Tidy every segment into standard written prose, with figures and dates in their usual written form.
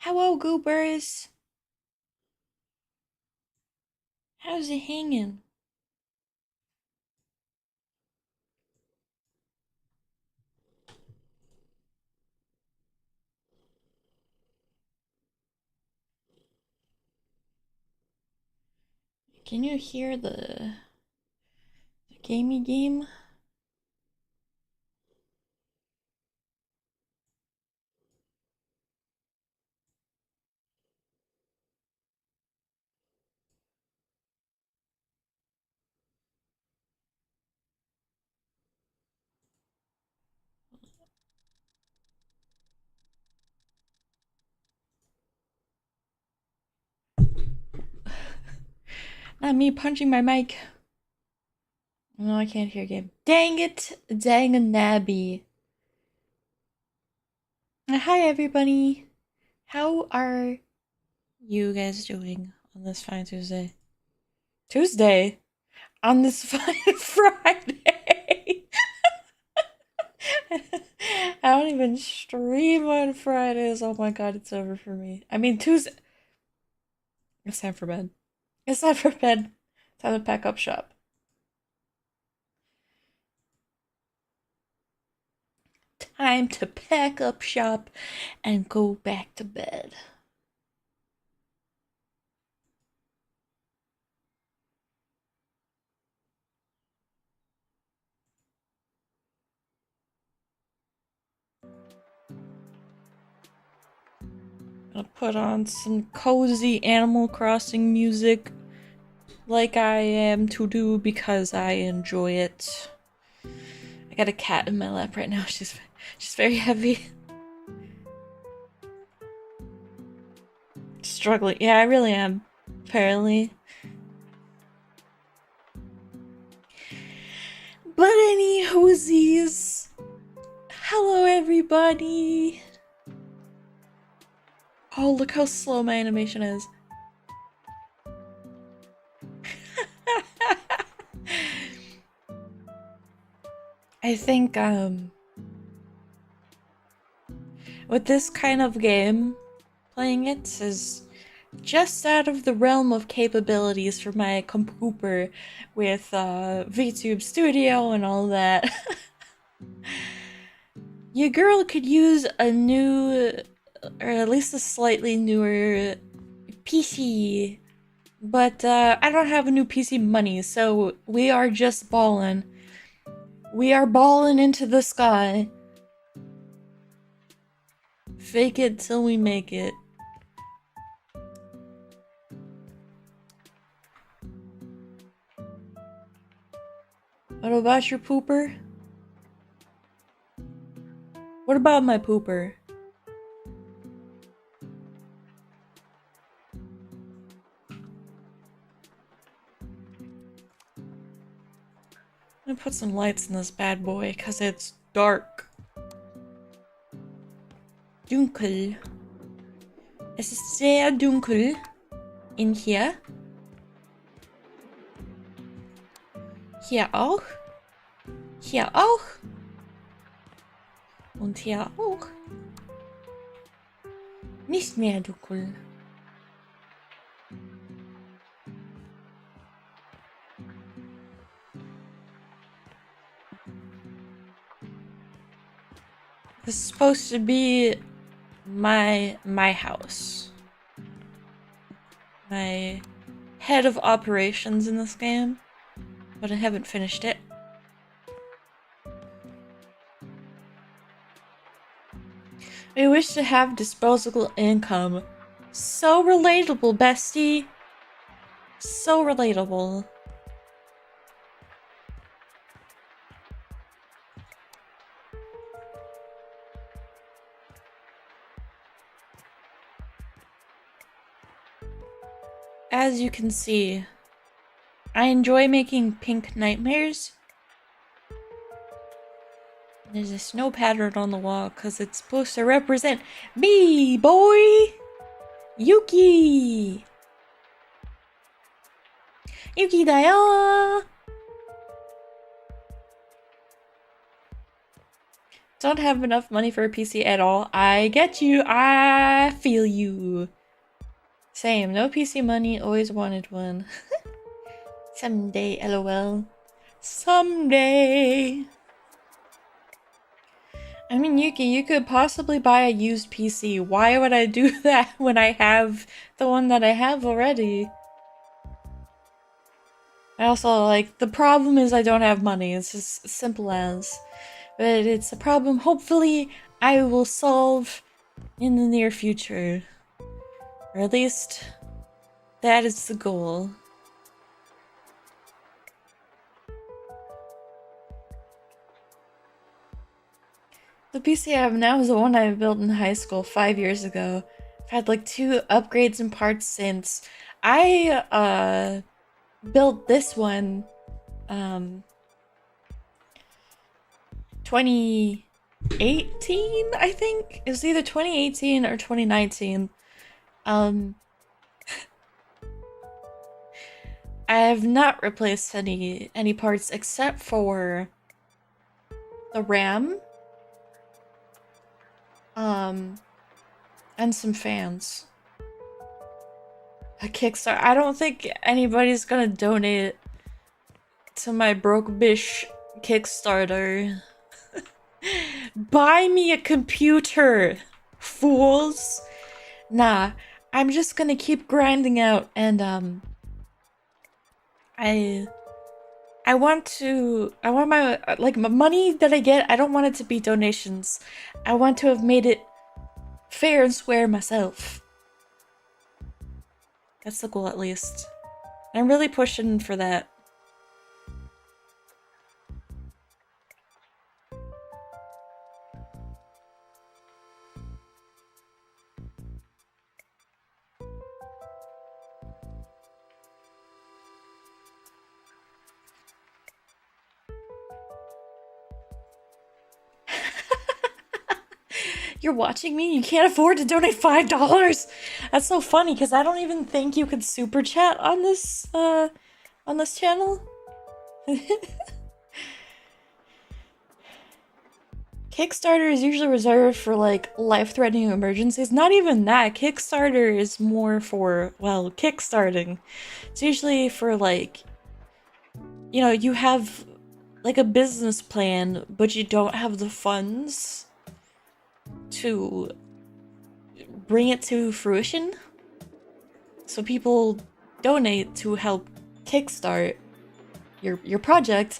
Hello, goobers. How's it hanging? Can you hear the gamey game? Not me punching my mic. No, I can't hear game. Dang it! Dang a nabby. Hi, everybody. How are you guys doing on this fine Tuesday? Tuesday? On this fine Friday? I don't even stream on Fridays. Oh my god, it's over for me. I mean, Tuesday. It's time for bed. It's time for bed. Time to pack up shop. Time to pack up shop and go back to bed. Gonna put on some cozy Animal Crossing music like I am to do because I enjoy it. I got a cat in my lap right now. She's very heavy. Struggling. Yeah, I really am. Apparently. But any hoosies. Hello everybody. Oh, look how slow my animation is. I think, with this kind of game, playing it is just out of the realm of capabilities for my computer with, VTube Studio and all that. Your girl could use a new, or at least a slightly newer PC. But, I don't have a new PC money, so we are just ballin'. We are ballin' into the sky. Fake it till we make it. What about your pooper? What about my pooper? I'm gonna put some lights in this bad boy, cause it's dark. Dunkel. Es ist sehr dunkel in hier. Hier auch. Hier auch. Und hier auch. Nicht mehr dunkel. This is supposed to be my house. My head of operations in this game, but I haven't finished it. I wish to have disposable income. So relatable, bestie. So relatable. As you can see, I enjoy making pink nightmares. There's a snow pattern on the wall because it's supposed to represent me, boy! Yuki! Yuki da yo! don't have enough money for a PC at all. I get you. I feel you. Same. No PC money. Always wanted one. Someday, lol. Someday. I mean, Yuki, you could possibly buy a used PC. Why would I do that when I have the one that I have already? I also, like, the problem is I don't have money. It's just simple as. But it's a problem hopefully I will solve in the near future. Or at least, that is the goal. The PC I have now is the one I built in high school 5 years ago. I've had like 2 upgrades and parts since. I built this one 2018, I think? It was either 2018 or 2019. I have not replaced any parts except for the RAM. And some fans. A Kickstarter. I don't think anybody's gonna donate to my broke bish Kickstarter. Buy me a computer, fools! Nah, I'm just gonna keep grinding out and I want my, like, my money that I get, I don't want it to be donations. I want to have made it fair and square myself. That's the goal, at least. I'm really pushing for that. You're watching me? You can't afford to donate $5? That's so funny, because I don't even think you could super chat on this channel. Kickstarter is usually reserved for, like, life-threatening emergencies. Not even that. Kickstarter is more for, well, kickstarting. It's usually for, like, you know, you have, like, a business plan, but you don't have the funds to bring it to fruition. So people donate to help kickstart your project,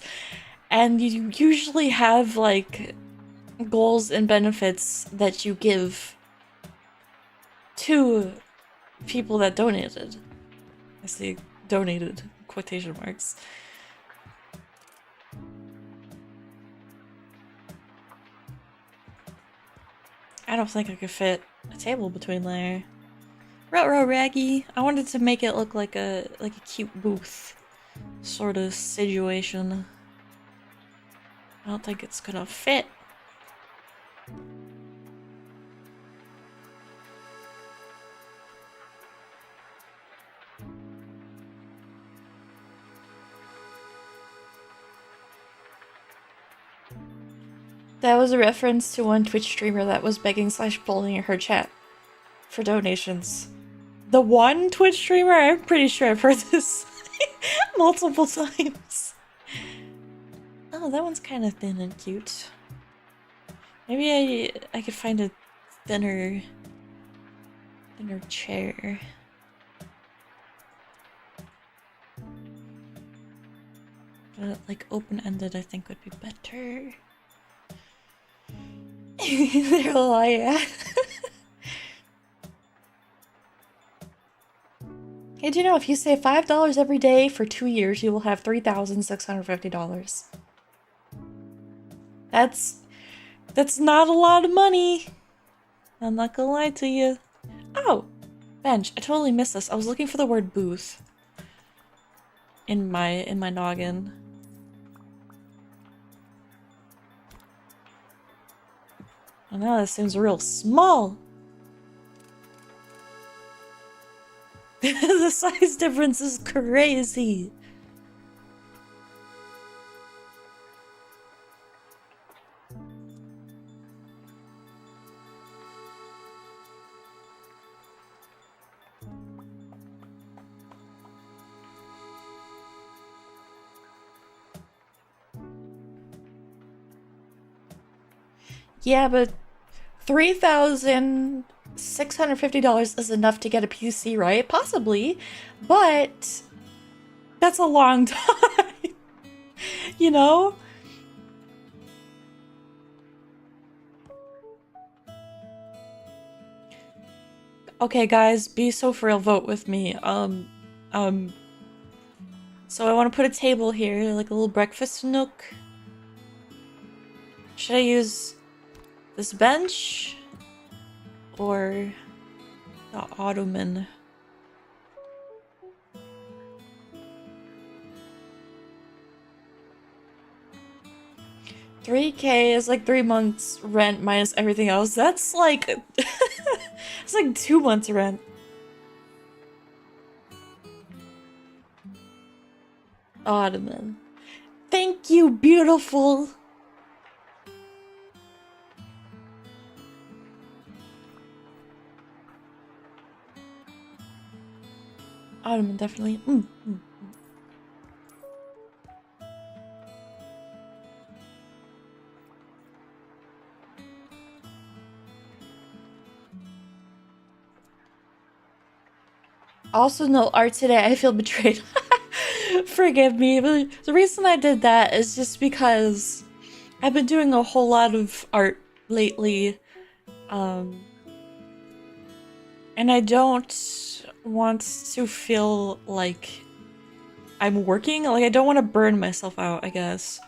and you usually have, like, goals and benefits that you give to people that donated. I say donated, quotation marks. I don't think I could fit a table between there. Ruh-roh, Raggy. I wanted to make it look like a cute booth sort of situation. I don't think it's gonna fit. That was a reference to one Twitch streamer that was begging / bullying her chat for donations. The one Twitch streamer? I'm pretty sure I've heard this multiple times. Oh, that one's kind of thin and cute. Maybe I could find a thinner chair. But, like, open-ended I think would be better. They're all yeah. Hey, do you know if you save $5 every day for 2 years, you will have $3,650. That's not a lot of money. I'm not gonna lie to you. Oh, bench. I totally missed this. I was looking for the word booth in my noggin. Oh no, this seems real small. The size difference is crazy. Yeah, but $3,650 is enough to get a PC, right? Possibly, but that's a long time, you know? Okay, guys, be so for real, vote with me. So I want to put a table here, like a little breakfast nook. Should I use this bench or the ottoman? $3K is like 3 months rent minus everything else. That's like it's like 2 months rent. Ottoman. Thank you, beautiful. Ottoman, definitely. Also, no art today. I feel betrayed. Forgive me, but the reason I did that is just because I've been doing a whole lot of art lately, and I don't want to feel like I'm working. Like, I don't want to burn myself out, I guess.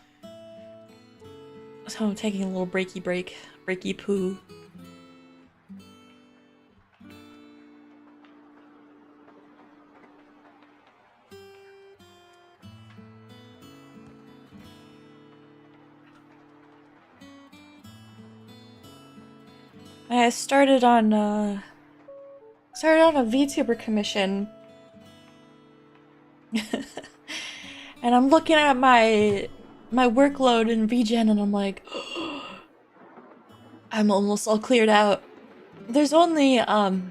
So I'm taking a little breaky poo. I started on a VTuber commission. And I'm looking at my workload in VGen and I'm like, I'm almost all cleared out. There's only so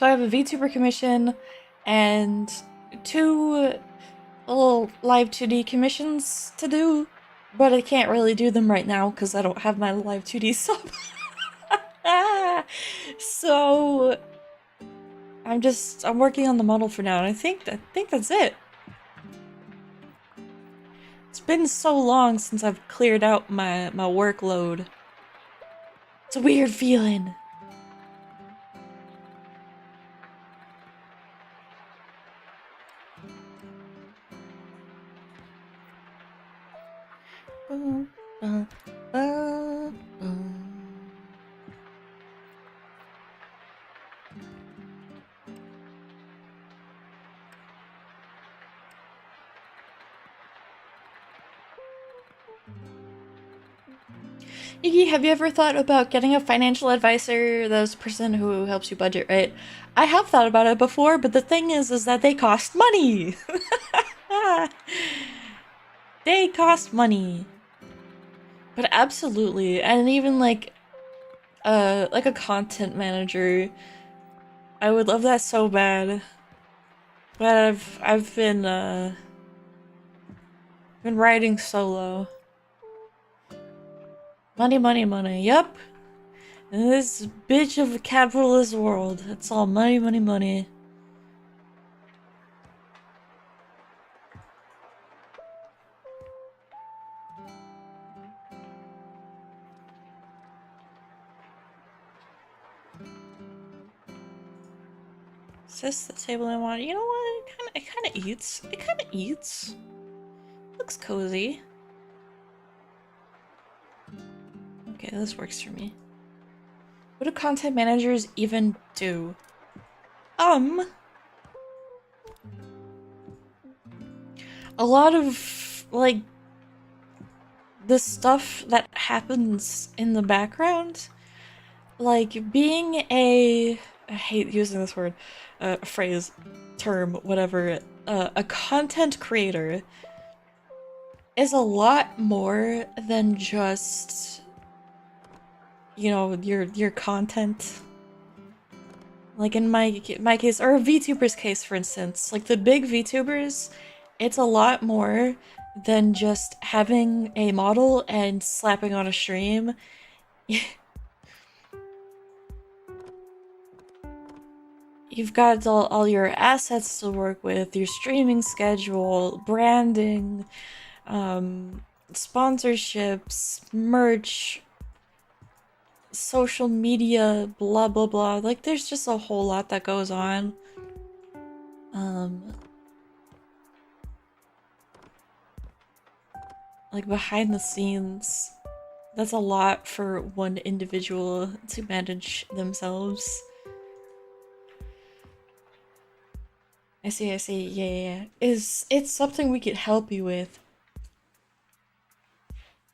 I have a VTuber commission and 2 little live 2D commissions to do, but I can't really do them right now because I don't have my live 2D sub. So I'm working on the model for now, and I think that's it. It's been so long since I've cleared out my workload. It's a weird feeling. Iggy, have you ever thought about getting a financial advisor, those person who helps you budget, right? I have thought about it before, but the thing is that they cost money. They cost money. But absolutely, and even like a content manager, I would love that so bad. But I've been writing solo. Money, money, money. Yep. In this bitch of a capitalist world, it's all money, money, money. Is this the table I want? You know what? It kind of eats. It kind of eats. Looks cozy. Okay, this works for me. What do content managers even do? A lot of, like, the stuff that happens in the background, like, being I hate using this word, phrase, term, whatever, a content creator is a lot more than just, you know, your content. Like in my case, or a VTuber's case, for instance, like the big VTubers, it's a lot more than just having a model and slapping on a stream. You've got all your assets to work with, your streaming schedule, branding, sponsorships, merch, social media, blah blah blah. Like, there's just a whole lot that goes on. Like, behind the scenes. That's a lot for one individual to manage themselves. I see, yeah. Is it something we could help you with?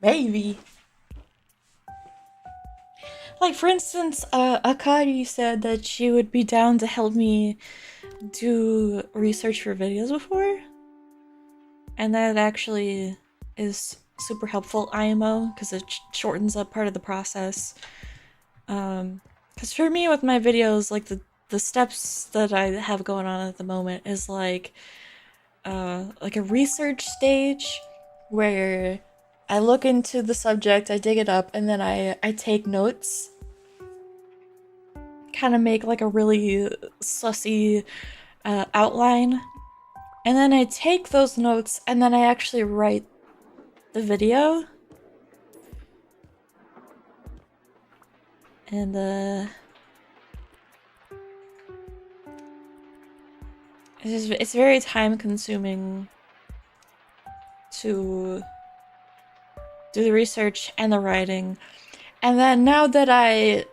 Maybe. Like, for instance, Akari said that she would be down to help me do research for videos before. And that actually is super helpful, IMO, because it shortens up part of the process. Because for me with my videos, like the steps that I have going on at the moment is like a research stage where I look into the subject, I dig it up, and then I take notes. Kind of make like a really sussy outline. And then I take those notes and then I actually write the video. And it's very time consuming to do the research and the writing. And then now that I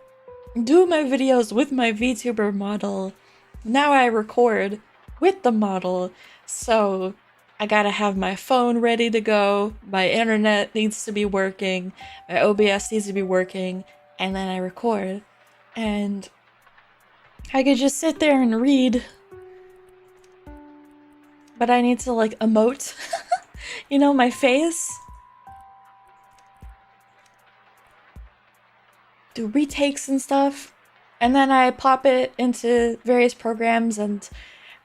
do my videos with my Vtuber model, now I record with the model. So I gotta have my phone ready to go, my internet needs to be working, my OBS needs to be working, and then I record. And I could just sit there and read, but I need to like emote, you know, my face. Do retakes and stuff. And then I pop it into various programs and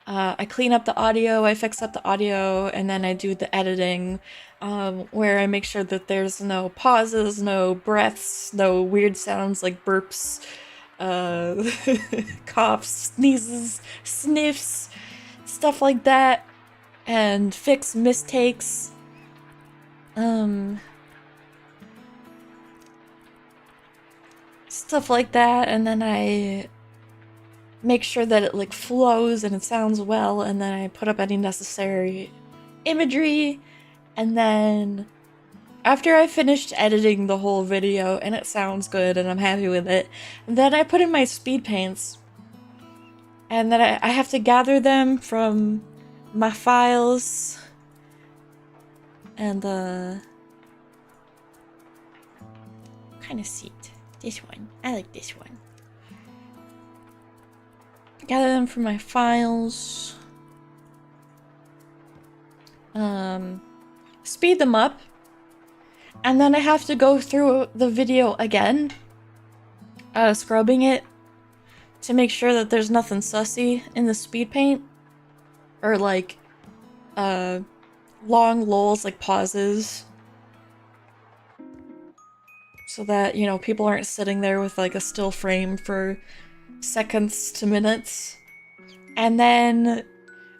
I clean up the audio, I fix up the audio, and then I do the editing, where I make sure that there's no pauses, no breaths, no weird sounds like burps, coughs, sneezes, sniffs, stuff like that, and fix mistakes. Stuff like that, and then I make sure that it like flows and it sounds well, and then I put up any necessary imagery, and then after I finished editing the whole video and it sounds good and I'm happy with it, then I put in my speed paints, and then I have to gather them from my files, and what kind of seat? This one. I like this one. Gather them from my files. Speed them up. And then I have to go through the video again. Scrubbing it to make sure that there's nothing sussy in the speed paint. Or like, long lulls, like pauses. So that, you know, people aren't sitting there with like a still frame for seconds to minutes. And then,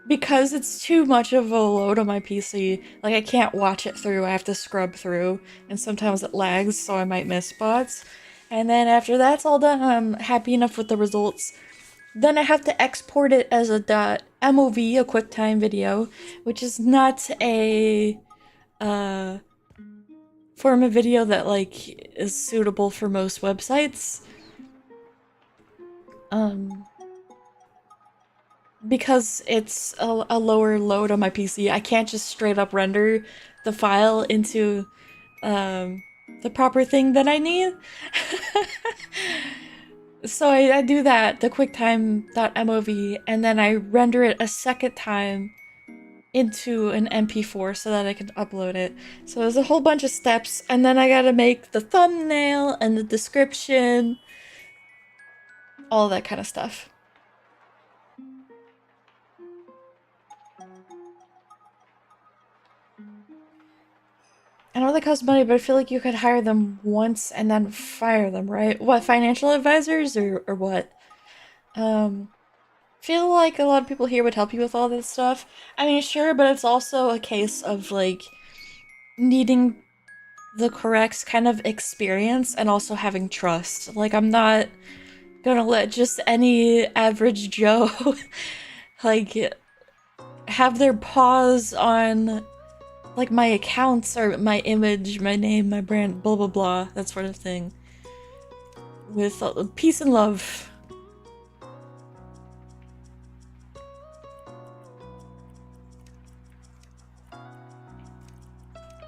because it's too much of a load on my PC, like I can't watch it through, I have to scrub through, and sometimes it lags, so I might miss spots. And then after that's all done, I'm happy enough with the results. Then I have to export it as a .mov, a QuickTime video, which is not a form of video that like is suitable for most websites. Because it's a lower load on my PC, I can't just straight up render the file into the proper thing that I need. So I do that, the QuickTime.mov, and then I render it a second time into an MP4 so that I can upload it. So there's a whole bunch of steps, and then I gotta make the thumbnail and the description, all that kind of stuff. I know they cost money, but I feel like you could hire them once and then fire them, right? What, financial advisors or what? Feel like a lot of people here would help you with all this stuff. I mean, sure, but it's also a case of like needing the correct kind of experience and also having trust. Like, I'm not gonna let just any average Joe like have their paws on like my accounts or my image, my name, my brand, blah blah blah, that sort of thing. With peace and love.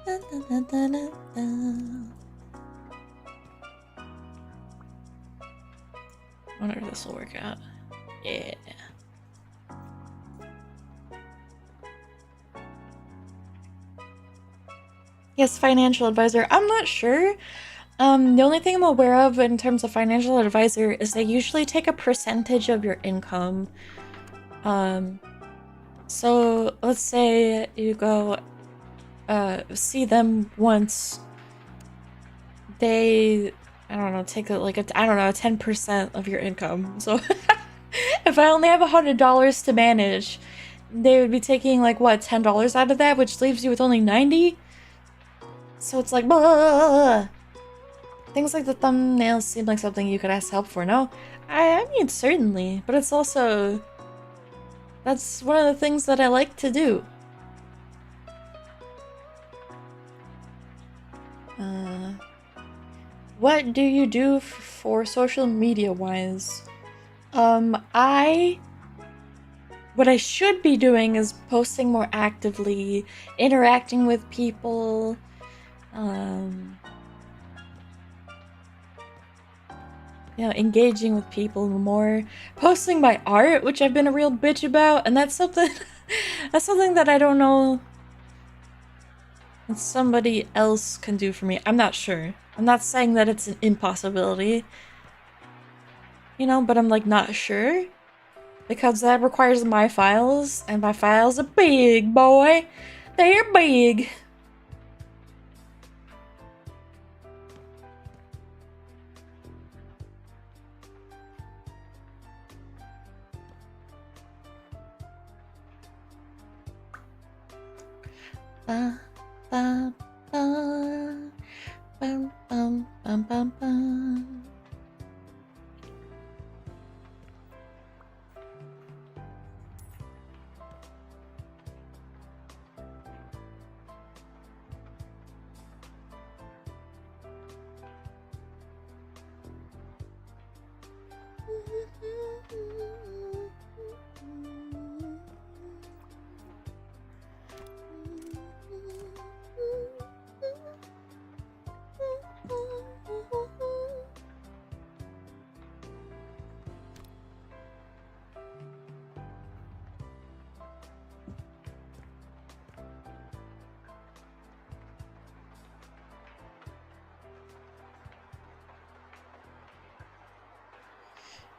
I wonder if this will work out. Yeah. Yes, financial advisor. I'm not sure. The only thing I'm aware of in terms of financial advisor is they usually take a percentage of your income. So let's say you go see them once. They, I don't know, take like a 10% of your income. So if I only have $100 to manage, they would be taking like what, $10 out of that, which leaves you with only 90. So it's like, blah. Things like the thumbnails seem like something you could ask help for. No, I mean certainly, but it's also, that's one of the things that I like to do. What do you do for social media wise? What I should be doing is posting more actively, interacting with people, you know, engaging with people more, posting my art, which I've been a real bitch about, and that's something that's something that I don't know that somebody else can do for me. I'm not sure. I'm not saying that it's an impossibility, you know, but I'm like not sure because that requires my files, and my files are big, boy. They're big. Ba, ba, ba, bum, bum, bum, bum, bum.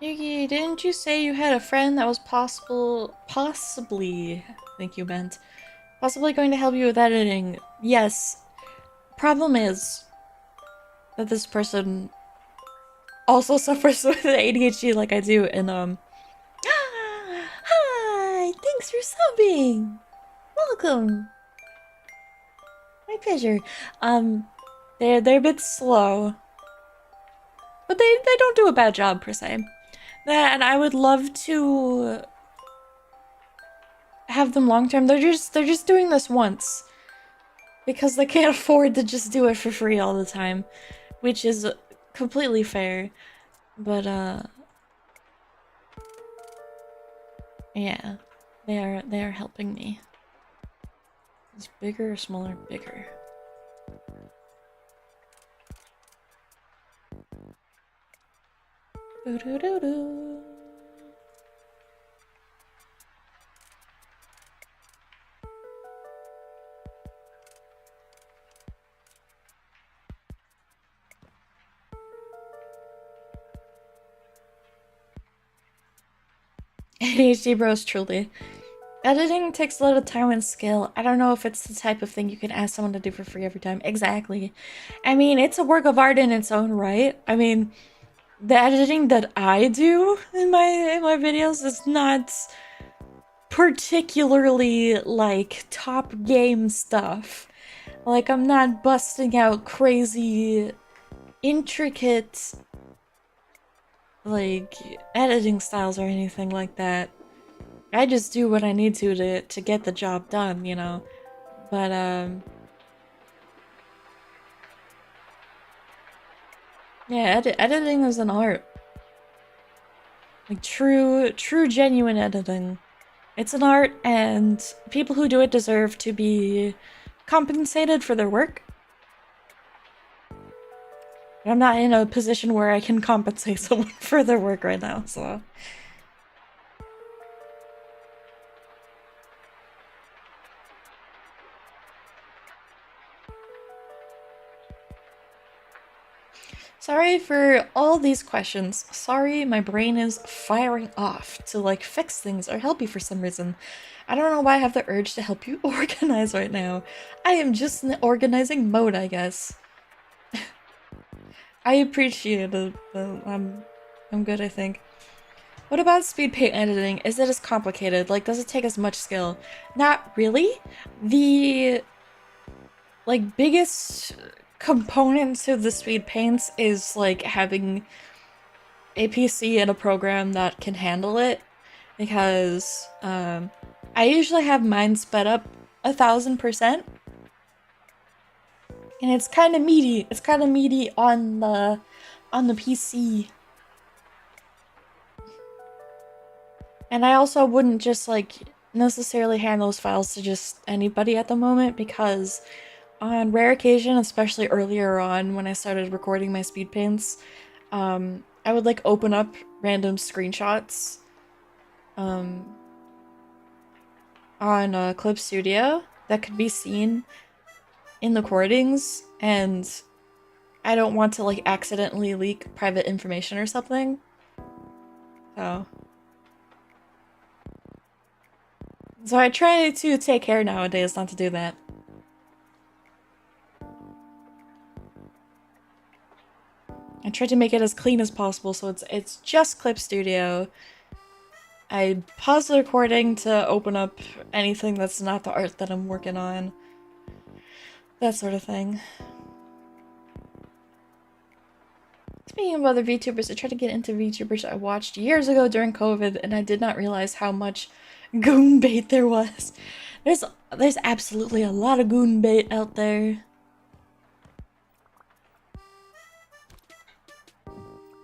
Yuki, didn't you say you had a friend that was possibly, I think you meant, possibly going to help you with editing? Yes. Problem is that this person also suffers with ADHD like I do, and hi! Thanks for subbing! Welcome! My pleasure. They're a bit slow. But they don't do a bad job per se. And I would love to have them long term. They're just doing this once. Because they can't afford to just do it for free all the time. Which is completely fair. But yeah. They are helping me. Is bigger or smaller? Bigger. Doo-doo-doo-doo. ADHD bros, truly. Editing takes a lot of time and skill. I don't know if it's the type of thing you can ask someone to do for free every time. Exactly. I mean, it's a work of art in its own right. I mean, the editing that I do in my videos is not particularly like top game stuff. Like, I'm not busting out crazy intricate like editing styles or anything like that. I just do what I need to get the job done, you know. But yeah, editing is an art. Like true genuine editing. It's an art, and people who do it deserve to be compensated for their work. I'm not in a position where I can compensate someone for their work right now, so. Sorry for all these questions. Sorry, my brain is firing off to like fix things or help you for some reason. I don't know why I have the urge to help you organize right now. I am just in organizing mode, I guess. I appreciate it, but I'm good, I think. What about speed paint editing? Is it as complicated? Like, does it take as much skill? Not really. The like biggest component to the speed paints is like having a PC and a program that can handle it, because I usually have mine sped up 1000%, and it's kind of meaty. It's kind of meaty on the PC. And I also wouldn't just like necessarily hand those files to just anybody at the moment, because on rare occasion, especially earlier on when I started recording my speed paints, I would like open up random screenshots on Clip Studio that could be seen in the recordings, and I don't want to like accidentally leak private information or something. So I try to take care nowadays not to do that. I try to make it as clean as possible, so it's just Clip Studio. I pause the recording to open up anything that's not the art that I'm working on. That sort of thing. Speaking of other VTubers, I tried to get into VTubers I watched years ago during COVID, and I did not realize how much goon bait there was. There's absolutely a lot of goon bait out there.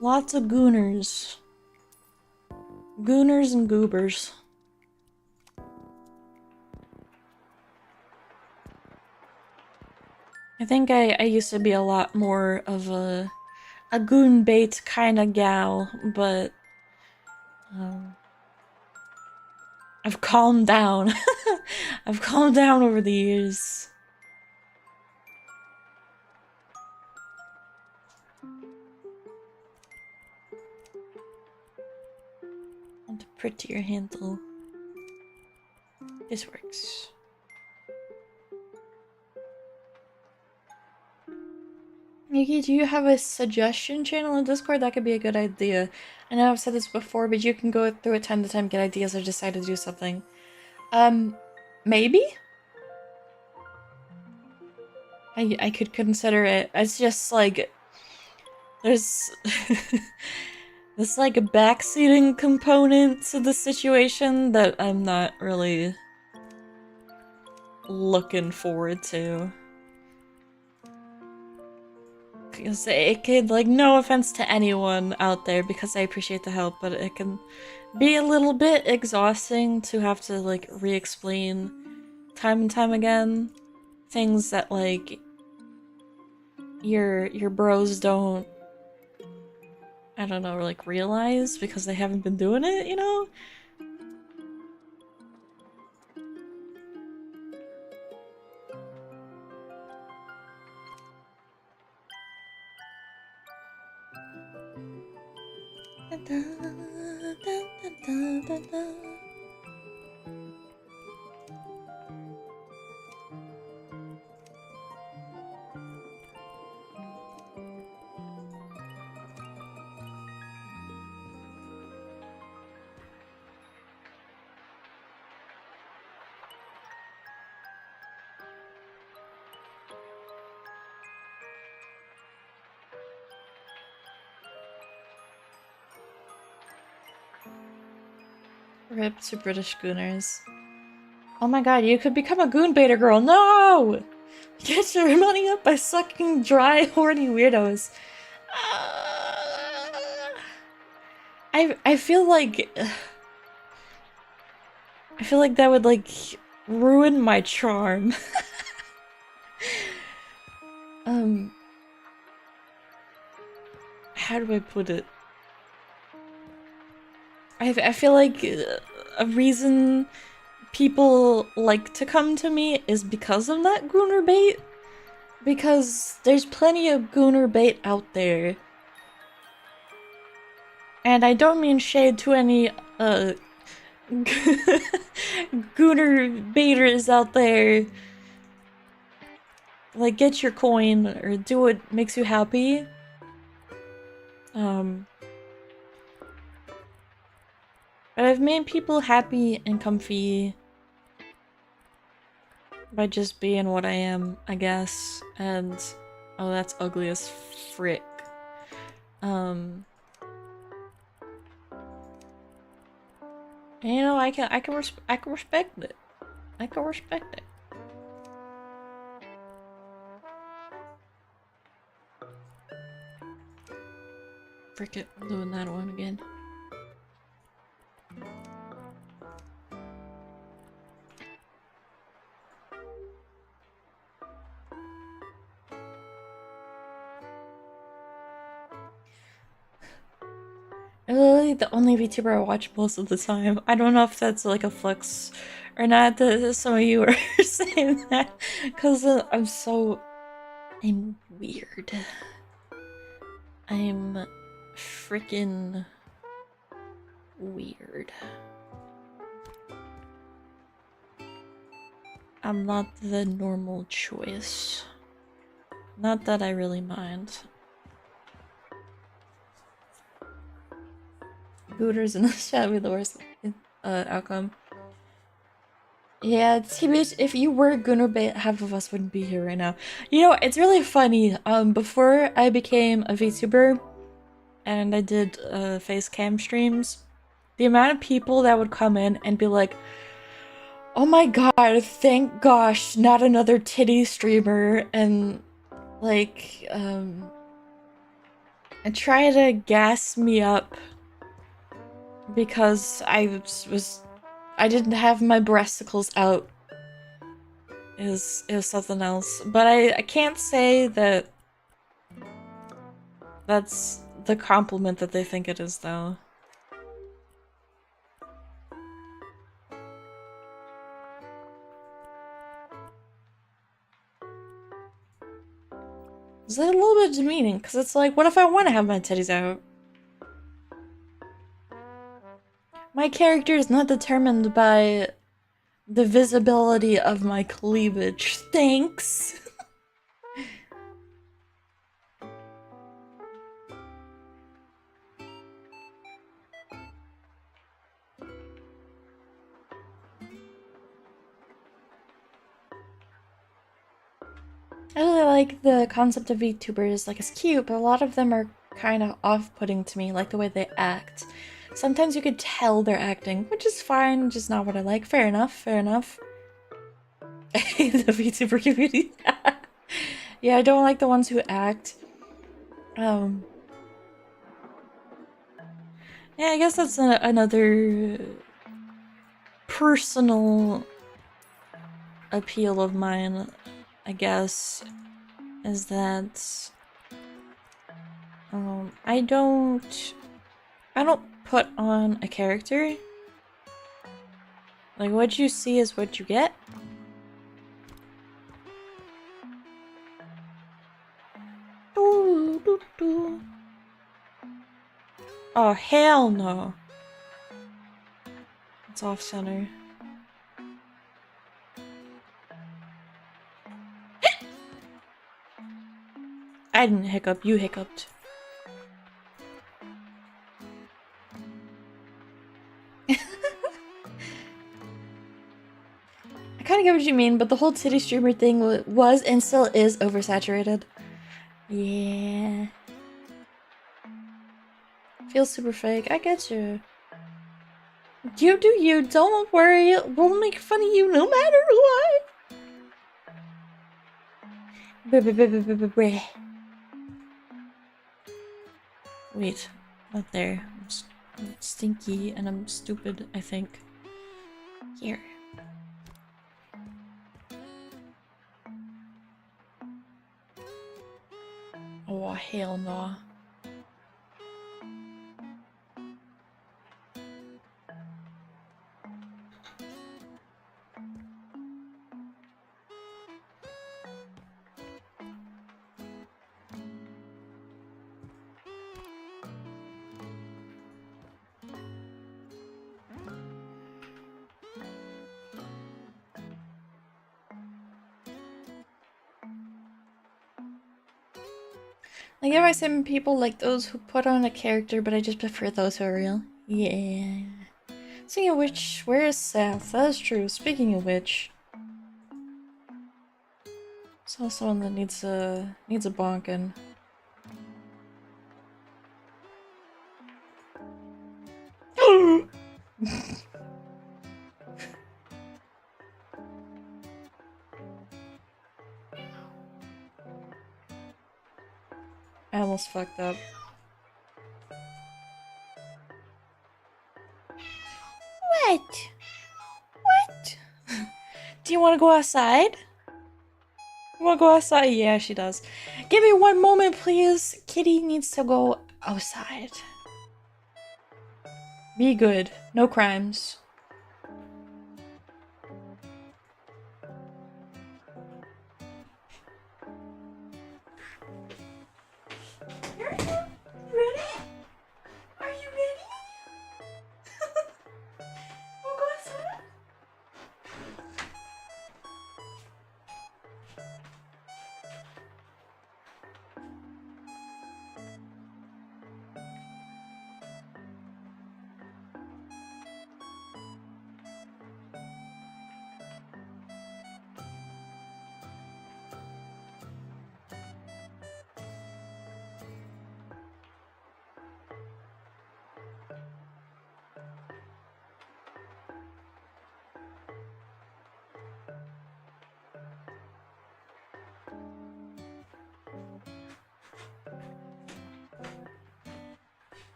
Lots of gooners. Gooners and goobers. I think I used to be a lot more of a goon bait kind of gal, but I've calmed down. I've calmed down over the years. And a prettier handle. This works. Yuki, do you have a suggestion channel in Discord? That could be a good idea. I know I've said this before, but you can go through it time to time, get ideas, or decide to do something. Maybe? I could consider it. It's just like there's this like a backseating component to the situation that I'm not really looking forward to. Because it could, like, no offense to anyone out there, because I appreciate the help, but it can be a little bit exhausting to have to like re-explain time and time again things that like your bros don't, I don't know, like realize because they haven't been doing it, you know? Rip to British gooners. Oh my god, you could become a goon beta girl. No! Get your money up by sucking dry, horny weirdos. I feel like that would like ruin my charm. How do I put it? I feel like a reason people like to come to me is because of that gooner bait. Because there's plenty of gooner bait out there. And I don't mean shade to any gooner baiters out there. Like, get your coin or do what makes you happy. But I've made people happy and comfy by just being what I am, I guess. And oh, that's ugly as frick. And, you know, I can respect it. I can respect it. Frick it, I'm doing that one again. I'm literally the only VTuber I watch most of the time. I don't know if that's like a flex or not that some of you are saying that, because I'm weird. I'm freaking weird. I'm not the normal choice. Not that I really mind. Hooters in the chat with the worst outcome. Yeah, TBH, if you were Gooner bait, half of us wouldn't be here right now. You know, it's really funny. Before I became a VTuber and I did face cam streams, the amount of people that would come in and be like, oh my god, thank gosh, not another titty streamer, and like, and try to gas me up because I didn't have my breasticles out. It was something else. But I can't say that that's the compliment that they think it is, though. It's like a little bit demeaning, because it's like, what if I want to have my titties out? My character is not determined by the visibility of my cleavage. Thanks! I really like the concept of VTubers, like it's cute, but a lot of them are kind of off-putting to me, like the way they act. Sometimes you could tell they're acting, which is fine, just not what I like. Fair enough, fair enough. I hate the VTuber community. Yeah, I don't like the ones who act. Yeah, I guess that's another personal appeal of mine, I guess, is that I don't put on a character. Like, what you see is what you get. Oh, hell no. It's off center. I didn't hiccup, you hiccuped. I kind of get what you mean, but the whole titty streamer thing was and still is oversaturated. Yeah. Feels super fake. I get you. You do you, don't worry, we'll make fun of you no matter what. Wait, not there. I'm stinky and I'm stupid, I think. Here. Oh, hell no. I get why some people like those who put on a character, but I just prefer those who are real. Yeah. Speaking of which, where is Seth? That's true. Speaking of which, saw someone that needs a bonkin. I almost fucked up. What? What? Do you want to go outside? You want to go outside? Yeah, she does. Give me one moment, please. Kitty needs to go outside. Be good. No crimes.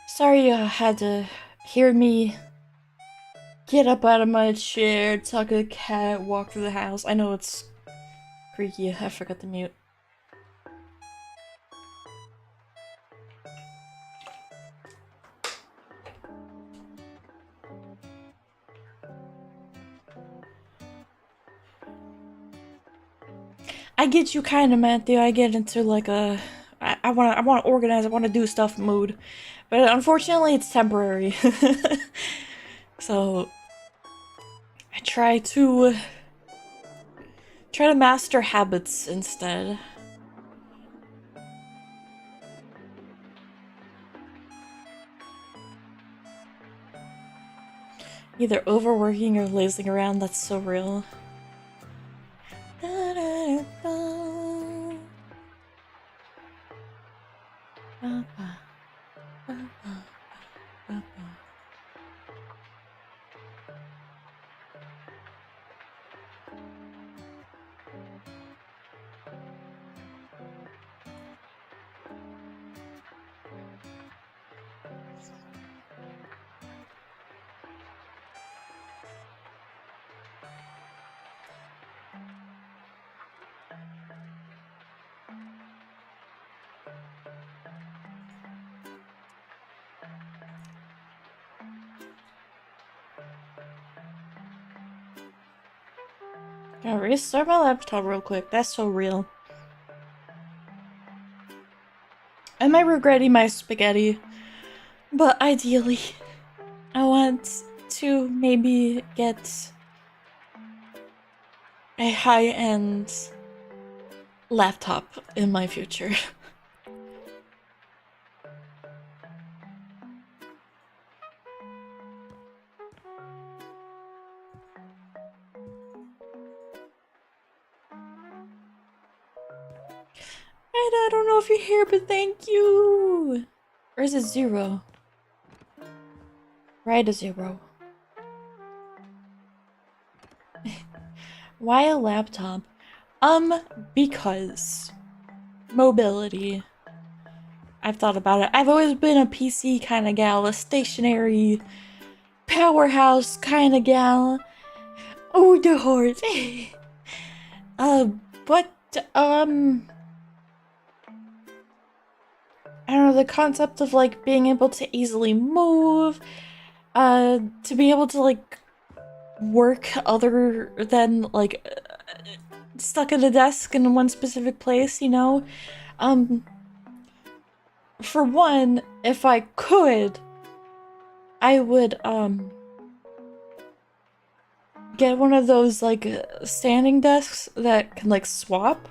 Sorry you had to hear me get up out of my chair, talk to the cat, walk through the house. I know it's creaky. I forgot to mute. I get you kind of, Matthew. I get into like a I wanna organize, I wanna do stuff mood. But unfortunately it's temporary. So I try to master habits instead. Either overworking or lazing around, that's so real. Gotta restart my laptop real quick. That's so real. Am I regretting my spaghetti? But ideally, I want to maybe get a high-end laptop in my future. I don't know if you're here, but thank you. Or is it 0? Right, a 0. Why a laptop? Because mobility. I've thought about it. I've always been a PC kind of gal, a stationary powerhouse kind of gal. Oh, the horse. But, I don't know, the concept of, like, being able to easily move, to be able to, like, work other than, like, stuck at a desk in one specific place, you know? For one, if I could, I would, get one of those, like, standing desks that can, like, swap.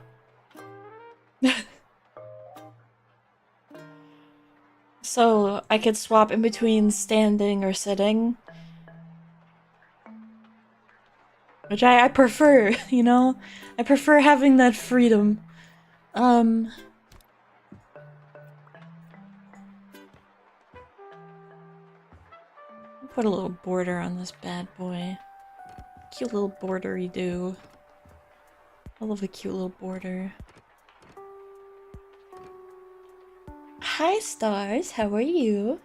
So I could swap in between standing or sitting. Which I prefer, you know? I prefer having that freedom. Put a little border on this bad boy. Cute little bordery do. I love a cute little border. Hi stars, how are you?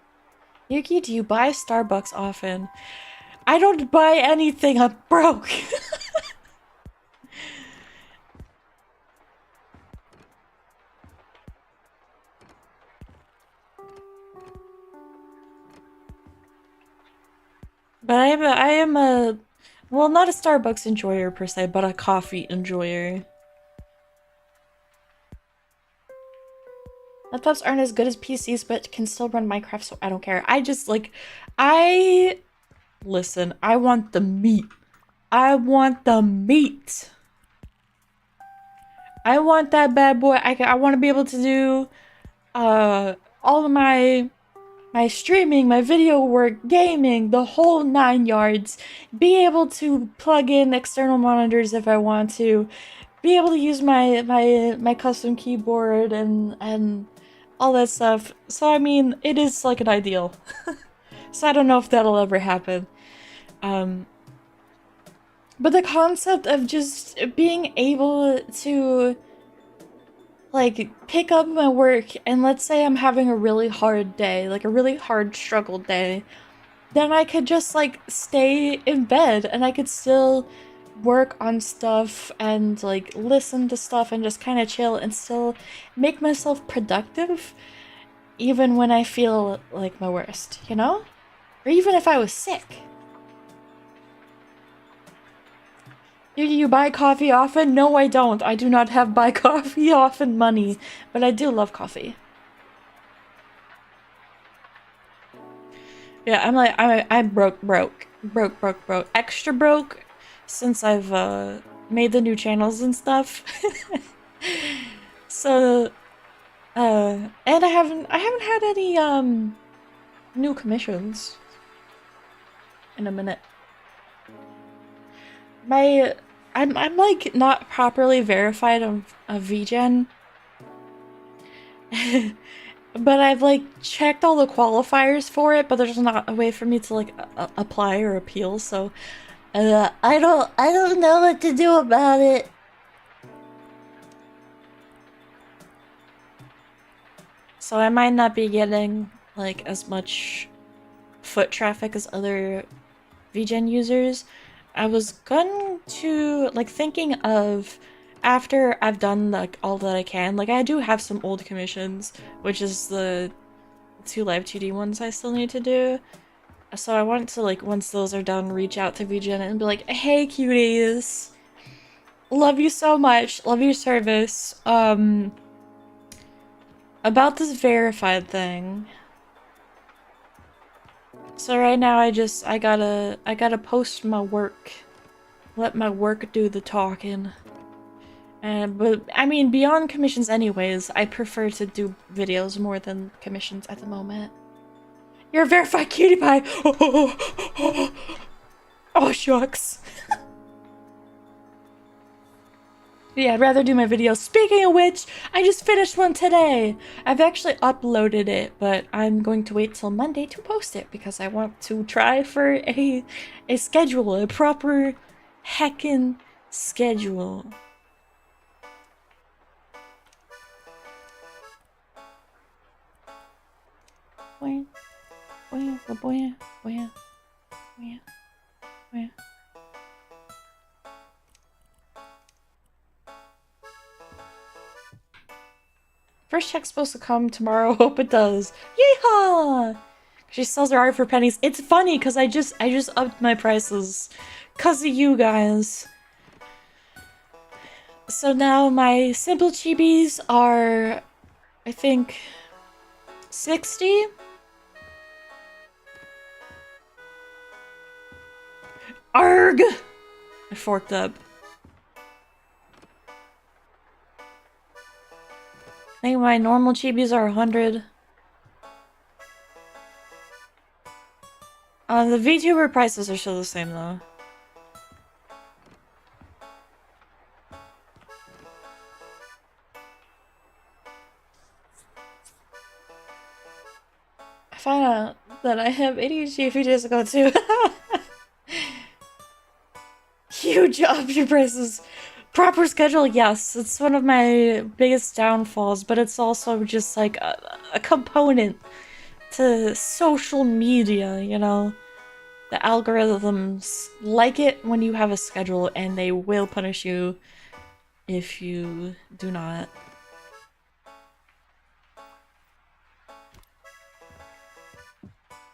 Yuki, do you buy Starbucks often? I don't buy anything, I'm broke! But I am a, well, not a Starbucks enjoyer per se, but a coffee enjoyer. Laptops aren't as good as PCs, but can still run Minecraft, so I don't care. I just, like, listen, I want the meat. I want the meat. I want that bad boy. I want to be able to do, all of my streaming, my video work, gaming, the whole 9 yards. Be able to plug in external monitors if I want to. Be able to use my custom keyboard and all that stuff. So I mean, it is like an ideal. So I don't know if that'll ever happen. But the concept of just being able to, like, pick up my work and let's say I'm having a really hard day, like a really hard struggle day, then I could just, like, stay in bed and I could still work on stuff and, like, listen to stuff and just kind of chill and still make myself productive even when I feel like my worst, you know? Or even if I was sick. Do you buy coffee often? No, I don't. I do not have buy coffee often money, but I do love coffee. Yeah, I'm broke. Extra broke since I've made the new channels and stuff. So and I haven't had any new commissions in a minute. I'm like not properly verified on VGen. But I've like checked all the qualifiers for it, but there's not a way for me to like apply or appeal, so I don't know what to do about it. So I might not be getting like as much foot traffic as other VGen users. I was going to, like, thinking of, after I've done, like, all that I can, like, I do have some old commissions, which is the 2 live 2D ones I still need to do. So I want to, like, once those are done, reach out to VGen and be like, hey, cuties! Love you so much, love your service, about this verified thing. So right now I gotta post my work. Let my work do the talking. But I mean, beyond commissions anyways, I prefer to do videos more than commissions at the moment. You're a verified cutie pie! Oh, shucks. Yeah, I'd rather do my videos. Speaking of which, I just finished one today. I've actually uploaded it, but I'm going to wait till Monday to post it because I want to try for a schedule, a proper heckin' schedule. Boy, boy, boy, boy, boy, boy. First check's supposed to come tomorrow. Hope it does. Yeehaw! She sells her art for pennies. It's funny because I just upped my prices because of you guys. So now my simple chibis are, I think, 60. Arg! I forked up. I think my normal chibis are 100. The VTuber prices are still the same though. I found out that I have ADHD a few days ago too. Huge up your prices. Proper schedule, yes, it's one of my biggest downfalls, but it's also just like a component to social media, you know? The algorithms like it when you have a schedule and they will punish you if you do not.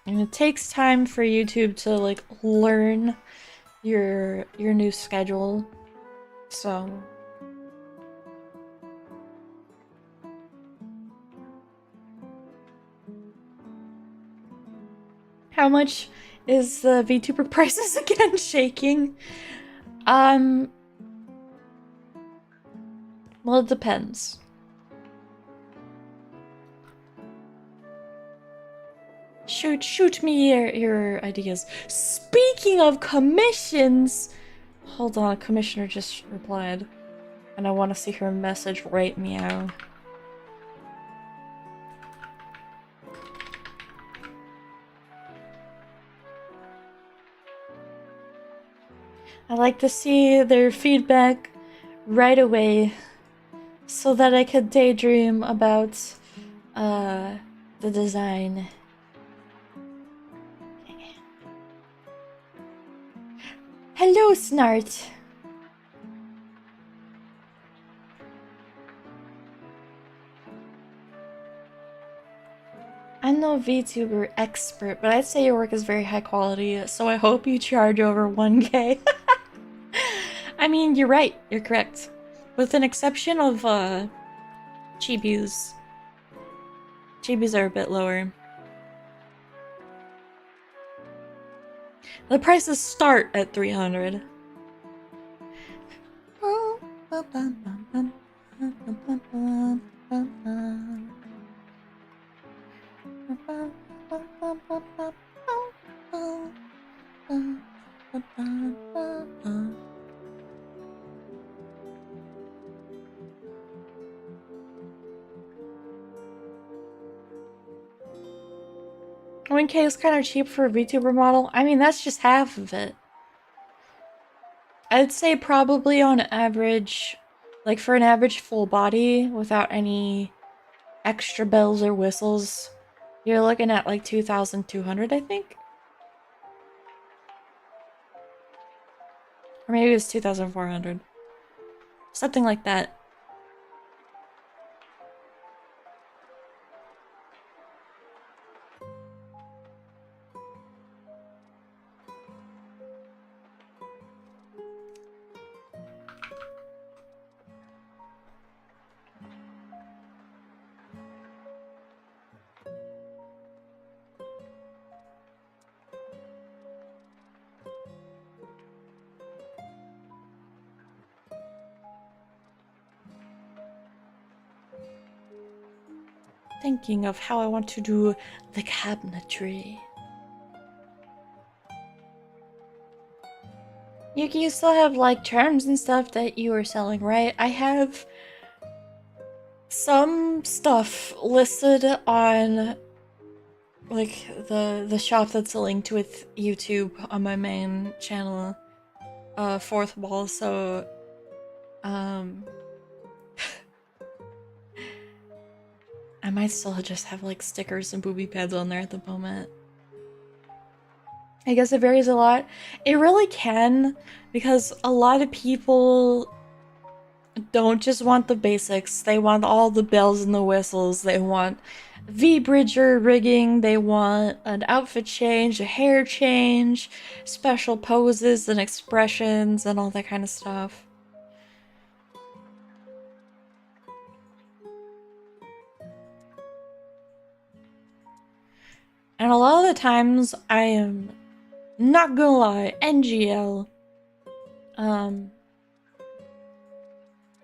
And it takes time for YouTube to like learn your new schedule. So how much is the VTuber prices again shaking? Well, it depends. Shoot me your ideas. Speaking of commissions, hold on, a commissioner just replied, and I want to see her message right meow. I like to see their feedback right away so that I could daydream about the design. Hello, Snart! I'm no VTuber expert, but I'd say your work is very high quality, so I hope you charge over 1K. I mean, you're right, you're correct. With an exception of, chibis. Chibis are a bit lower. The prices start at 300. $1K is kind of cheap for a VTuber model. I mean, that's just half of it. I'd say probably on average, like for an average full body without any extra bells or whistles, you're looking at like 2,200, I think. Or maybe it's 2,400. Something like that. Thinking of how I want to do the cabinetry. Yuki, you still have like charms and stuff that you were selling, right? I have some stuff listed on like the shop that's linked with YouTube on my main channel, fourth wall. So, I might still just have like stickers and booby pads on there at the moment. I guess it varies a lot. It really can, because a lot of people don't just want the basics. They want all the bells and the whistles. They want V-Bridger rigging. They want an outfit change, a hair change, special poses and expressions, and all that kind of stuff. And a lot of the times, I am not gonna lie, NGL,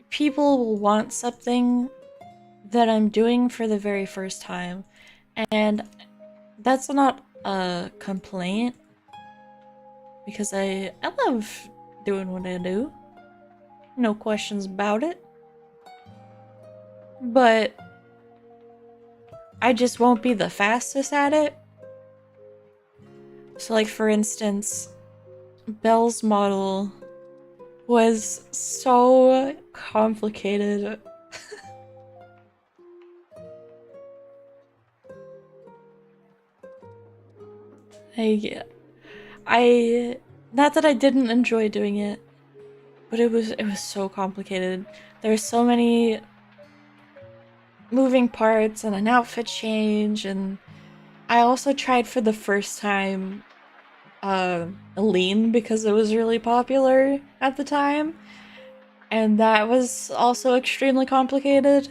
people will want something that I'm doing for the very first time, and that's not a complaint, because I love doing what I do, no questions about it, but I just won't be the fastest at it. So like, for instance, Belle's model was so complicated. I not that I didn't enjoy doing it, but it was so complicated. There's so many moving parts and an outfit change, and I also tried for the first time lean because it was really popular at the time, and that was also extremely complicated.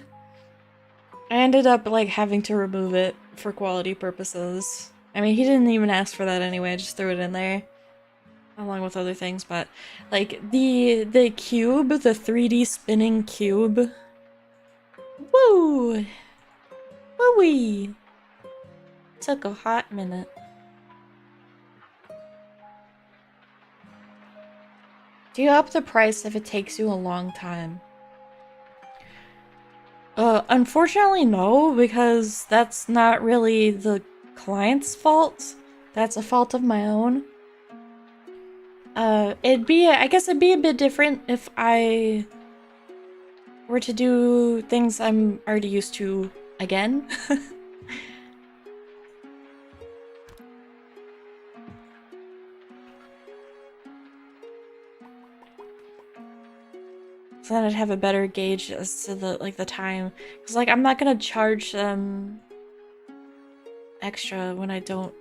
I ended up like having to remove it for quality purposes. I mean, he didn't even ask for that anyway, I just threw it in there along with other things, but like the cube, the 3D spinning cube. Woo! Woo-wee! Took a hot minute. Do you up the price if it takes you a long time? Unfortunately no, because that's not really the client's fault. That's a fault of my own. I guess it'd be a bit different if I were to do things I'm already used to again. So then I'd have a better gauge as to the time. Cause like, I'm not gonna charge them extra when I don't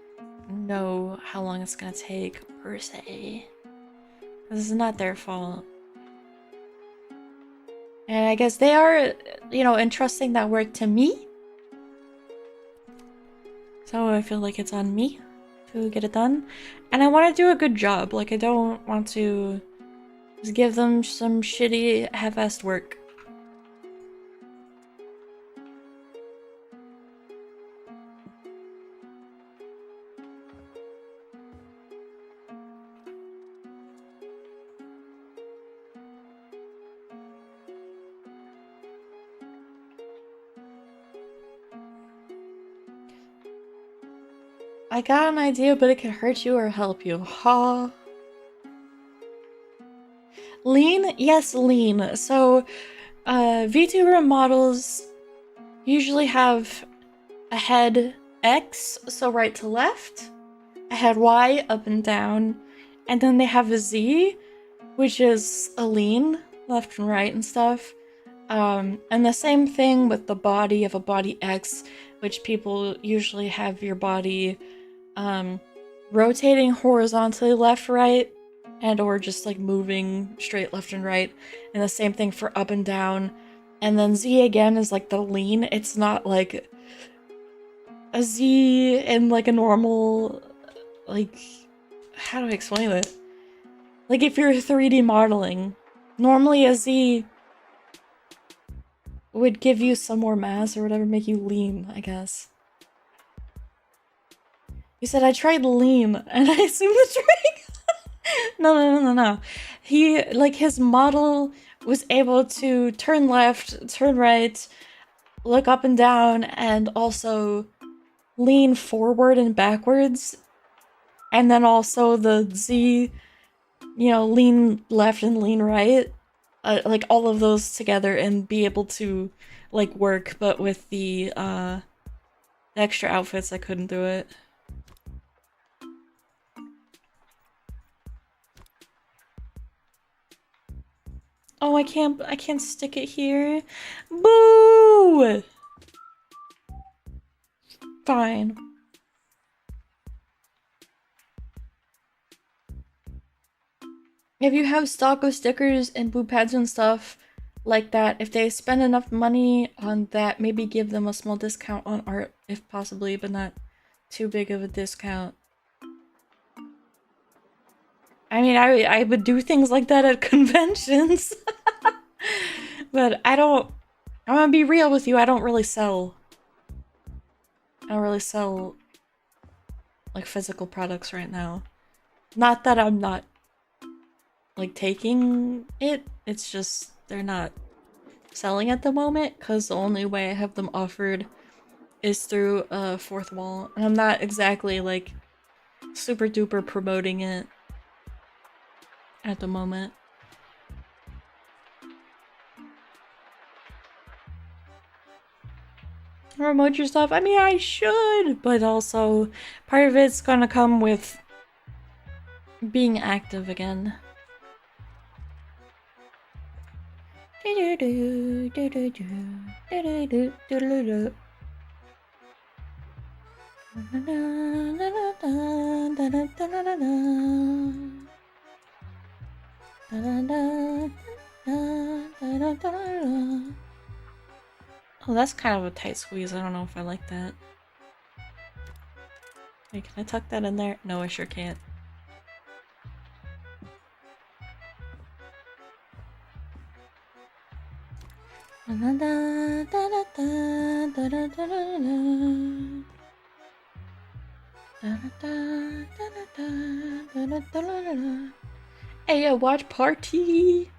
know how long it's gonna take, per se. This is not their fault. And I guess they are, you know, entrusting that work to me. So I feel like it's on me to get it done. And I want to do a good job. Like, I don't want to just give them some shitty half-assed work. I got an idea, but it could hurt you or help you. Ha. Lean? Yes, lean. So, Vtuber models usually have a head X, so right to left, a head Y, up and down, and then they have a Z, which is a lean, left and right and stuff. And the same thing with the body of a body X, which people usually have your body rotating horizontally left, right, and or just like moving straight left and right. And the same thing for up and down. And then Z again is like the lean. It's not like a Z in like a normal, like, how do I explain it? Like, if you're 3D modeling, normally a Z would give you some more mass or whatever, make you lean, I guess. You said I tried lean, and I assumed the trick. No. He, like, his model was able to turn left, turn right, look up and down, and also lean forward and backwards. And then also the Z, lean left and lean right. Like, all of those together and be able to, like, work, but with the, extra outfits, I couldn't do it. Oh, I can't stick it here. Boo! Fine. If you have stock of stickers and boot pads and stuff like that, if they spend enough money on that, maybe give them a small discount on art, if possibly, but not too big of a discount. I mean, I would do things like that at conventions. But I'm gonna be real with you, I don't really sell. I don't really sell, like, physical products right now. Not that I'm not, like, taking it, it's just they're not selling at the moment, because the only way I have them offered is through a fourth wall, and I'm not exactly, like, super duper promoting it at the moment. Promote your stuff? I mean, I should, but also part of it's gonna come with being active again. Oh, that's kind of a tight squeeze. I don't know if I like that. Wait, can I tuck that in there? No, I sure can't. Hey, a watch party!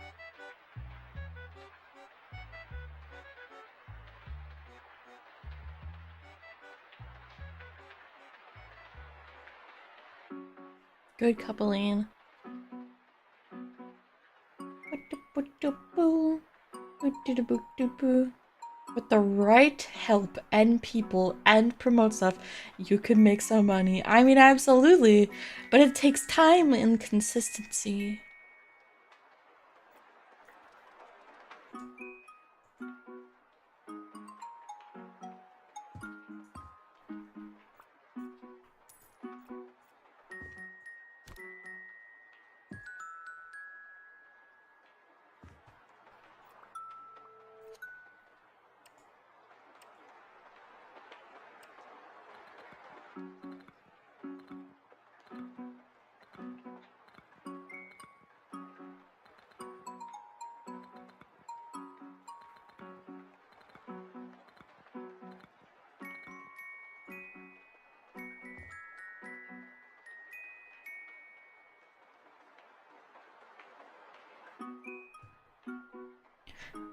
Good coupling. With the right help and people and promote stuff, you could make some money. I mean, absolutely, but it takes time and consistency.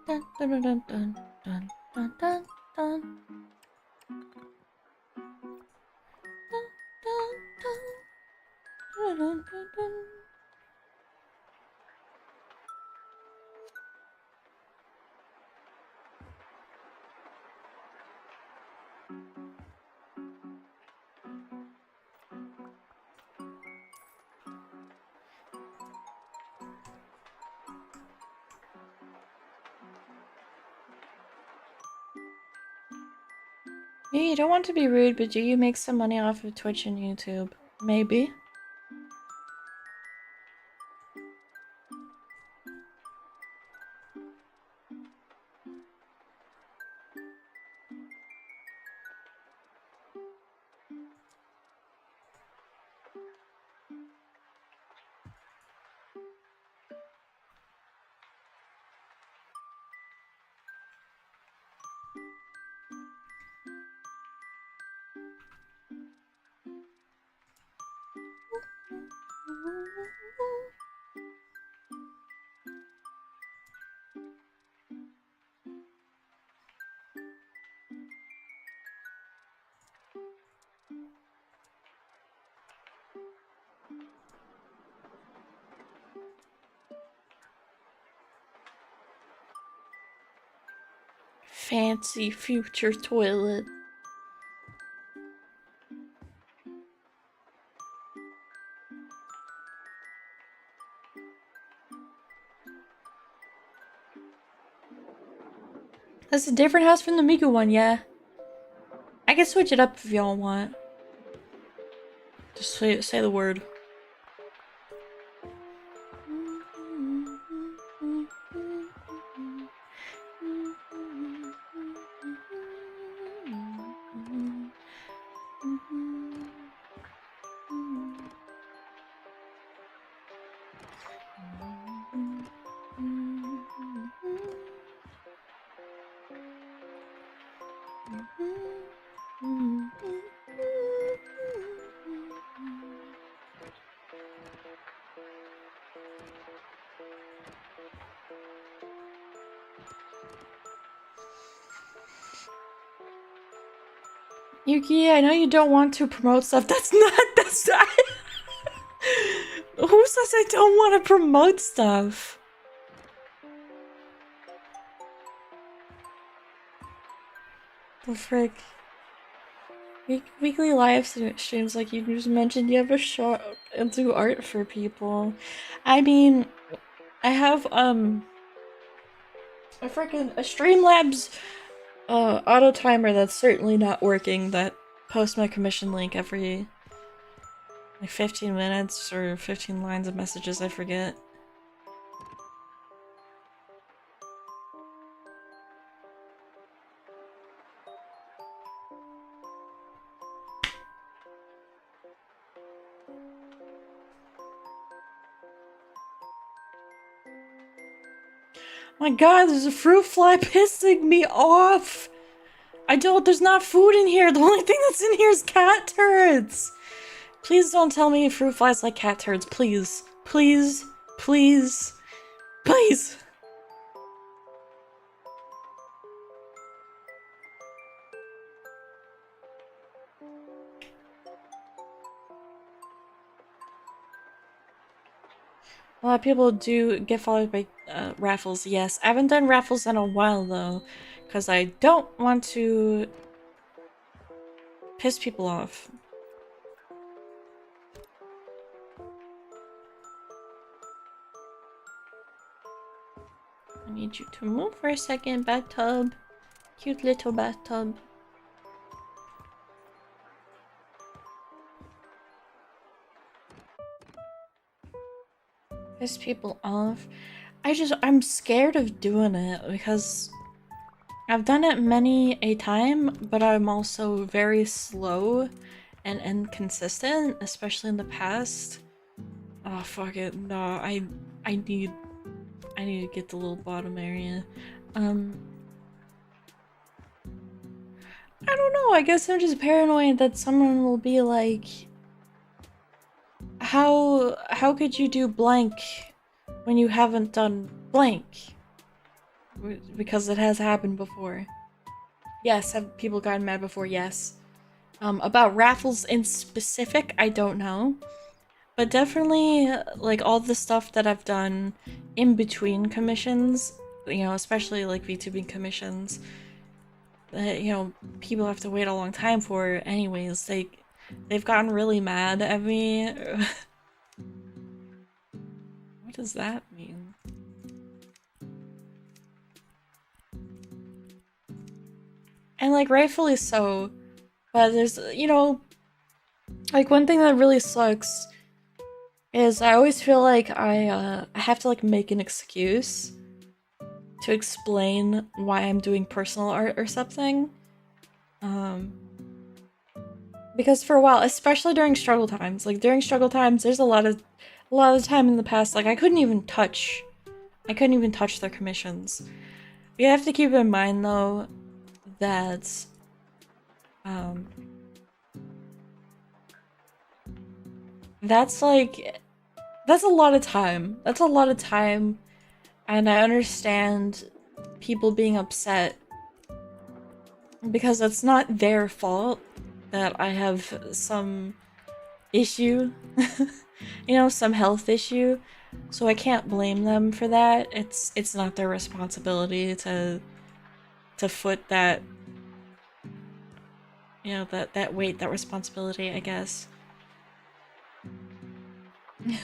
Dun, dun, dun, dun, dun, dun, dun, dun, dun. Dun, dun, dun, dun. Yeah, you don't want to be rude, but do you make some money off of Twitch and YouTube? Maybe. fancy future toilet. That's a different house from the Miku one, yeah. I can switch it up if y'all want. Just say the word. Yuki, I know you don't want to promote stuff. That's not. Who says I don't want to promote stuff? The frick. Weekly live streams, like you just mentioned, you have a shot and do art for people. I mean, I have a Streamlabs auto timer that's certainly not working that posts my commission link every like 15 minutes or 15 lines of messages, I forget. My god, there's a fruit fly pissing me off! There's not food in here, the only thing that's in here is cat turds! Please don't tell me fruit flies like cat turds, please. Please. Please. Please! A lot of people do get followed by raffles, yes. I haven't done raffles in a while though, because I don't want to piss people off. I need you to move for a second, bathtub. Cute little bathtub. Piss people off. I'm scared of doing it because I've done it many a time, but I'm also very slow and inconsistent, especially in the past. Oh fuck it, no, I need to get the little bottom area. I don't know, I guess I'm just paranoid that someone will be like, how could you do blank when you haven't done blank? Because it has happened before. Yes, have people gotten mad before? Yes. About raffles in specific, I don't know. But definitely, like, all the stuff that I've done in between commissions, you know, especially, like, Vtubing commissions, that, you know, people have to wait a long time for anyways, they've gotten really mad at me. What does that mean? And, like, rightfully so, but there's, you know, like, one thing that really sucks is I always feel like I have to, like, make an excuse to explain why I'm doing personal art or something. Because for a while, especially during struggle times, like, during struggle times, there's a lot of time in the past, like, I couldn't even touch their commissions. You have to keep in mind, though, that that's a lot of time. That's a lot of time, and I understand people being upset because it's not their fault that I have some issue, you know, some health issue, so I can't blame them for that. It's not their responsibility to to foot that, you know, that weight, that responsibility, I guess. So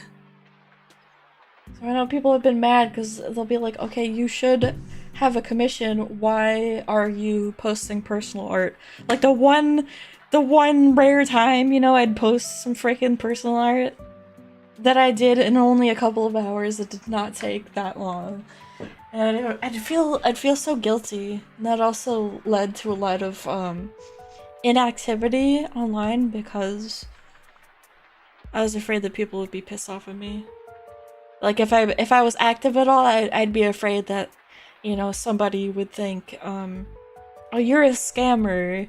I know people have been mad because they'll be like, okay, you should have a commission. Why are you posting personal art? Like the one rare time, you know, I'd post some freaking personal art that I did in only a couple of hours. It did not take that long. And I'd feel so guilty. And that also led to a lot of inactivity online because I was afraid that people would be pissed off at me. Like if I was active at all, I'd be afraid that, you know, somebody would think, oh, you're a scammer.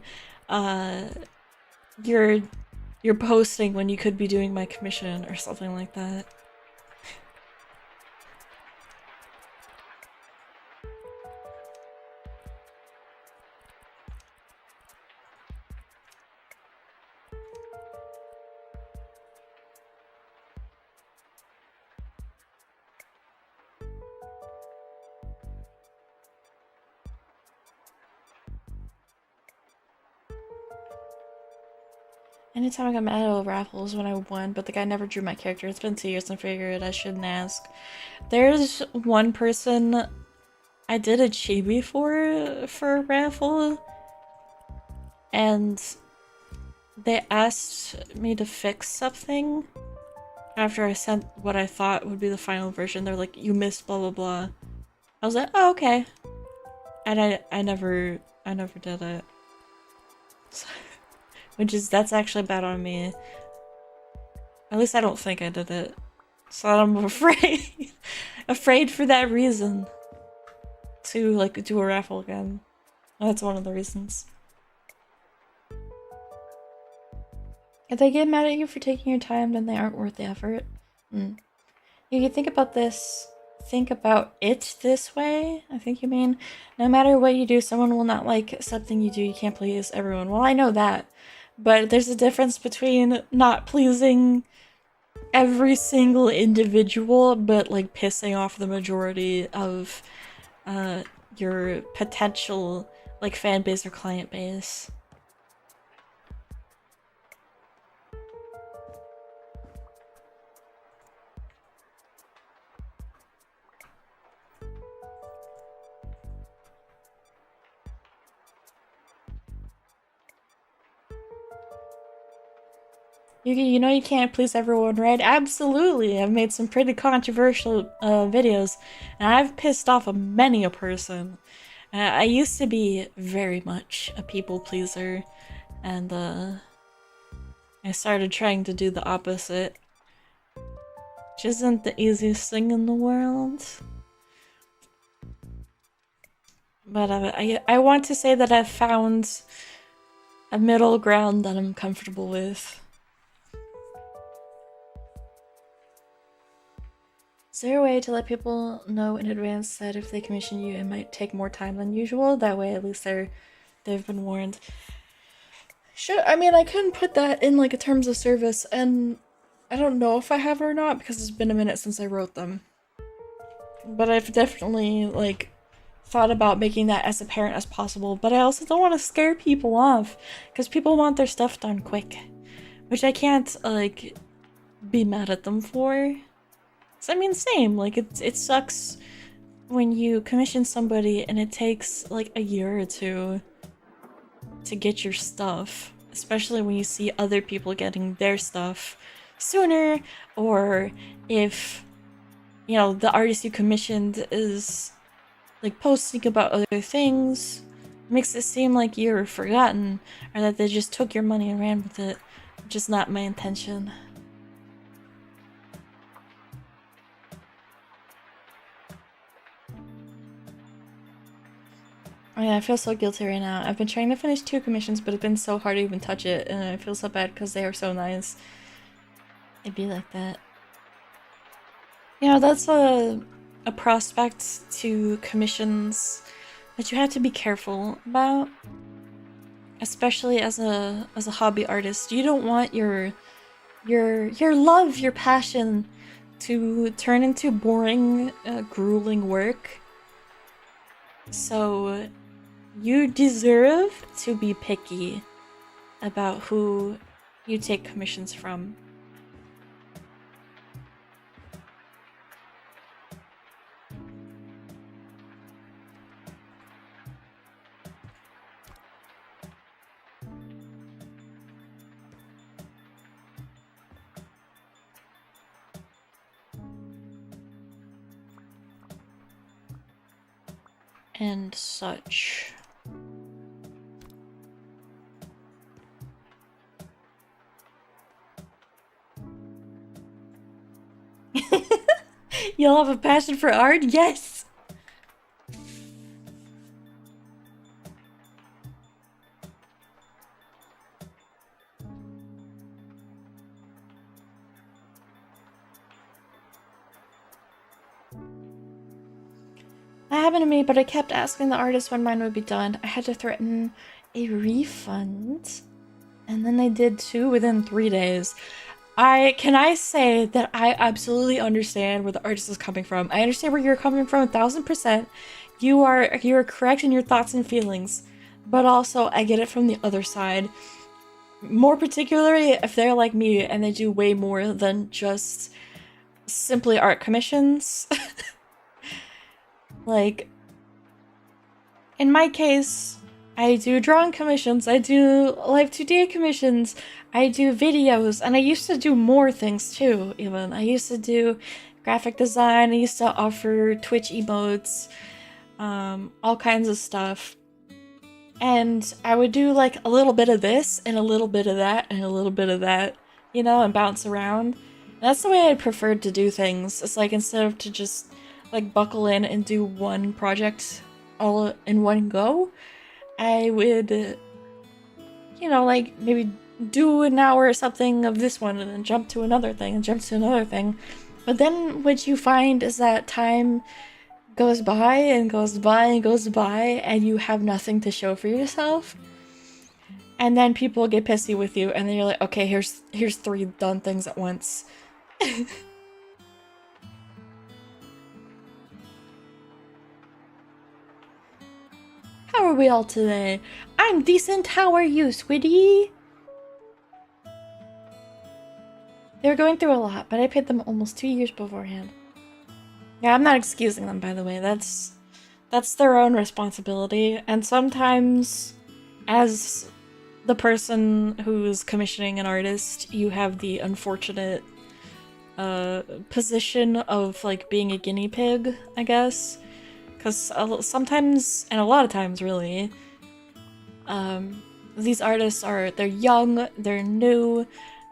You're posting when you could be doing my commission or something like that. Anytime I got mad at raffles when I won, but the guy never drew my character. It's been 2 years and figured I shouldn't ask. There's one person I did a chibi for a raffle, and they asked me to fix something after I sent what I thought would be the final version. They're like, you missed blah blah blah. I was like, oh, okay. And I never did it. That's actually bad on me. At least I don't think I did it. So I'm afraid. Afraid for that reason. To, like, do a raffle again. That's one of the reasons. If they get mad at you for taking your time, then they aren't worth the effort. You can think about this. Think about it this way, I think you mean. No matter what you do, someone will not like something you do. You can't please everyone. Well, I know that. But there's a difference between not pleasing every single individual, but like pissing off the majority of your potential like fan base or client base. You know you can't please everyone, right? Absolutely! I've made some pretty controversial videos, and I've pissed off many a person. I used to be very much a people pleaser, and I started trying to do the opposite, which isn't the easiest thing in the world. But I want to say that I've found a middle ground that I'm comfortable with. Is there a way to let people know in advance that if they commission you, it might take more time than usual? That way, at least they've been warned. Sure, I mean, I couldn't put that in like a terms of service, and I don't know if I have or not because it's been a minute since I wrote them. But I've definitely like thought about making that as apparent as possible. But I also don't want to scare people off because people want their stuff done quick, which I can't like be mad at them for. I mean, same, like, it sucks when you commission somebody and it takes, like, a year or two to get your stuff. Especially when you see other people getting their stuff sooner, or if, you know, the artist you commissioned is, like, posting about other things. It makes it seem like you're forgotten, or that they just took your money and ran with it, which is not my intention. Oh yeah, I feel so guilty right now. I've been trying to finish 2 commissions, but it's been so hard to even touch it, and I feel so bad because they are so nice. It'd be like that. You know, that's a prospect to commissions that you have to be careful about. Especially as a hobby artist. You don't want your love, your passion to turn into boring, grueling work. So You deserve to be picky about who you take commissions from. And such. You'll have a passion for art? Yes! That happened to me, but I kept asking the artist when mine would be done. I had to threaten a refund. And then they did 2 within 3 days. Can I say that I absolutely understand where the artist is coming from. I understand where you're coming from 1000%. You are correct in your thoughts and feelings. But also I get it from the other side. More particularly if they're like me and they do way more than just simply art commissions. Like, in my case, I do drawing commissions, I do live 2D commissions, I do videos, and I used to do more things too, even. I used to do graphic design, I used to offer Twitch emotes, all kinds of stuff. And I would do like a little bit of this, and a little bit of that, and a little bit of that, you know, and bounce around. And that's the way I preferred to do things. It's like instead of to just like buckle in and do one project all in one go, I would, you know, like maybe do an hour or something of this one and then jump to another thing and jump to another thing. But then what you find is that time goes by and goes by and goes by and you have nothing to show for yourself. And then people get pissy with you and then you're like, okay, here's 3 done things at once. How are we all today? I'm decent, how are you, sweetie? They're going through a lot, but I paid them almost 2 years beforehand. Yeah, I'm not excusing them, by the way. That's their own responsibility. And sometimes, as the person who's commissioning an artist, you have the unfortunate position of like being a guinea pig, I guess. Because sometimes, and a lot of times really, these artists they're young, they're new,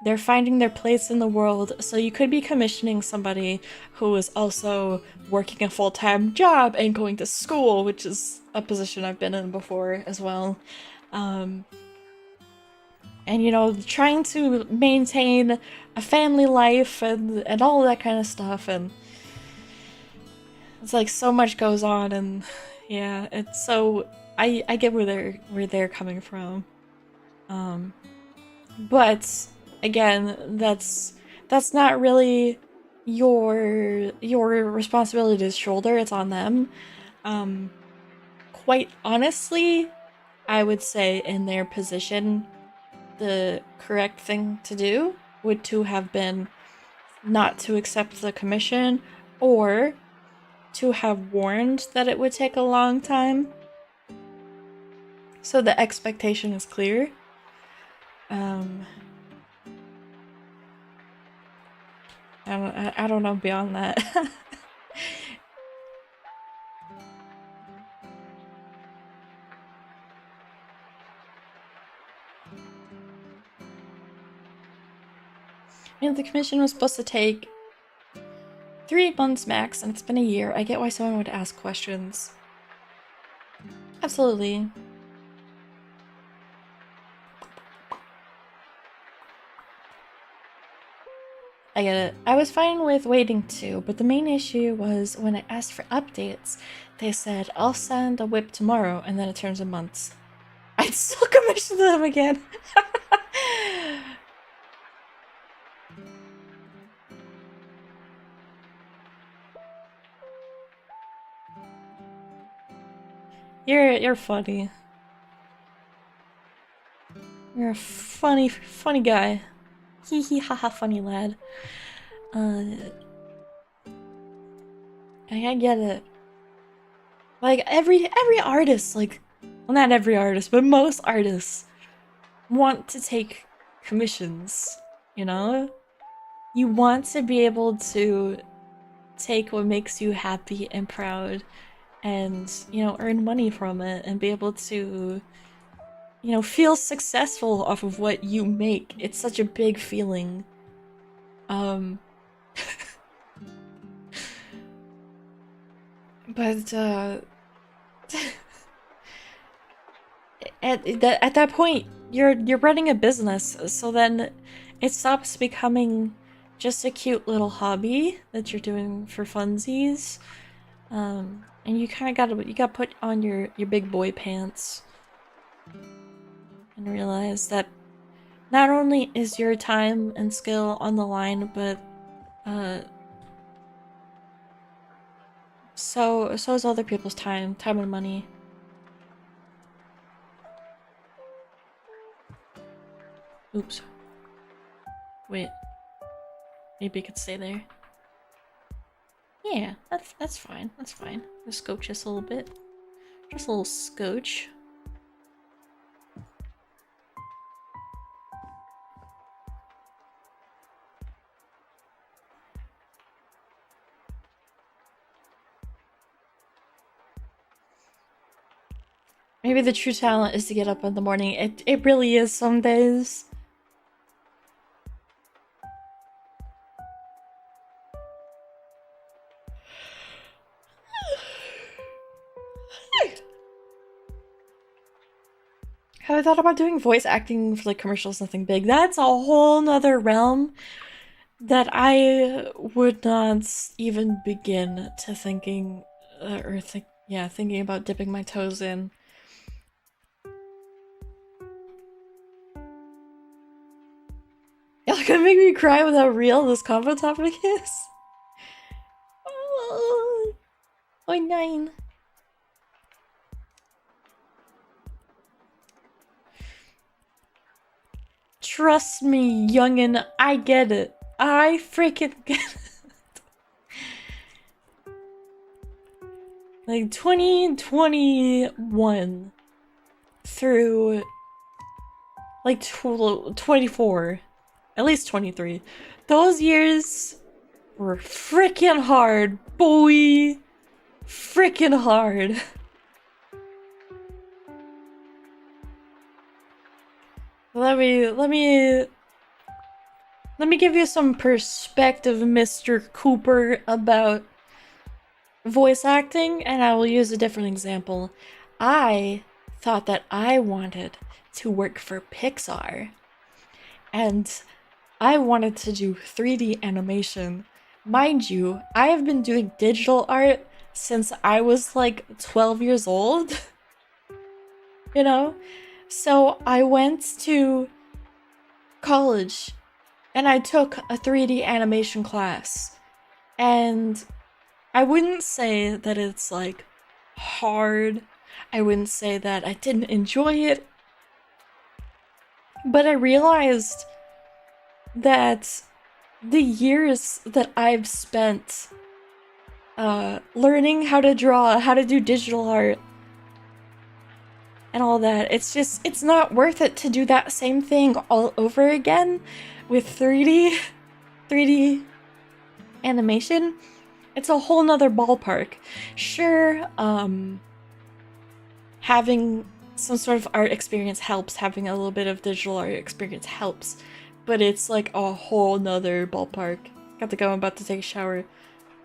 they're finding their place in the world, so you could be commissioning somebody who is also working a full-time job and going to school, which is a position I've been in before as well. And you know, trying to maintain a family life and all that kind of stuff, and it's like so much goes on, and yeah, it's so I get where they're coming from. But again, that's not really your responsibility to shoulder, it's on them. Quite honestly, I would say in their position, the correct thing to do would to have been not to accept the commission, or to have warned that it would take a long time, so the expectation is clear. I don't know beyond that. And the commission was supposed to take 3 months max, and it's been a year. I get why someone would ask questions. Absolutely. I get it. I was fine with waiting too, but the main issue was when I asked for updates, they said, I'll send a whip tomorrow, and then it turns a month. I'd still commission them again. You're funny. You're a funny guy. Hee hee haha funny lad. I get it. Like every artist, like, well, not every artist, but most artists want to take commissions, you know? You want to be able to take what makes you happy and proud and, you know, earn money from it and be able to, you know, feel successful off of what you make. It's such a big feeling. But at that point, you're running a business, so then it stops becoming just a cute little hobby that you're doing for funsies. And you kind of gotta put on your big boy pants and realize that not only is your time and skill on the line, but so is other people's time and money. Oops. Wait. Maybe it could stay there. Yeah, that's fine. That's fine. Just scotch just a little bit. Just a little scotch. Maybe the true talent is to get up in the morning. It really is some days. Have I thought about doing voice acting for like commercials? Nothing big. That's a whole nother realm that I would not even begin to thinking thinking about dipping my toes in. Y'all gonna make me cry with how real this combo topic is? Oh, 9. Trust me, youngin', I get it. I freaking get it. Like 2021 through like 24, at least 23. Those years were freaking hard, boy. Freaking hard. Let me give you some perspective, Mr. Cooper, about voice acting, and I will use a different example. I thought that I wanted to work for Pixar, and I wanted to do 3D animation. Mind you, I have been doing digital art since I was like 12 years old. You know? So I went to college and I took a 3D animation class. And I wouldn't say that it's like hard. I wouldn't say that I didn't enjoy it. But I realized that the years that I've spent learning how to draw, how to do digital art, and all that, it's not worth it to do that same thing all over again with 3D animation. It's a whole nother ballpark. Sure, having some sort of art experience helps, having a little bit of digital art experience helps, but it's like a whole nother ballpark. Got to go, I'm about to take a shower.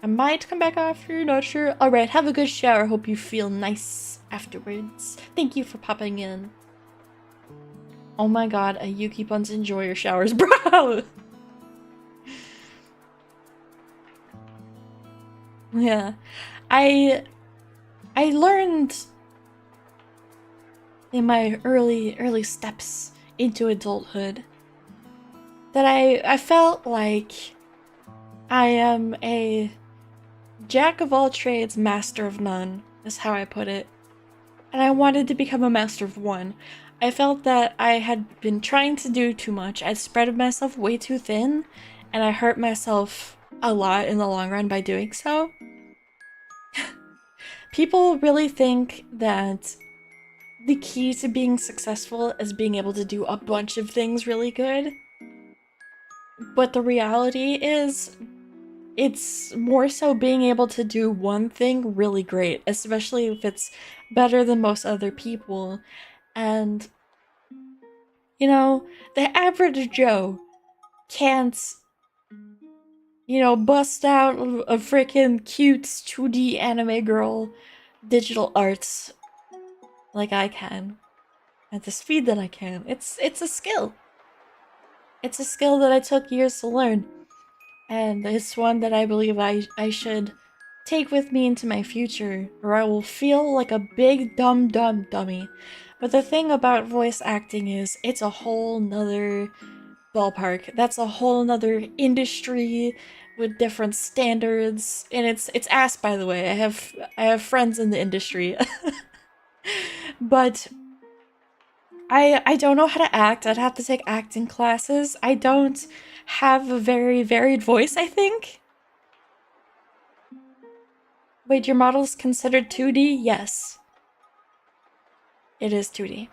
I might come back after, not sure. Alright, have a good shower, hope you feel nice afterwards. Thank you for popping in. Oh my god, a Yuki-Buns enjoy your showers, bro! Yeah. I learned in my early steps into adulthood that I felt like I am a jack of all trades, master of none, is how I put it. and I wanted to become a master of one. I felt that I had been trying to do too much. I'd spread myself way too thin, and I hurt myself a lot in the long run by doing so. People really think that the key to being successful is being able to do a bunch of things really good. But the reality is, it's more so being able to do one thing really great, especially if it's better than most other people. And, you know, the average Joe can't, you know, bust out a freaking cute 2D anime girl digital arts like I can. At the speed that I can. It's a skill. It's a skill that I took years to learn. And it's one that I believe I should take with me into my future, or I will feel like a big dumb dummy. But the thing about voice acting is it's a whole nother ballpark. That's a whole nother industry with different standards. And it's ass, by the way. I have friends in the industry. But I don't know how to act. I'd have to take acting classes. I don't have a very varied voice, I think. Wait, your model's considered 2D? Yes. It is 2D.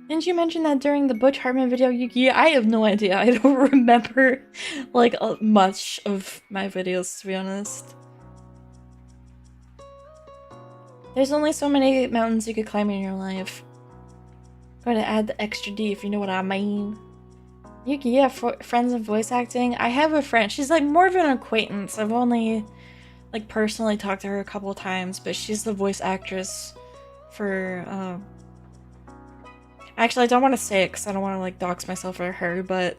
Didn't you mention that during the Butch Hartman video, Yuki? I have no idea. I don't remember, like, much of my videos, to be honest. There's only so many mountains you could climb in your life. Going to add the extra D if you know what I mean. Yuki, you have friends in voice acting? I have a friend. She's like more of an acquaintance. I've only like personally talked to her a couple times, but she's the voice actress for actually I don't want to say it because I don't want to like dox myself or her, but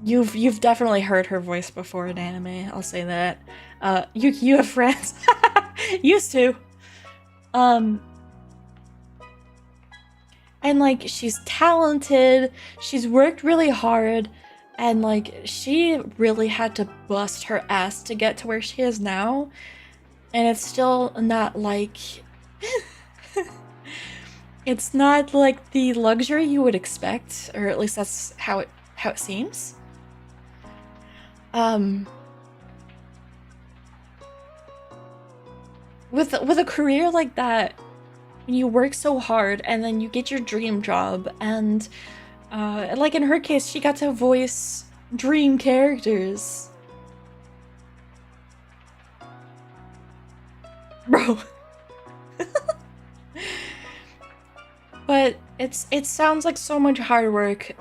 you've definitely heard her voice before in anime. I'll say that. Yuki, you have friends? Used to. And like she's talented, she's worked really hard, and like she really had to bust her ass to get to where she is now. And it's still not like it's not like the luxury you would expect, or at least that's how it seems. With a career like that, when you work so hard and then you get your dream job, and like in her case, she got to voice dream characters. Bro. But it sounds like so much hard work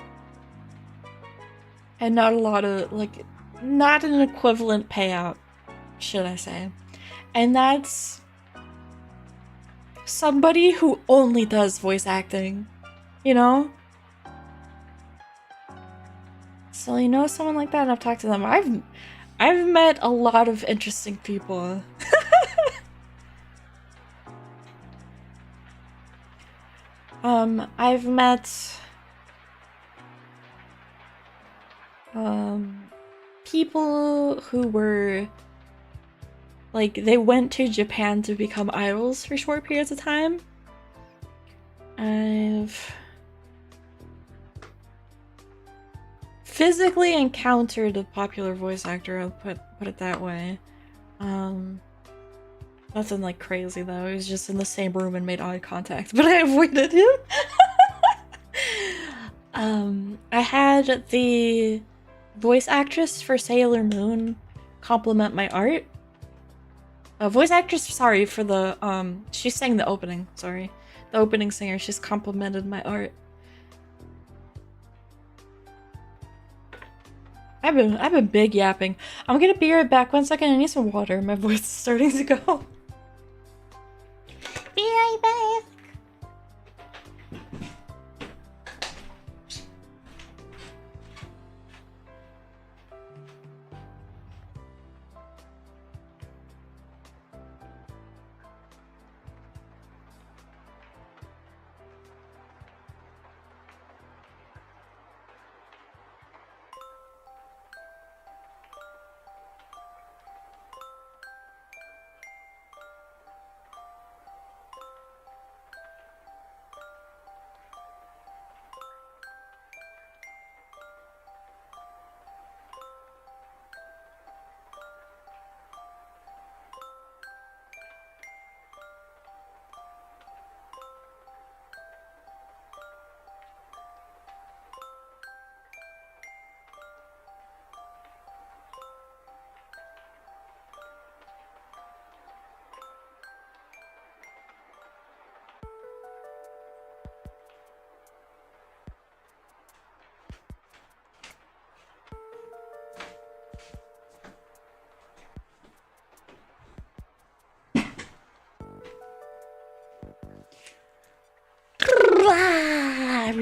and not a lot of, like, not an equivalent payout, should I say. And that's somebody who only does voice acting, you know? So you know someone like that, and I've talked to them. I've met a lot of interesting people. I've met people who were like, they went to Japan to become idols for short periods of time. I've physically encountered a popular voice actor, I'll put it that way. Nothing like crazy though, he was just in the same room and made eye contact, but I avoided him. I had the voice actress for Sailor Moon compliment my art. Voice actress, sorry, for the, she sang the opening, sorry. The opening singer, she's complimented my art. I've been big yapping. I'm gonna be right back 1 second, I need some water, my voice is starting to go. Be right back!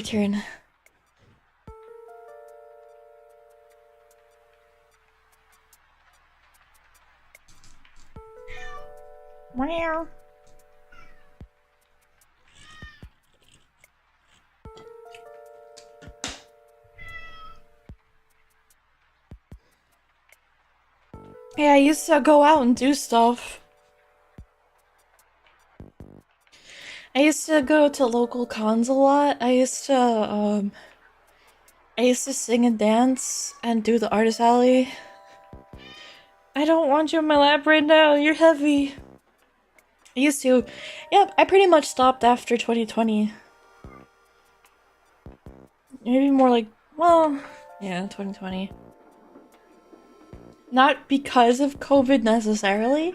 turn. Meow. Yeah, I used to go out and do stuff. I used to go to local cons a lot. I used to sing and dance and do the artist alley. I don't want you in my lap right now, you're heavy. I used to. Yep, I pretty much stopped after 2020. Maybe more like, well, yeah, 2020. Not because of COVID necessarily.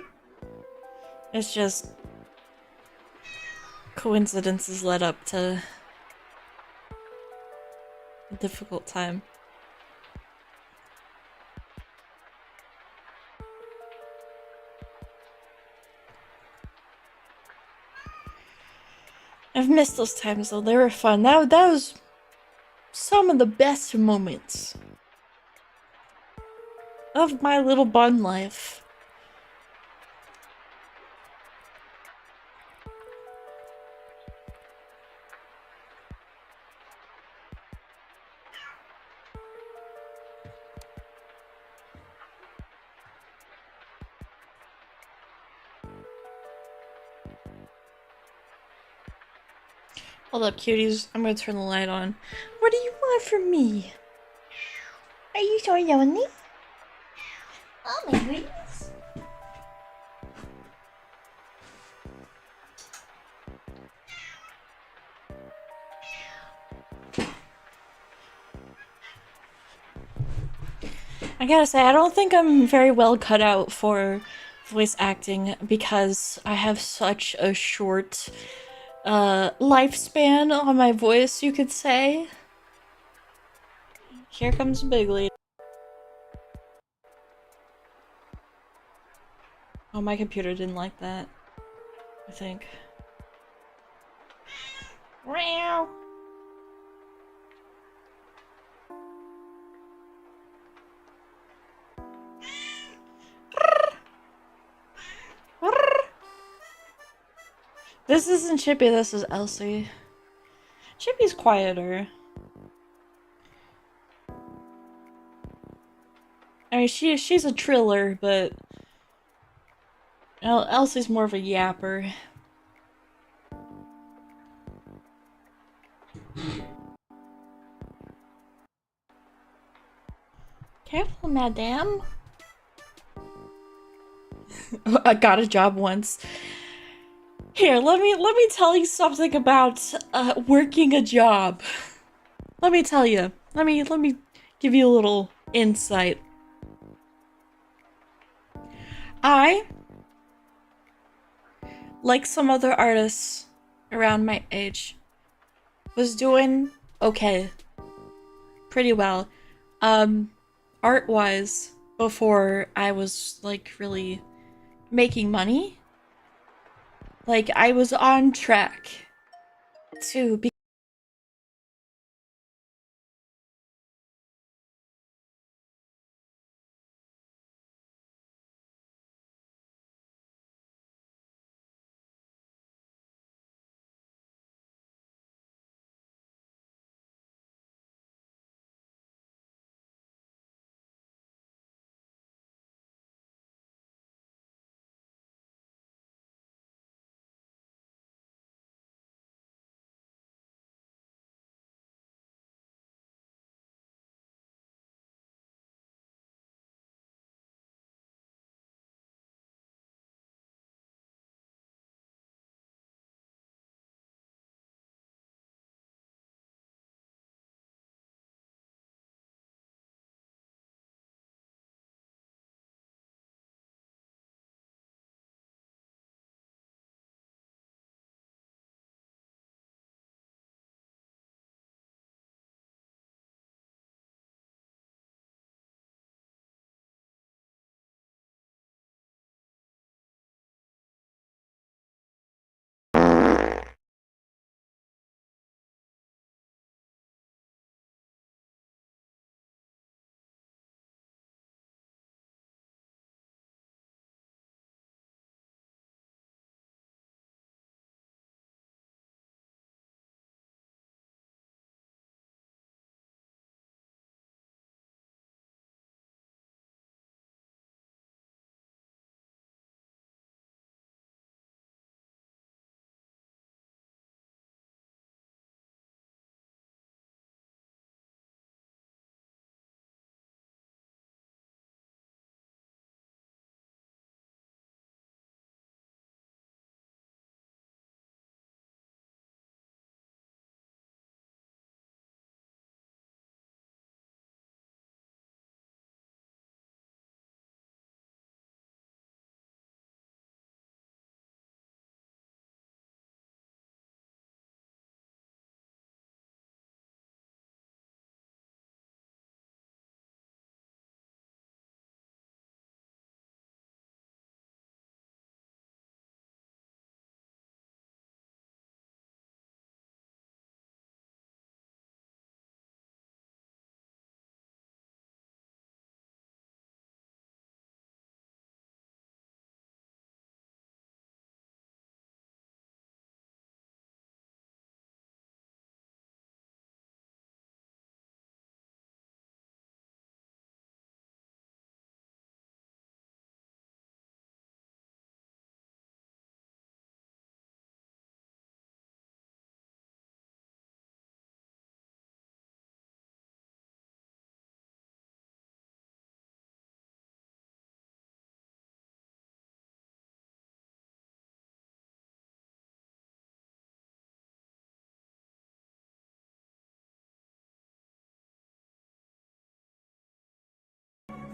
It's just coincidences led up to a difficult time. I've missed those times though, they were fun. That was some of the best moments of my little bun life. Hold up, cuties. I'm gonna turn the light on. What do you want from me? Are you so lonely? Oh my goodness. I gotta say, I don't think I'm very well cut out for voice acting because I have such a short lifespan on my voice, you could say. Here comes Big Lady. Oh, my computer didn't like that, I think. Meow. This isn't Chippy, this is Elsie. Chippy's quieter. I mean, she's a triller, but Elsie's more of a yapper. Careful, madame. I got a job once. Here, let me tell you something about working a job. Let me tell you. Let me give you a little insight. I, like some other artists around my age, was doing okay. Pretty well. Art-wise, before I was like really making money. Like I was on track to be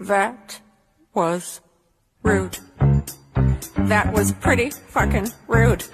That was rude. That was pretty fucking rude.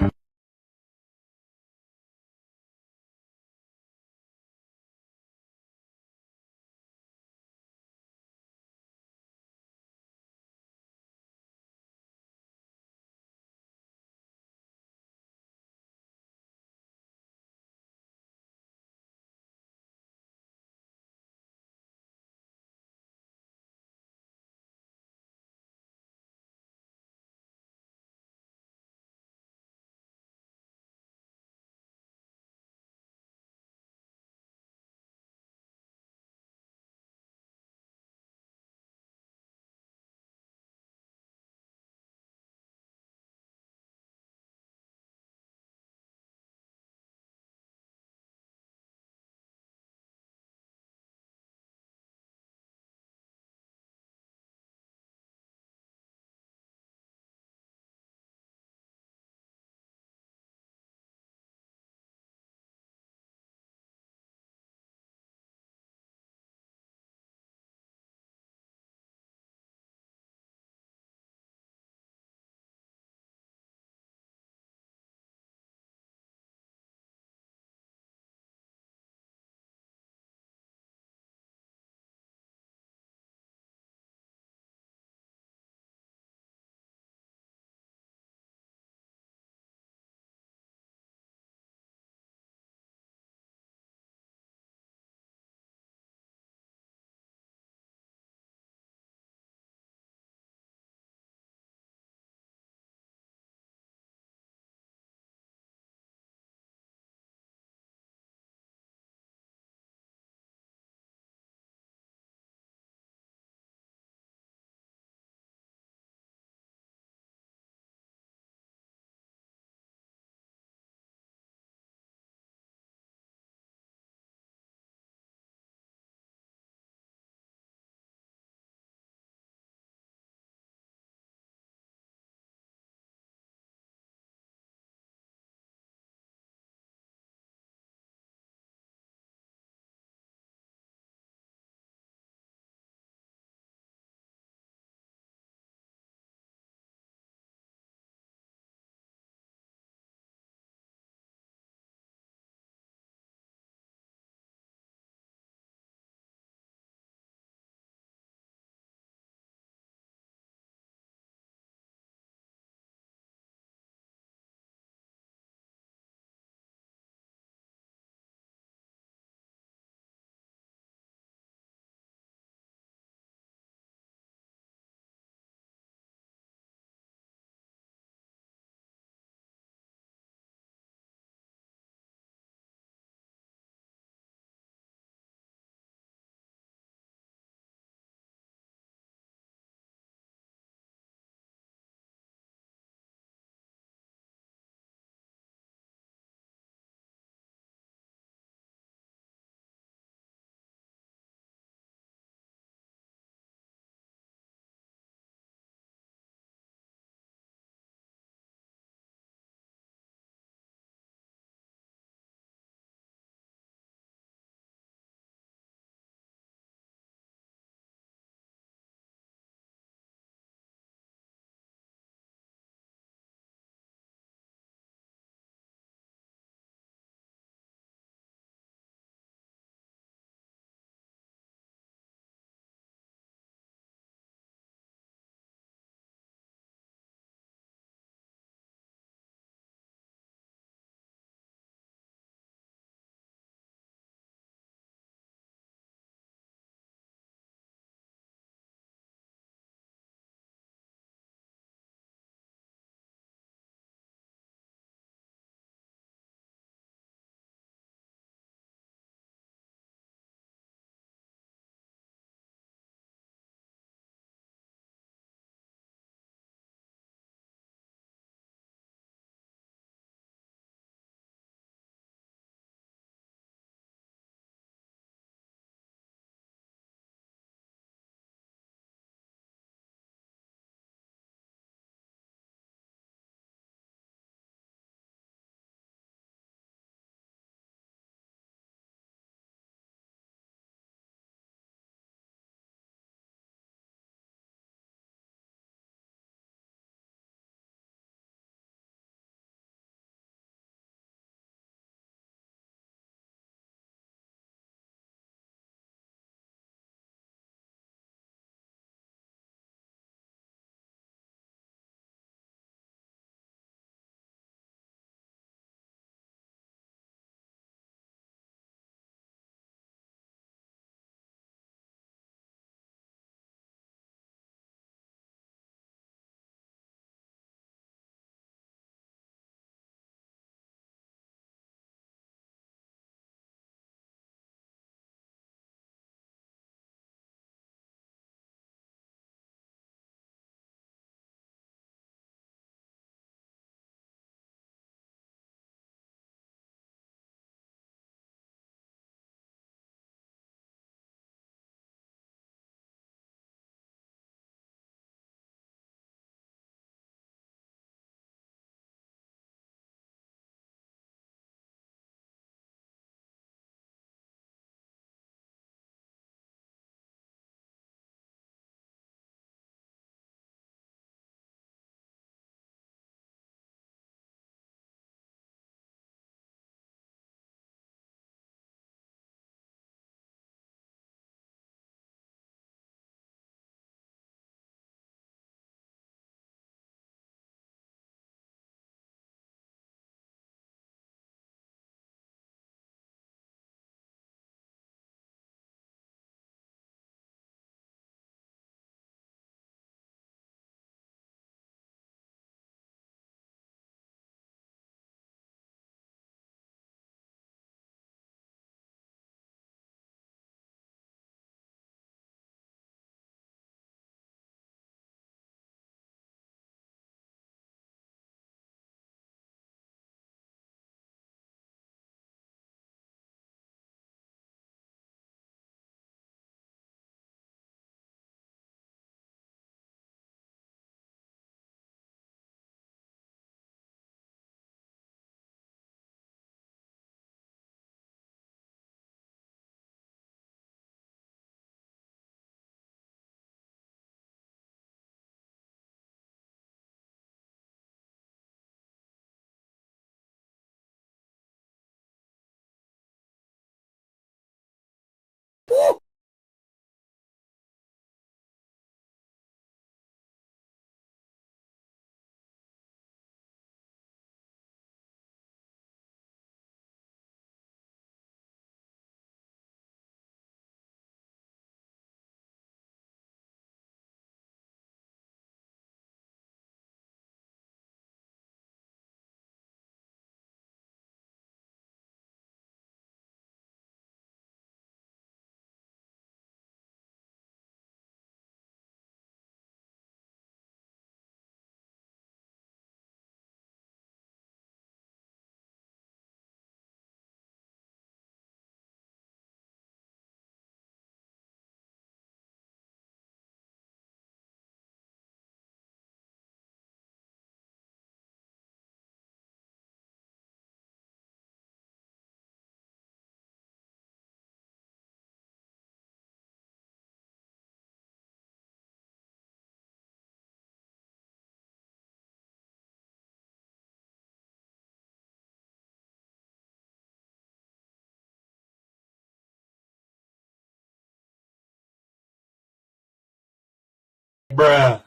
Bruh.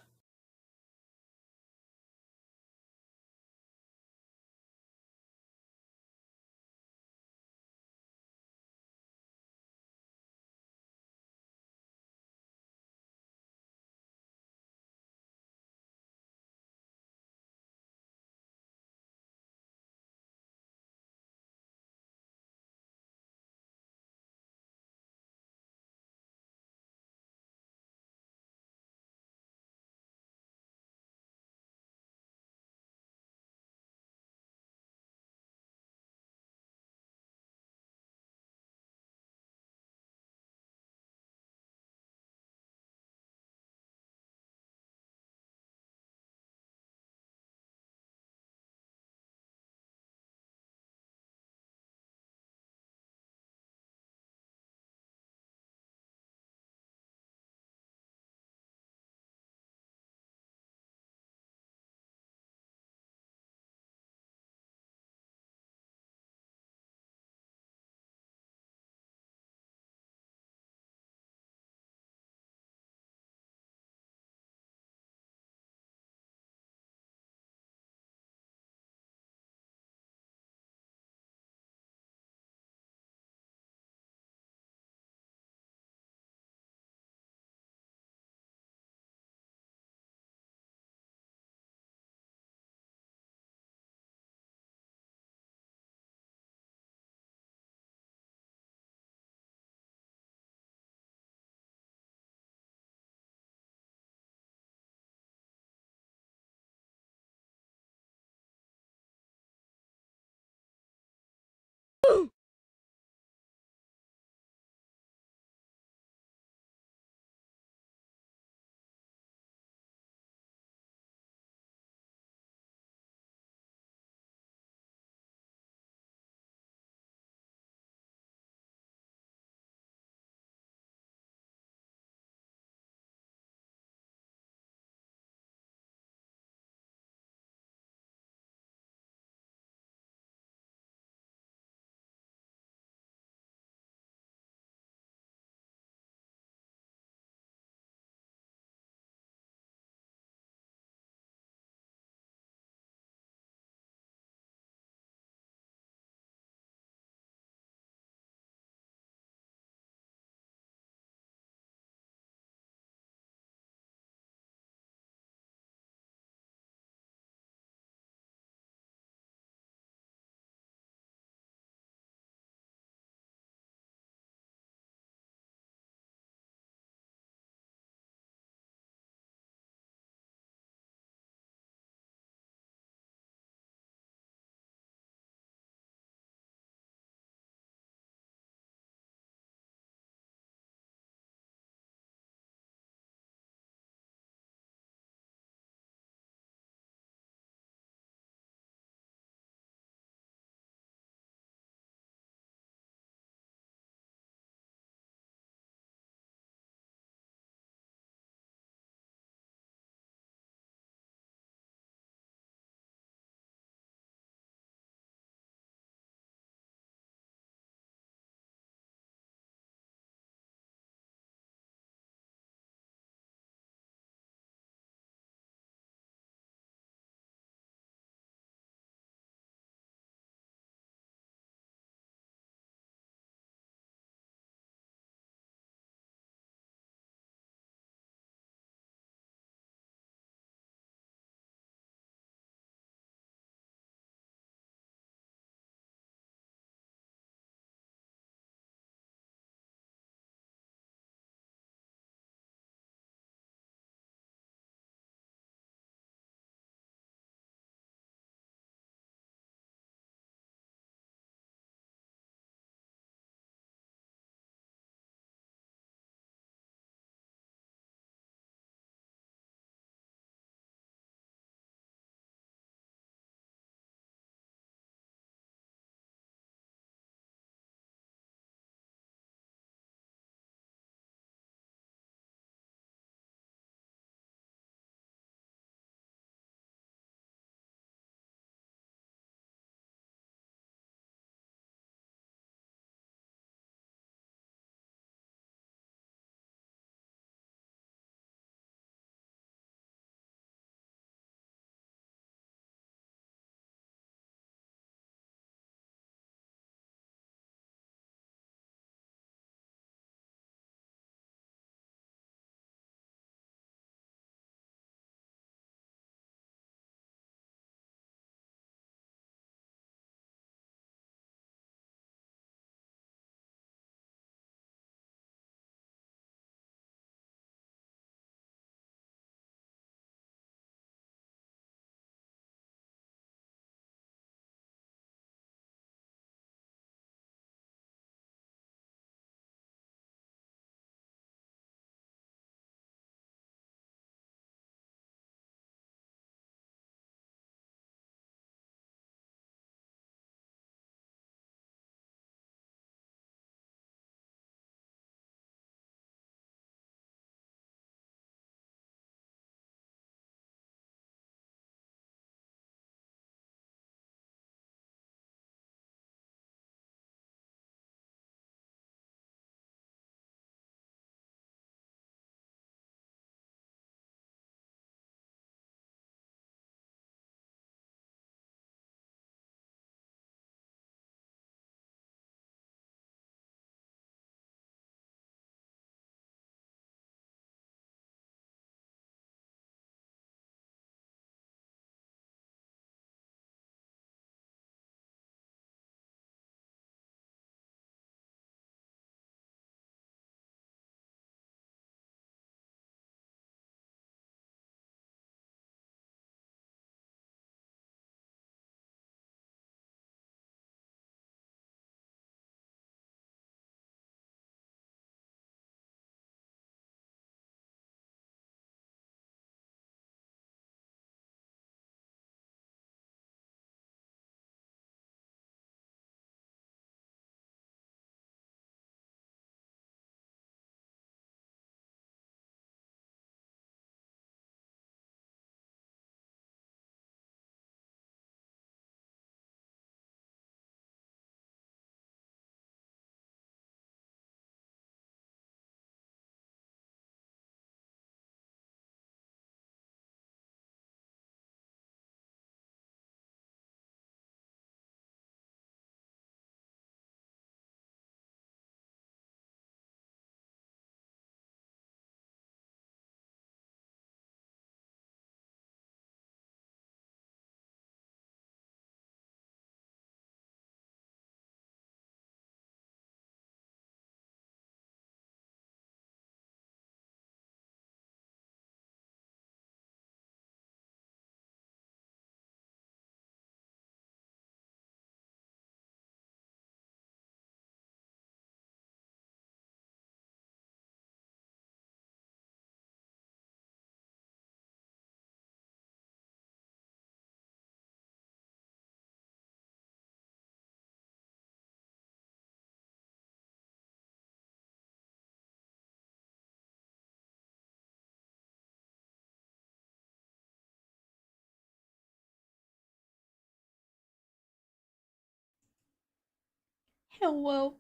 Hello.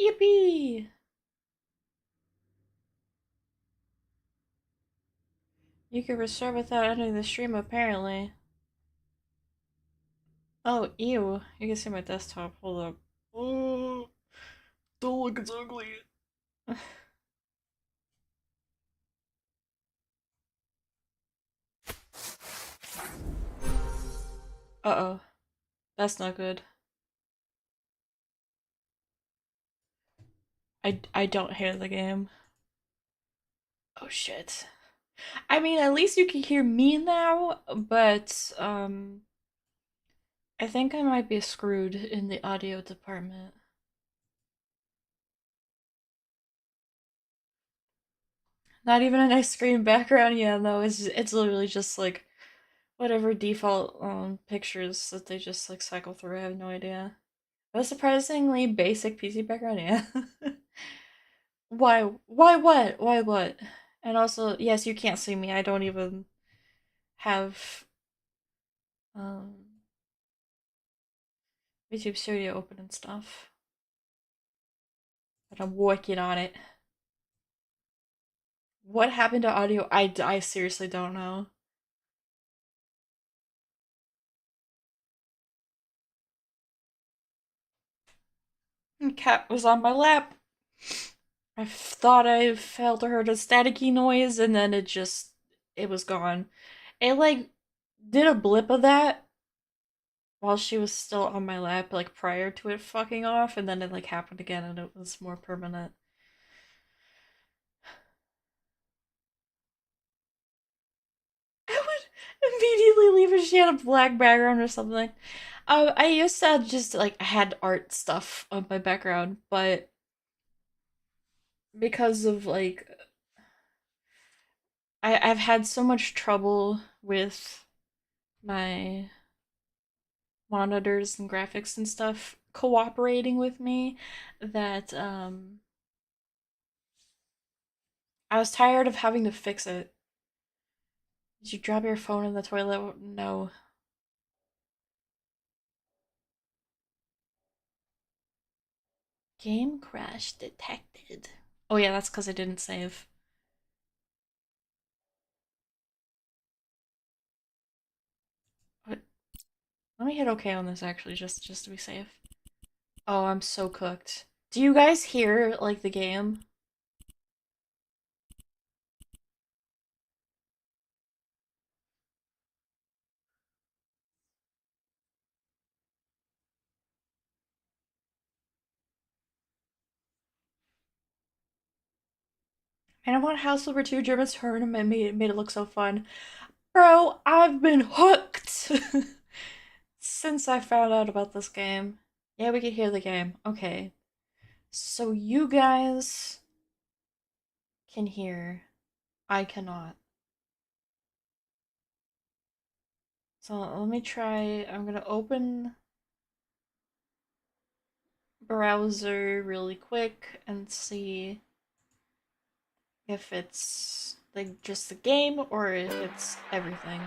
Yippee! You can restart without ending the stream, apparently. Oh, ew. You can see my desktop. Hold up. Oh, don't look, it's ugly. Uh-oh. That's not good. I don't hear the game. Oh shit. I mean, at least you can hear me now, but, I think I might be screwed in the audio department. Not even a nice screen background, yeah, no, it's literally just like whatever default pictures that they just like cycle through. I have no idea. But a surprisingly basic PC background, yeah. Why? Why what? Why what? And also, yes, you can't see me. I don't even have um YouTube Studio open and stuff. But I'm working on it. What happened to audio? I seriously don't know. Cat was on my lap. I thought I felt or heard a staticky noise, and then it was gone. It like did a blip of that while she was still on my lap, like prior to it fucking off, and then it like happened again, and it was more permanent. I would immediately leave if she had a black background or something. I used to just like I had art stuff on my background, but because of like I've had so much trouble with my monitors and graphics and stuff cooperating with me that I was tired of having to fix it. Did you drop your phone in the toilet? No. Game crash detected. Oh yeah, that's because I didn't save. What? Let me hit OK on this actually, just to be safe. Oh, I'm so cooked. Do you guys hear like the game? And I want House Flipper 2 German tournament made it look so fun. Bro, I've been hooked since I found out about this game. Yeah, we can hear the game. Okay. So you guys can hear. I cannot. So let me try. I'm gonna open browser really quick and see if it's like just the game or if it's everything.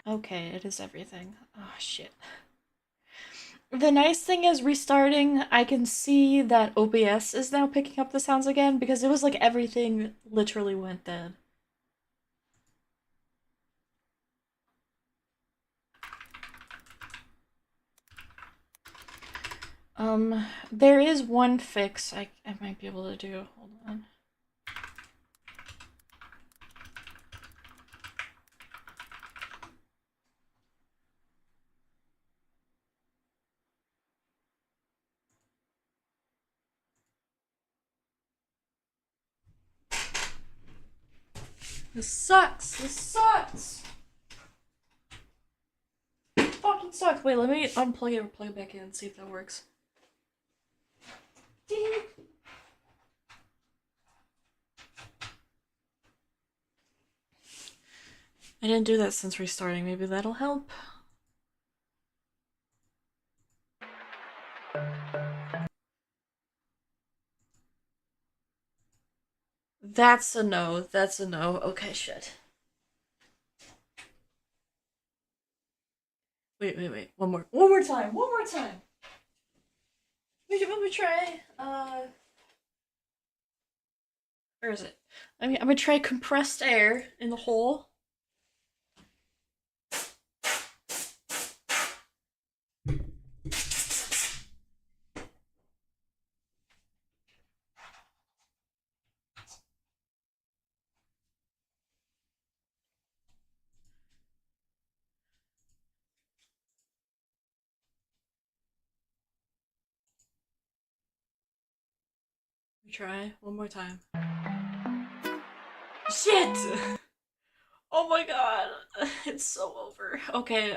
Okay, it is everything. Oh shit. The nice thing is restarting, I can see that OBS is now picking up the sounds again because it was like everything literally went dead. There is one fix I might be able to do. Hold on. This sucks! This sucks! It fucking sucks. Wait, let me unplug it and plug it back in and see if that works. I didn't do that since restarting. Maybe that'll help. That's a no. That's a no. Okay, shit. Wait. One more time. One more time. Let me try. Where is it? I'm gonna try compressed air in the hole. Let me try one more time. Shit! Oh my god, it's so over. Okay,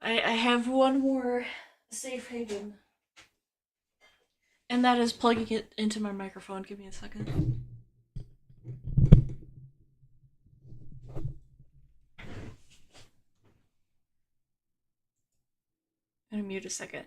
I have one more safe haven, and that is plugging it into my microphone. Give me a second. I'm gonna mute a second.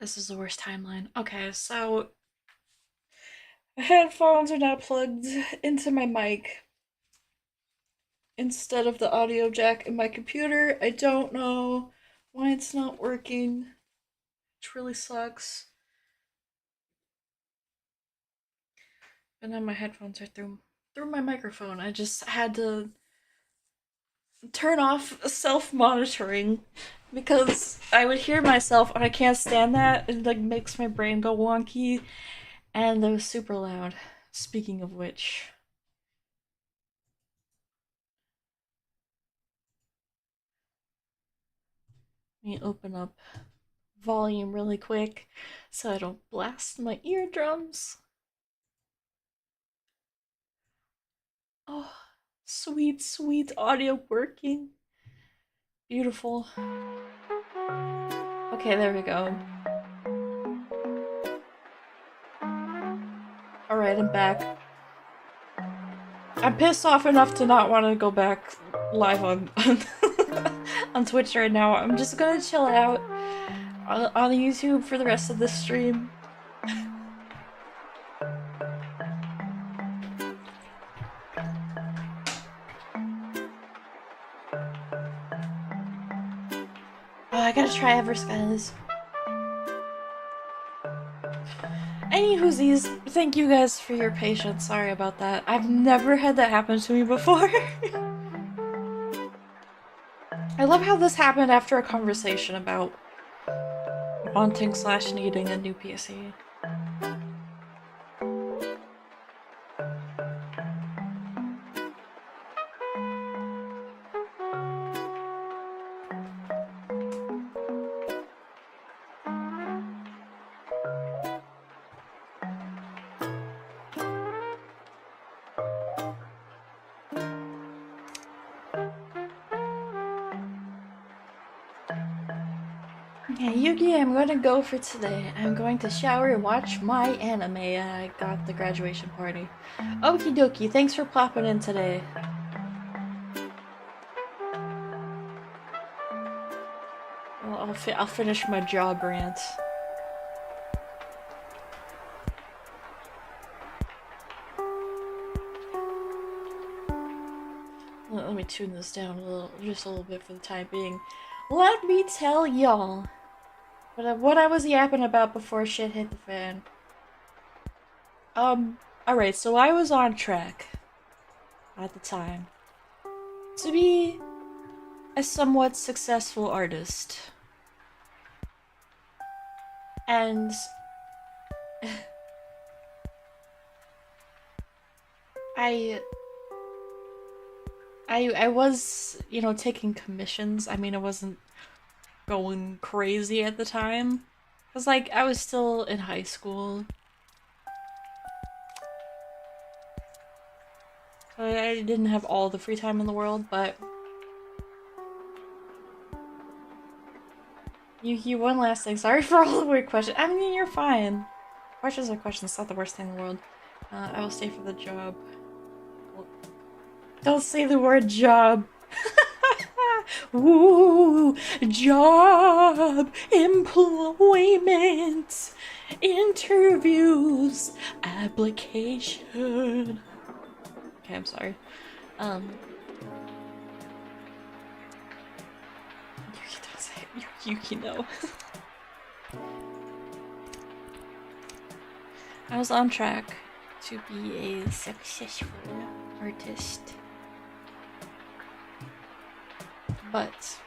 This is the worst timeline. Okay, so headphones are now plugged into my mic instead of the audio jack in my computer. I don't know why it's not working, which really sucks. And now my headphones are through my microphone. I just had to turn off self-monitoring because I would hear myself and I can't stand that. It like makes my brain go wonky, and it was super loud. Speaking of which, let me open up volume really quick so I don't blast my eardrums. Oh, sweet, sweet audio working. Beautiful. Okay, there we go. Alright, I'm back. I'm pissed off enough to not want to go back live on on Twitch right now. I'm just gonna chill out on YouTube for the rest of this stream. Oh, I gotta try Everskies. Anywhoosies, thank you guys for your patience. Sorry about that. I've never had that happen to me before. I love how this happened after a conversation about wanting / needing a new PC. Okay, Yuki, I'm gonna go for today. I'm going to shower and watch my anime. I got the graduation party. Okie dokie, thanks for popping in today. Well, I'll finish my job rant. Let me tune this down just a little bit for the time being. let me tell y'all what I was yapping about before shit hit the fan. Alright, so I was on track at the time to be a somewhat successful artist. And I I was, you know, taking commissions. I mean, I wasn't going crazy at the time. Cause like I was still in high school. So I didn't have all the free time in the world, but you one last thing. Sorry for all the weird questions. I mean, you're fine. Questions are questions. It's not the worst thing in the world. I will stay for the job. Don't say the word job. Ooh, job, employment, interviews, application. Okay, I'm sorry. Yuki, don't say it. Yuki, no. I was on track to be a successful artist. But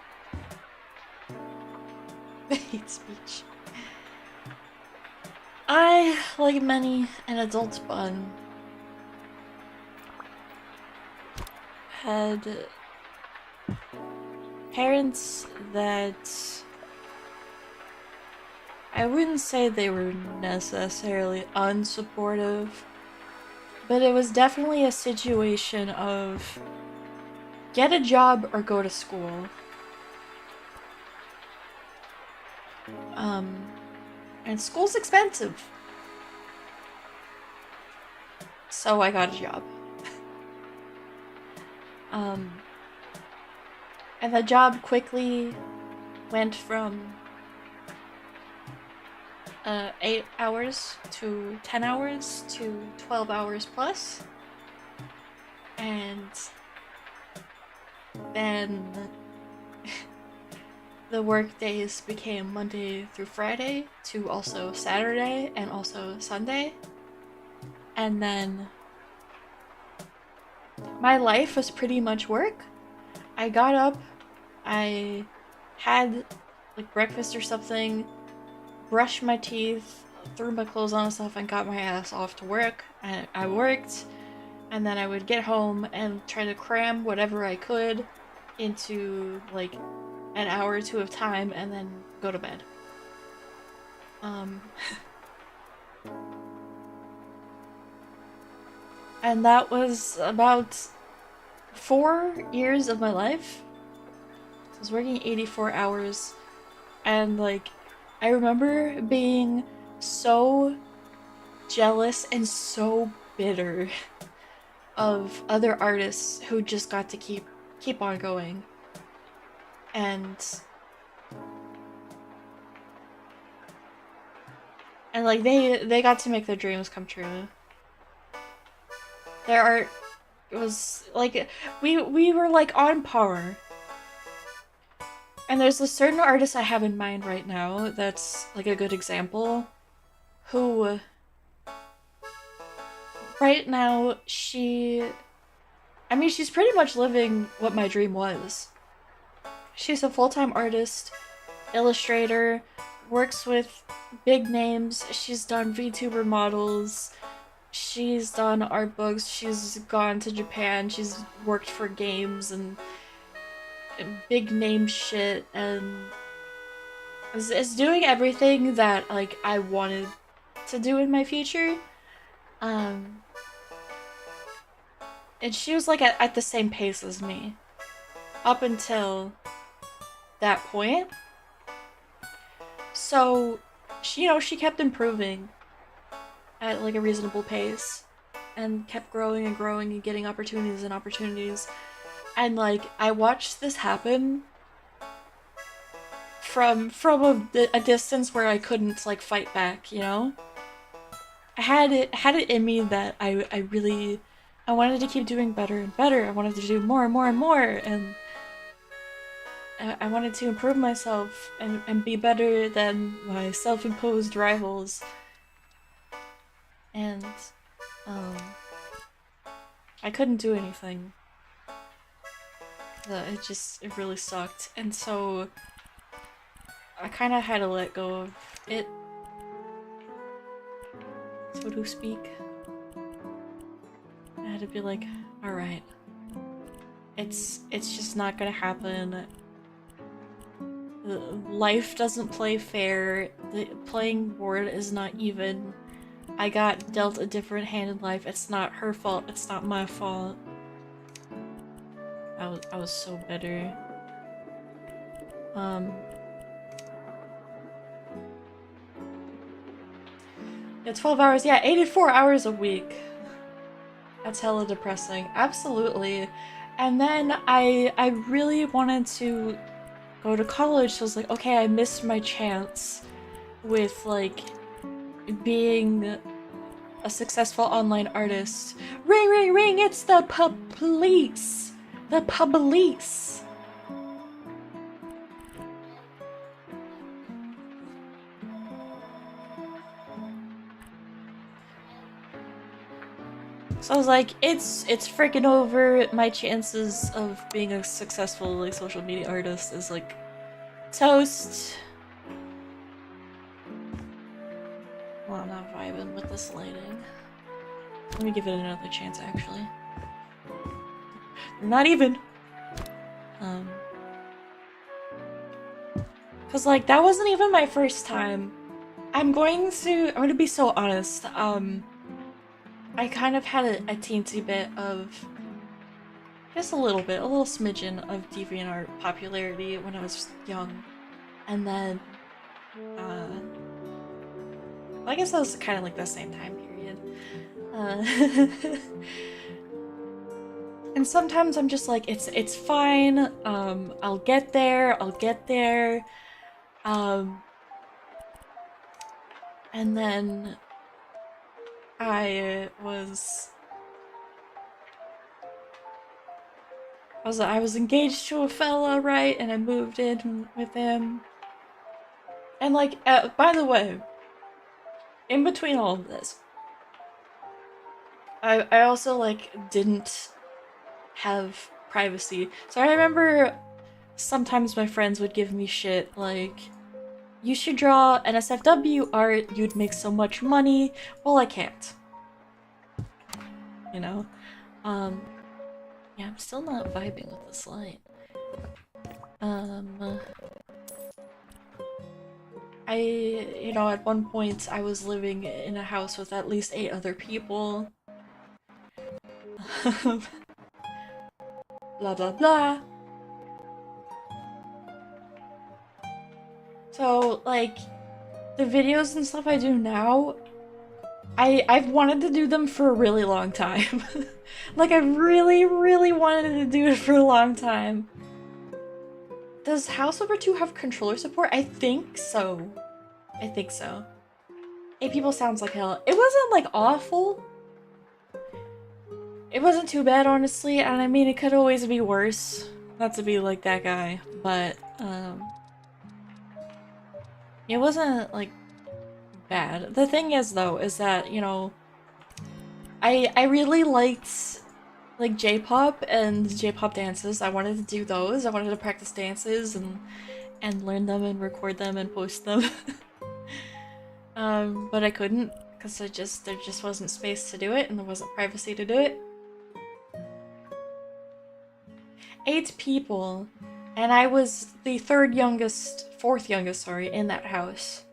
the hate speech. I, like many an adult bun, had parents that I wouldn't say they were necessarily unsupportive, but it was definitely a situation of get a job or go to school. And school's expensive. So I got a job. And the job quickly went from 8 hours to 10 hours to 12 hours plus. And then the work days became Monday through Friday to also Saturday and also Sunday. And then my life was pretty much work. I got up, I had like breakfast or something, brushed my teeth, threw my clothes on and stuff, and got my ass off to work. And I worked, and then I would get home and try to cram whatever I could into like an hour or two of time and then go to bed. And that was about 4 years of my life. So I was working 84 hours, and like I remember being so jealous and so bitter of other artists who just got to keep on going. And like they got to make their dreams come true. Their art was like we were like on par. And there's a certain artist I have in mind right now that's like a good example, who right now she's pretty much living what my dream was. She's a full-time artist, illustrator, works with big names. She's done Vtuber models, she's done art books, she's gone to Japan, she's worked for games and big name shit, and is doing everything that like I wanted to do in my future. And she was like at the same pace as me up until that point. So she kept improving at like a reasonable pace and kept growing and growing and getting opportunities and opportunities. And like I watched this happen from a distance where I couldn't like fight back, you know? I had it in me that I really wanted to keep doing better and better. I wanted to do more and more and more, and I wanted to improve myself and be better than my self-imposed rivals. And, um, I couldn't do anything. It really sucked. And so, I kind of had to let go of it, so to speak. I had to be like, alright. It's just not gonna happen. Life doesn't play fair. The playing board is not even. I got dealt a different hand in life. It's not her fault. It's not my fault. I was so bitter. Yeah, 12 hours. Yeah, 84 hours a week. That's hella depressing. Absolutely. And then I really wanted to go to college, so I was like, okay, I missed my chance with, like, being a successful online artist. Ring, ring, ring, it's the police! The police! So I was like, it's freaking over. My chances of being a successful, like, social media artist is, like, toast. Well, I'm not vibing with this lighting. Let me give it another chance, actually. Not even. Cause, like, that wasn't even my first time. I'm gonna be so honest. I kind of had a teensy bit of, just a little smidgen of DeviantArt popularity when I was young. And then, I guess that was kind of like the same time period. And sometimes I'm just like, it's fine, I'll get there. And then I was engaged to a fella, right? And I moved in with him. And, like, by the way, in between all of this, I also, like, didn't have privacy. So I remember sometimes my friends would give me shit like, you should draw NSFW art, you'd make so much money. Well, I can't. You know? Yeah, I'm still not vibing with this light. You know, at one point I was living in a house with at least 8 other people. Blah blah blah. So, like, the videos and stuff I do now, I've wanted to do them for a really long time. Like, I really, really wanted to do it for a long time. Does House Over 2 have controller support? I think so. 8 people sounds like hell. It wasn't, like, awful. It wasn't too bad, honestly, and I mean, it could always be worse. Not to be like that guy, but, it wasn't, like, bad. The thing is, though, is that, you know, I really liked, like, J-pop and J-pop dances. I wanted to do those. I wanted to practice dances and learn them and record them and post them. But I couldn't, because there just wasn't space to do it, and there wasn't privacy to do it. 8 people, and I was the fourth youngest, sorry, in that house.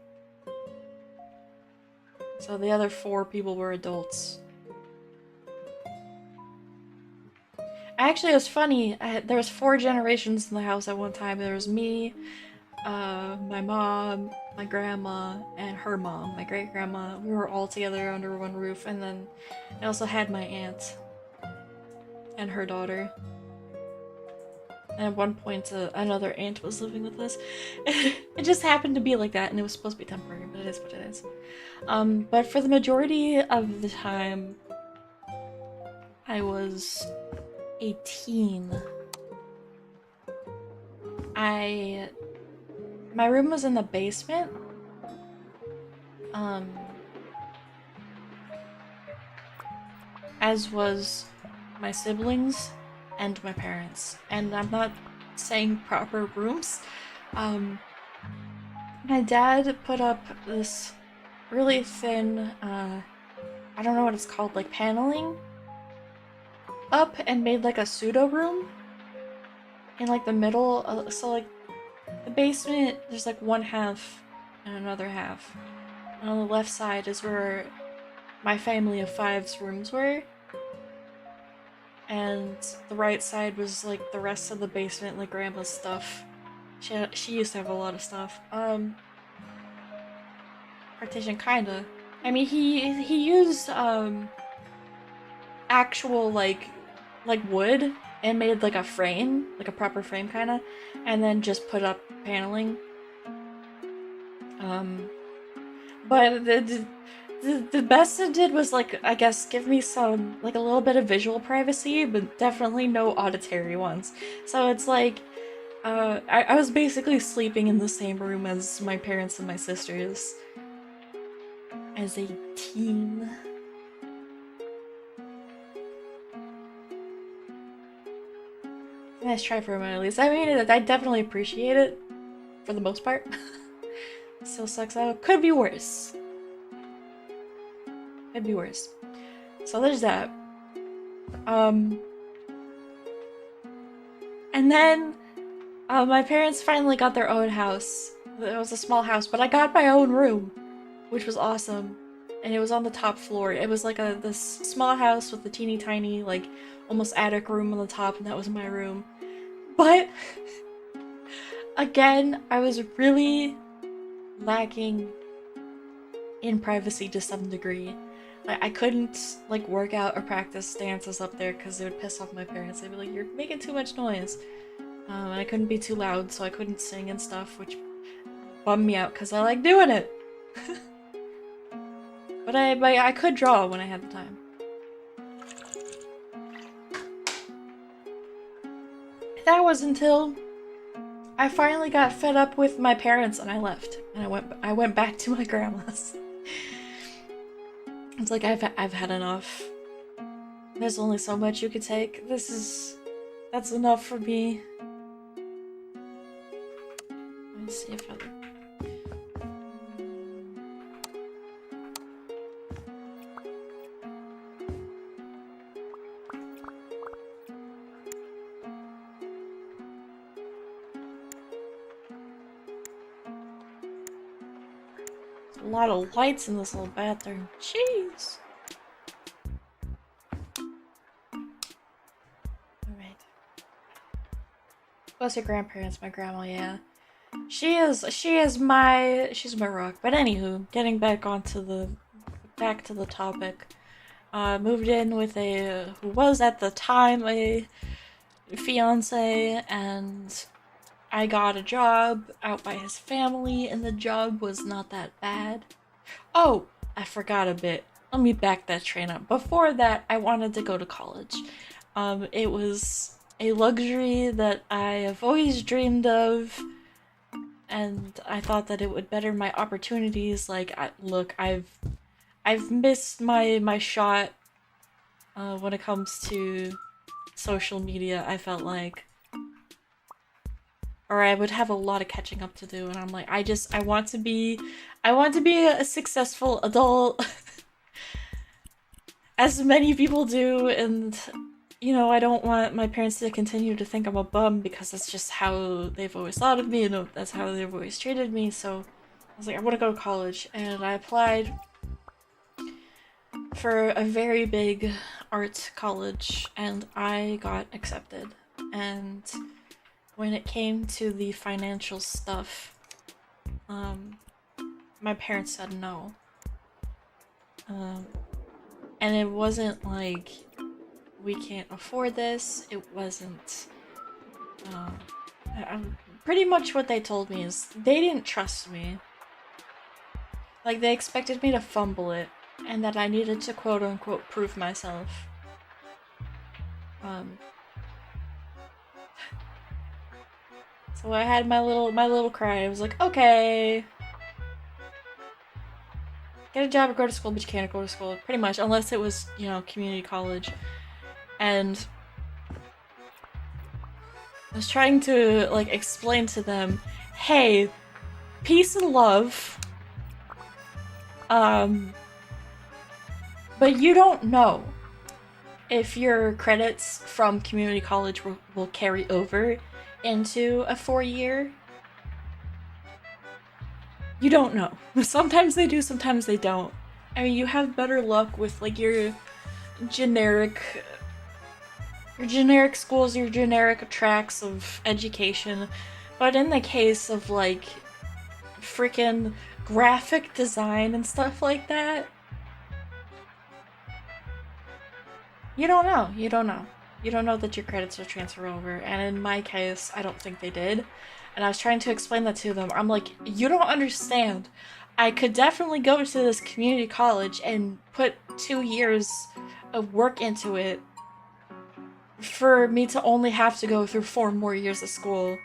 So the other 4 people were adults. Actually, it was funny. There was 4 generations in the house at one time. There was me, my mom, my grandma, and her mom, my great-grandma. We were all together under one roof, and then I also had my aunt and her daughter. And at one point, another aunt was living with us. It just happened to be like that, and it was supposed to be temporary, but it is what it is. But for the majority of the time, I was 18. my room was in the basement. As was my siblings and my parents. And I'm not saying proper rooms. My dad put up this really thin, I don't know what it's called, like paneling up and made like a pseudo room in like the middle. So like the basement, there's like one half and another half. And on the left side is where my family of five's rooms were. And the right side was like the rest of the basement, like grandma's stuff. She used to have a lot of stuff. Partition kinda. I mean, he used actual like wood and made like a frame, like a proper frame kinda, and then just put up paneling. But the best it did was like, I guess, give me some like a little bit of visual privacy, but definitely no auditory ones. So it's like I was basically sleeping in the same room as my parents and my sisters as a teen. Nice try for a minute at least. I mean, I definitely appreciate it for the most part. Still sucks out. Could be worse. Could be worse. So there's that. And then my parents finally got their own house. It was a small house, but I got my own room, which was awesome. And it was on the top floor. It was like this small house with a teeny tiny, like, almost attic room on the top, and that was my room. But, again, I was really lacking in privacy to some degree. Like, I couldn't, like, work out or practice dances up there because it would piss off my parents. They'd be like, you're making too much noise. I couldn't be too loud, so I couldn't sing and stuff, which bummed me out because I like doing it. But I could draw when I had the time. That was until I finally got fed up with my parents and I left. And I went back to my grandma's. It's like I've had enough. There's only so much you could take. That's enough for me. Let's see if a lot of lights in this little bathroom. Jeez. Alright. Plus your grandparents, my grandma, yeah. She's my rock. But anywho, getting back to the topic. Moved in with who was at the time a fiance, and I got a job out by his family, and the job was not that bad. Oh, I forgot a bit. Let me back that train up. Before that, I wanted to go to college. It was a luxury that I have always dreamed of, and I thought that it would better my opportunities. Like, look, I've missed my shot when it comes to social media. I felt like, or I would have a lot of catching up to do, and I'm like, I want to be a successful adult, as many people do, and you know, I don't want my parents to continue to think I'm a bum because that's just how they've always thought of me, and that's how they've always treated me. So I was like, I want to go to college, and I applied for a very big art college, and I got accepted. And when it came to the financial stuff, my parents said no. And it wasn't like, we can't afford this. It wasn't, pretty much what they told me is they didn't trust me. Like, they expected me to fumble it, and that I needed to quote-unquote prove myself. So I had my little cry. I was like, okay. Get a job or go to school, but you can't go to school. Pretty much, unless it was, you know, community college. And I was trying to, like, explain to them, hey, peace and love. But you don't know if your credits from community college will carry over into a 4-year. You don't know. Sometimes they do, sometimes they don't. I mean, you have better luck with, like, your generic schools, your generic tracks of education. But in the case of, like, freaking graphic design and stuff like that, you don't know. You don't know. You don't know that your credits will transfer over. And in my case, I don't think they did. And I was trying to explain that to them. I'm like, you don't understand. I could definitely go to this community college and put 2 years of work into it for me to only have to go through 4 more years of school.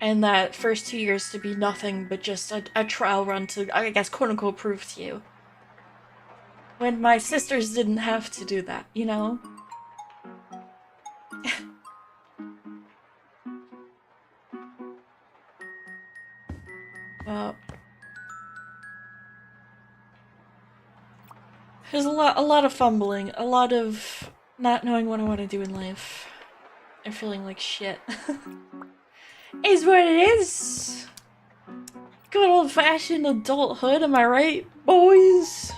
And that first 2 years to be nothing but just a trial run to, I guess, quote unquote, prove to you. When my sisters didn't have to do that, you know? Well, there's a lot of fumbling, a lot of not knowing what I want to do in life, and feeling like shit. Is what it is. Good old-fashioned adulthood, am I right, boys?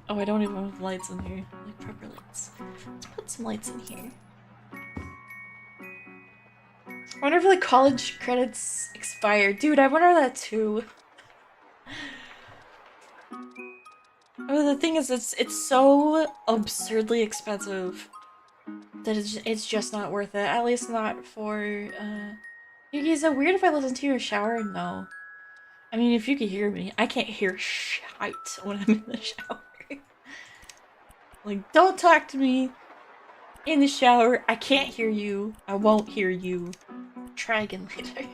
Oh, I don't even have lights in here, like proper lights. Let's put some lights in here. I wonder if, like, college credits expire. Dude, I wonder that too. Oh, the thing is, it's so absurdly expensive that it's just not worth it. At least not for, Yuki, is it weird if I listen to your shower? No. I mean, if you could hear me, I can't hear shite when I'm in the shower. Like, don't talk to me in the shower. I can't hear you. I won't hear you. Try again later.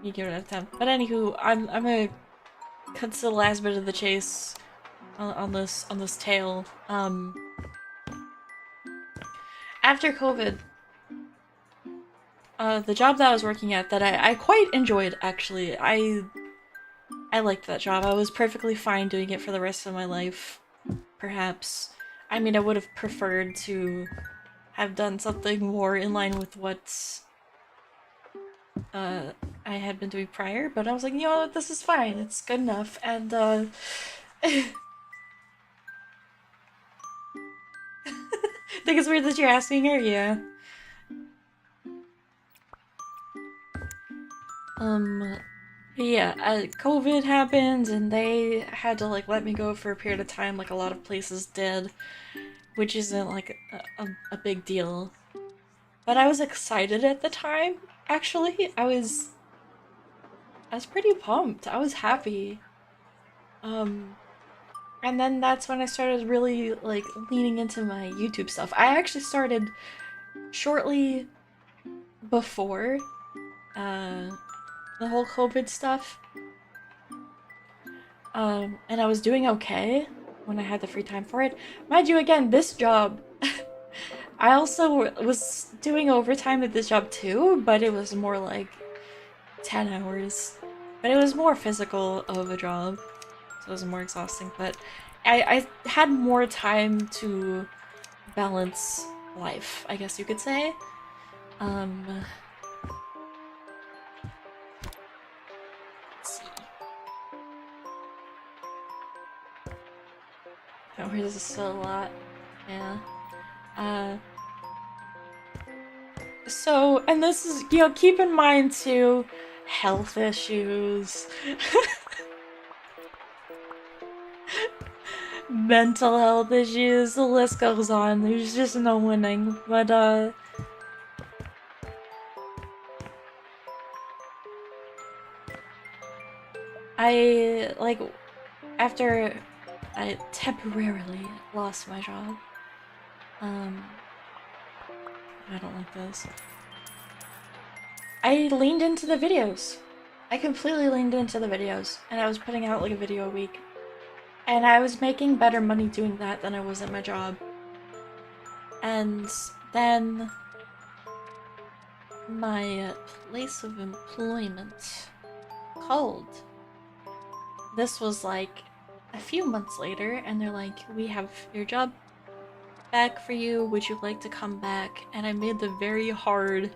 You give it a time. But anywho, I'm gonna cut to the last bit of the chase on this tale. After COVID, the job that I was working at that I quite enjoyed, actually. I liked that job. I was perfectly fine doing it for the rest of my life, perhaps. I mean, I would have preferred to have done something more in line with what I had been doing prior, but I was like, you know, this is fine. It's good enough. And think it's weird that you're asking her, yeah. Yeah, COVID happened and they had to, like, let me go for a period of time, like a lot of places did, which isn't, like, a big deal. But I was excited at the time, actually. I was pretty pumped. I was happy. And then that's when I started really, like, leaning into my YouTube stuff. I actually started shortly before, the whole COVID stuff. And I was doing okay when I had the free time for it. Mind you, again, this job, I also was doing overtime at this job too, but it was more like 10 hours. But it was more physical of a job, so it was more exhausting, but I had more time to balance life, I guess you could say. Let's see. Hours is still a lot. Yeah. So, and this is, you know, keep in mind too, health issues. Mental health issues, the list goes on. There's just no winning. But, I, like, after I temporarily lost my job, I don't like this. I leaned into the videos. I completely leaned into the videos, and I was putting out like a video a week. And I was making better money doing that than I was at my job. And then my place of employment called. This was like a few months later, and they're like, we have your job back for you, would you like to come back? And I made the very hard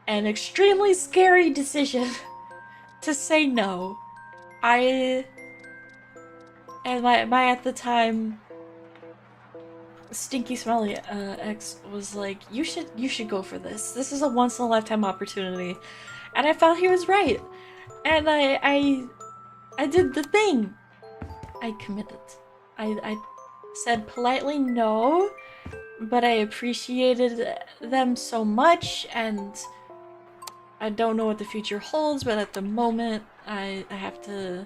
and extremely scary decision to say no. And my at the time stinky smelly ex was like, you should go for this. This is a once in a lifetime opportunity. And I felt he was right. And I did the thing. I committed. I said politely no, but I appreciated them so much, and I don't know what the future holds, but at the moment I have to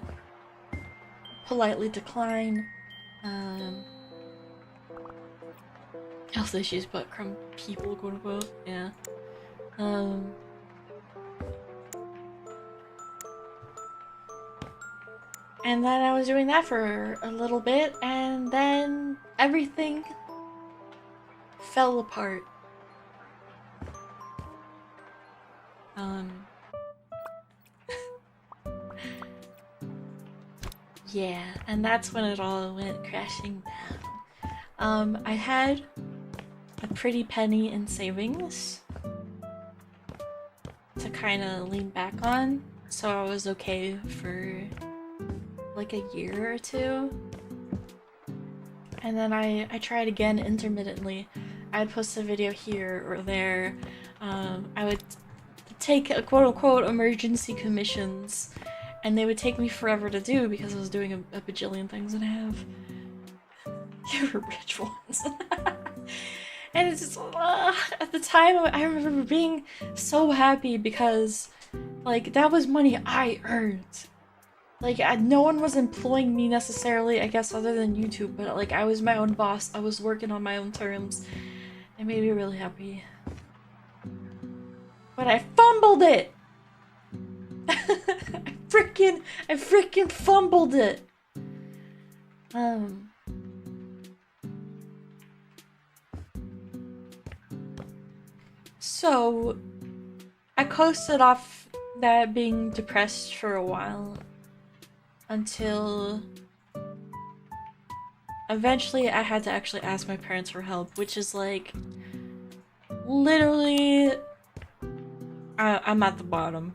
politely decline. Health issues, but crumb people, quote unquote. Yeah. And then I was doing that for a little bit, and then everything fell apart. Yeah, and that's when it all went crashing down. I had a pretty penny in savings to kind of lean back on, so I was okay for like a year or two. And then I tried again intermittently. I'd post a video here or there. I would take a quote-unquote emergency commissions, and they would take me forever to do because I was doing a bajillion things and a half. You were rich ones. And it's just, at the time, I remember being so happy because, like, that was money I earned. Like, no one was employing me necessarily, I guess, other than YouTube, but, like, I was my own boss. I was working on my own terms. It made me really happy. But I fumbled it! I freaking fumbled it! So, I coasted off that being depressed for a while. Until eventually I had to actually ask my parents for help, which is like, literally, I'm at the bottom.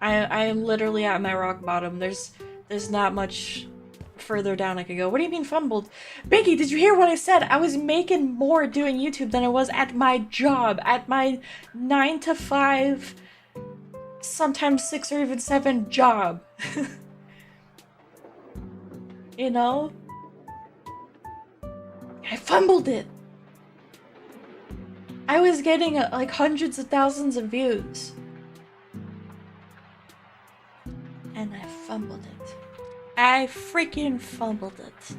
I am literally at my rock bottom. There's not much further down I could go. What do you mean fumbled? Biggie, did you hear what I said? I was making more doing YouTube than I was at my job, at my 9 to 5, sometimes 6 or even 7 job. You know? I fumbled it! I was getting like hundreds of thousands of views. And I fumbled it. I freaking fumbled it.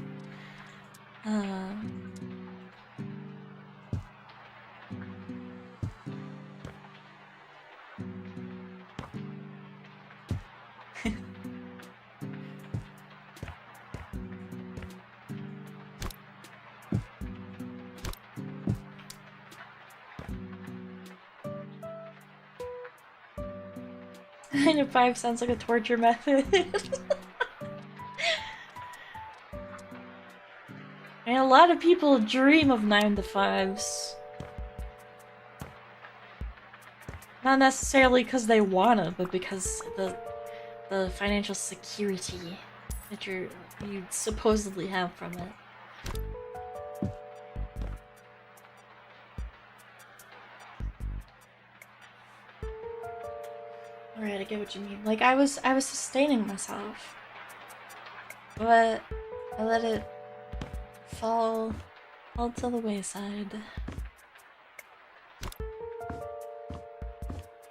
Nine to 5 sounds like a torture method. And a lot of people dream of 9 to 5s. Not necessarily because they wanna, but because the financial security that you supposedly have from it. Alright, I get what you mean. Like, I was sustaining myself. But I let it fall to the wayside.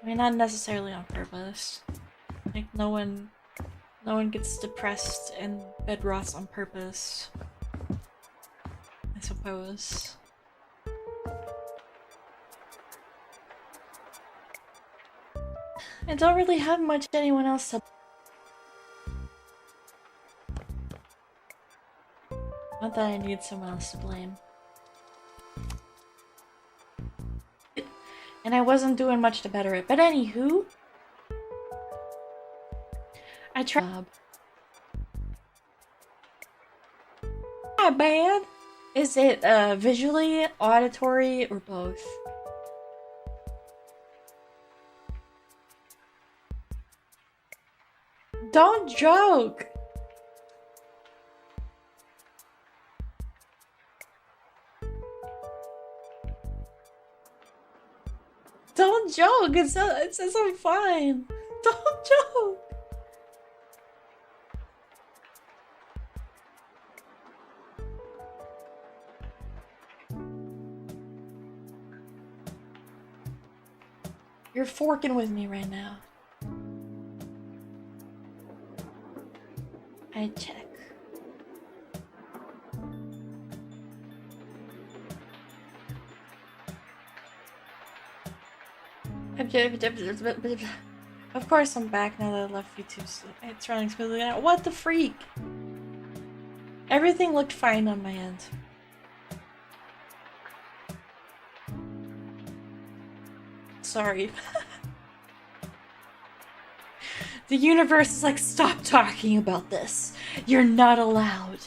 I mean, not necessarily on purpose. Like, no one gets depressed and bed rots on purpose, I suppose. I don't really have much anyone else to. Not that I need someone else to blame. And I wasn't doing much to better it. But anywho, I tried. Not bad. Is it visually, auditory, or both? Don't joke! Don't joke! It says I'm fine! Don't joke! You're forking with me right now. I check. Of course I'm back now that I left YouTube. It's running smoothly now. What the freak? Everything looked fine on my end. Sorry. The universe is like, stop talking about this. You're not allowed.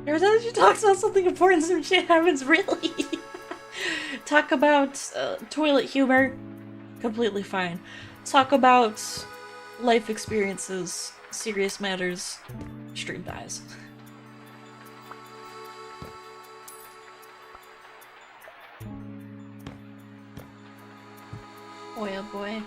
Every time she talks about something important, some shit happens, really. Talk about toilet humor, completely fine. Talk about life experiences, serious matters, stream dies. Boy, oh boy.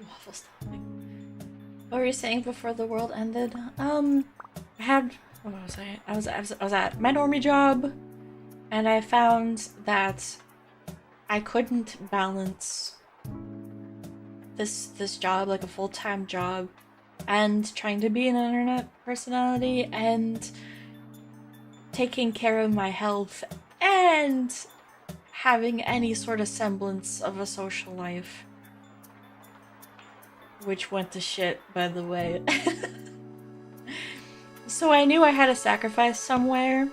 Waffle stopping. What were you saying before the world ended? I had, what was I? I was at my normie job, and I found that I couldn't balance this job, like a full-time job, and trying to be an internet personality and taking care of my health and having any sort of semblance of a social life. Which went to shit, by the way. So I knew I had to sacrifice somewhere.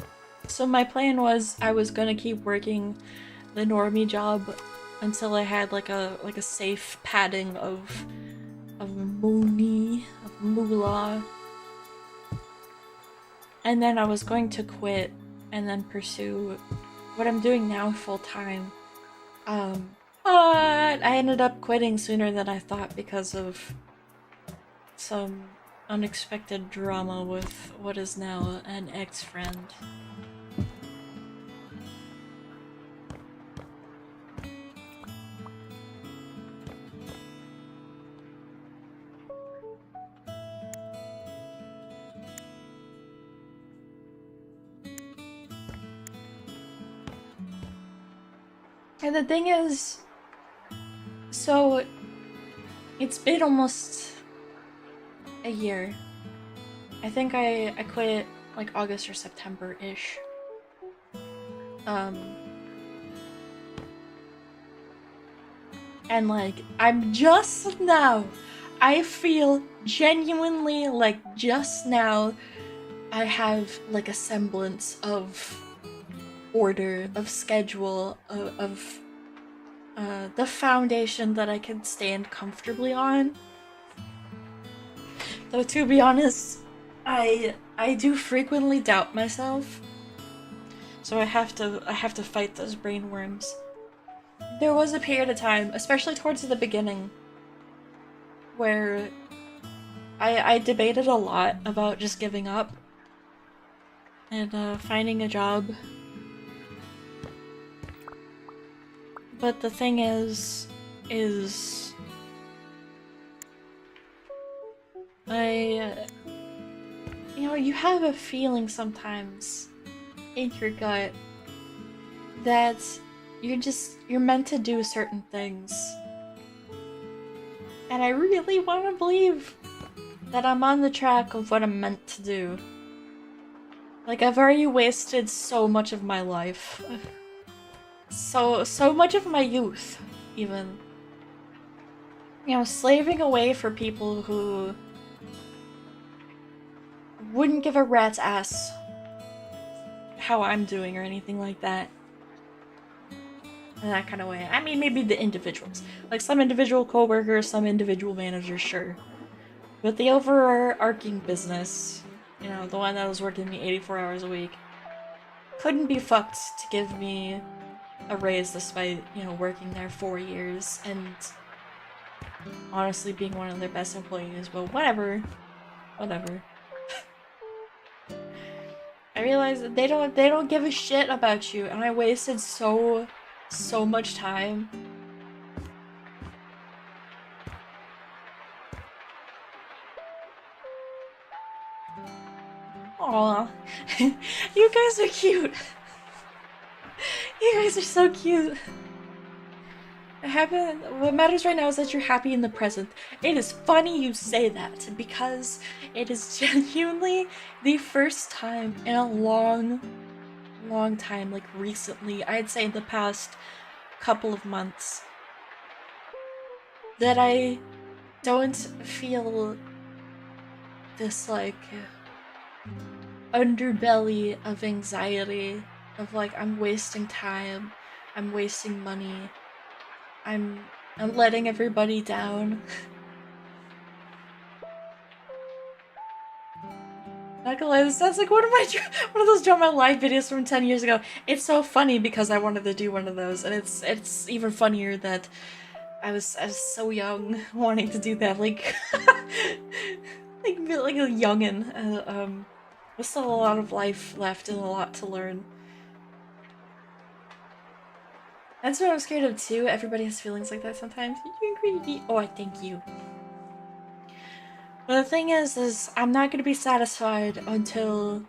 So my plan was I was gonna keep working the normie job until I had like a safe padding of moolah. And then I was going to quit and then pursue what I'm doing now full time. But I ended up quitting sooner than I thought because of some unexpected drama with what is now an ex-friend. And the thing is, so it's been almost a year. I think I quit like August or September-ish. And like, I'm just now, I feel genuinely like just now I have like a semblance of order, of schedule, of the foundation that I can stand comfortably on. Though to be honest, I do frequently doubt myself. So I have to fight those brain worms. There was a period of time, especially towards the beginning, where I debated a lot about just giving up and finding a job. But the thing is You know, you have a feeling sometimes in your gut that you're meant to do certain things. And I really want to believe that I'm on the track of what I'm meant to do. Like, I've already wasted so much of my life. So much of my youth, even. You know, slaving away for people who wouldn't give a rat's ass how I'm doing or anything like that. In that kind of way. I mean, maybe the individuals. Like, some individual coworkers, some individual managers, sure. But the overarching business, you know, the one that was working me 84 hours a week, couldn't be fucked to give me a raise despite, you know, working there 4 years and honestly being one of their best employees, but whatever. Whatever. I realize that they don't give a shit about you, and I wasted so much time. Aw. You guys are cute. You guys are so cute. What matters right now is that you're happy in the present. It is funny you say that because it is genuinely the first time in a long time, like recently, I'd say in the past couple of months, that I don't feel this like underbelly of anxiety of like I'm wasting time, I'm wasting money, I'm letting everybody down. Not gonna lie, this sounds like one of those Draw My Life videos from 10 years ago. It's so funny because I wanted to do one of those, and it's even funnier that I was so young wanting to do that, like like a youngin'. There's still a lot of life left and a lot to learn. That's what I'm scared of too. Everybody has feelings like that sometimes. You're greedy. Oh, I thank you. But the thing is I'm not gonna be satisfied until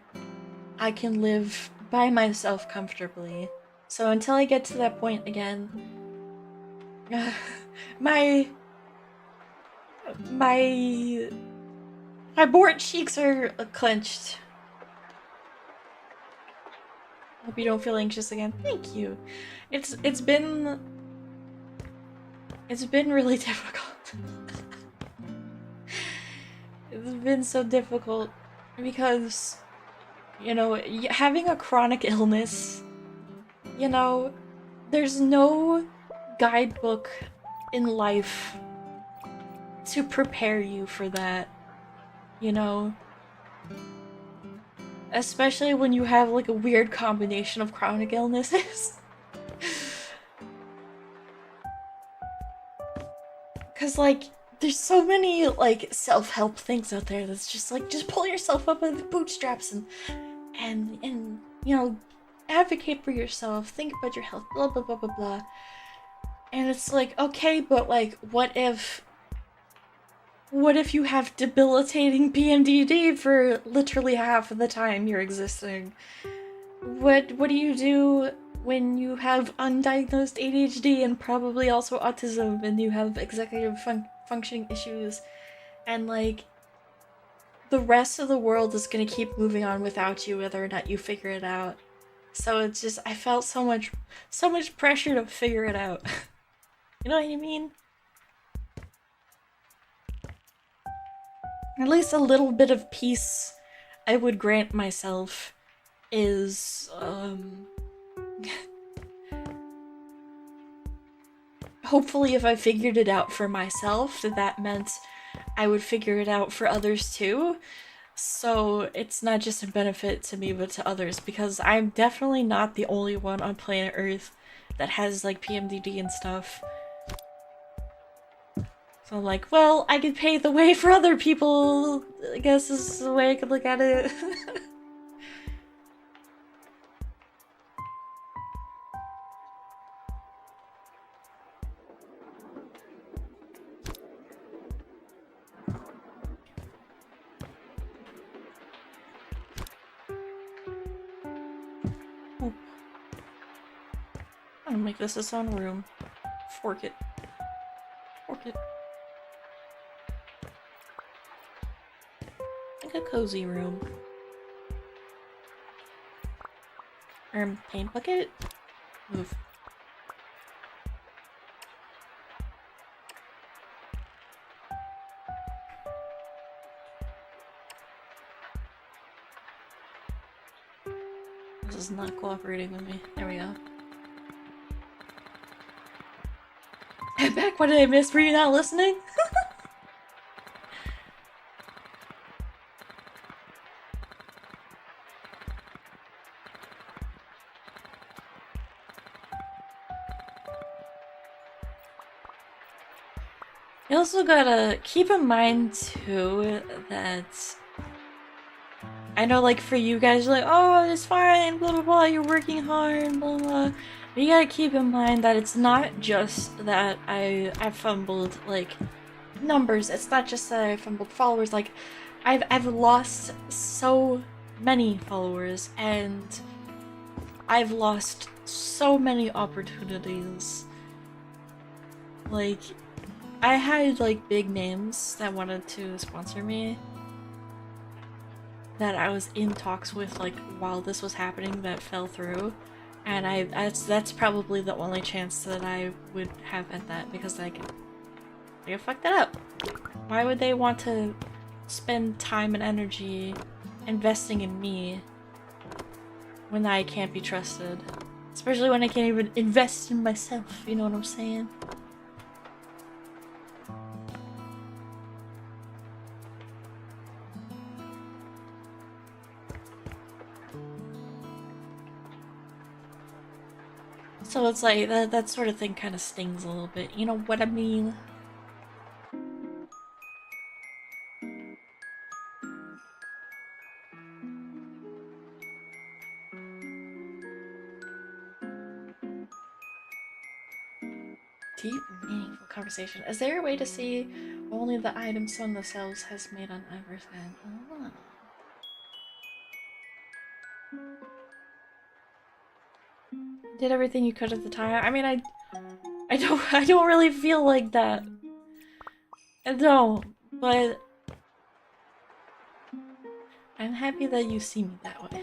I can live by myself comfortably. So until I get to that point again, my bored cheeks are clenched. Hope you don't feel anxious again. Thank you. It's been really difficult. It's been so difficult because, you know, having a chronic illness, you know, there's no guidebook in life to prepare you for that, you know? Especially when you have like a weird combination of chronic illnesses. Cause like, there's so many like self-help things out there that's just like, just pull yourself up by the bootstraps and you know, advocate for yourself, think about your health, blah blah blah blah blah. And it's like, okay, but like, what if you have debilitating PMDD for literally half of the time you're existing? What do you do when you have undiagnosed ADHD and probably also autism and you have executive functioning issues and like the rest of the world is gonna keep moving on without you whether or not you figure it out. So it's just, I felt so much pressure to figure it out. You know what I mean? At least a little bit of peace I would grant myself is, hopefully if I figured it out for myself, that meant I would figure it out for others too. So it's not just a benefit to me, but to others, because I'm definitely not the only one on planet Earth that has like PMDD and stuff. So I'm like, well, I could pave the way for other people, I guess is the way I could look at it. poop. I'm gonna make this its own room. Fork it. Fork it. Like a cozy room. Paint bucket? Move. This is not cooperating with me. There we go. Back, what did I miss? Were you not listening? You also gotta keep in mind too that I know, like, for you guys, you're like, oh, it's fine, blah blah blah, you're working hard, blah blah. But you gotta keep in mind that it's not just that I fumbled like numbers. It's not just that I fumbled followers. Like, I've lost so many followers, and I've lost so many opportunities. Like, I had like big names that wanted to sponsor me that I was in talks with, like, while this was happening, that fell through, and that's probably the only chance that I would have at that, because like I fucked that up. Why would they want to spend time and energy investing in me when I can't be trusted? Especially when I can't even invest in myself, you know what I'm saying? So it's like, that sort of thing kind of stings a little bit, you know what I mean? Deep, meaningful conversation. Is there a way to see only the items someone themselves has made on everything? Oh. Did everything you could at the time. I mean, I don't really feel like that. I don't, but I'm happy that you see me that way.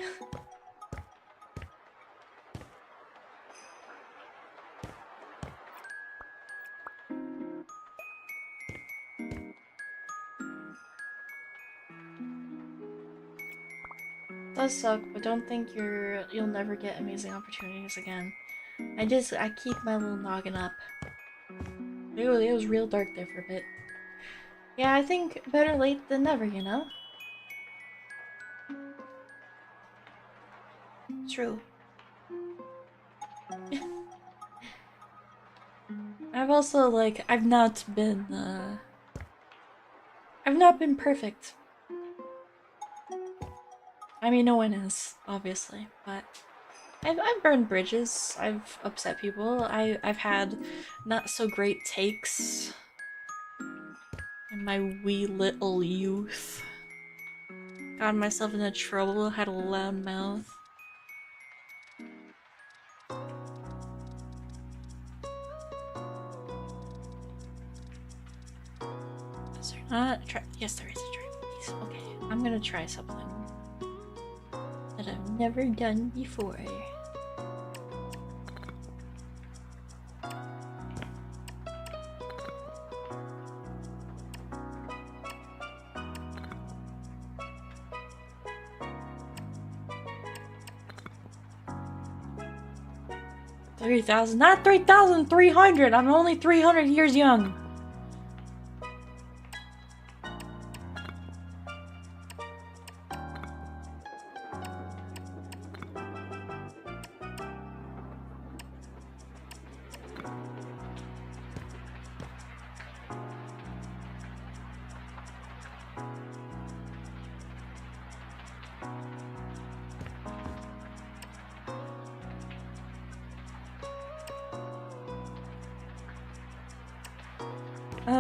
Does suck, but don't think you'll never get amazing opportunities again. I keep my little noggin up. It was real dark there for a bit. Yeah, I think better late than never, you know? True. I've also, like, I've not been perfect. I mean, no one is, obviously, but I've burned bridges. I've upset people. I've had not so great takes in my wee little youth. Got myself into trouble. Had a loud mouth. Is there not a trap? Yes, there is a trap. Okay, I'm gonna try something that I've never done before. $3,000, not 3,300. I'm only 300 years young.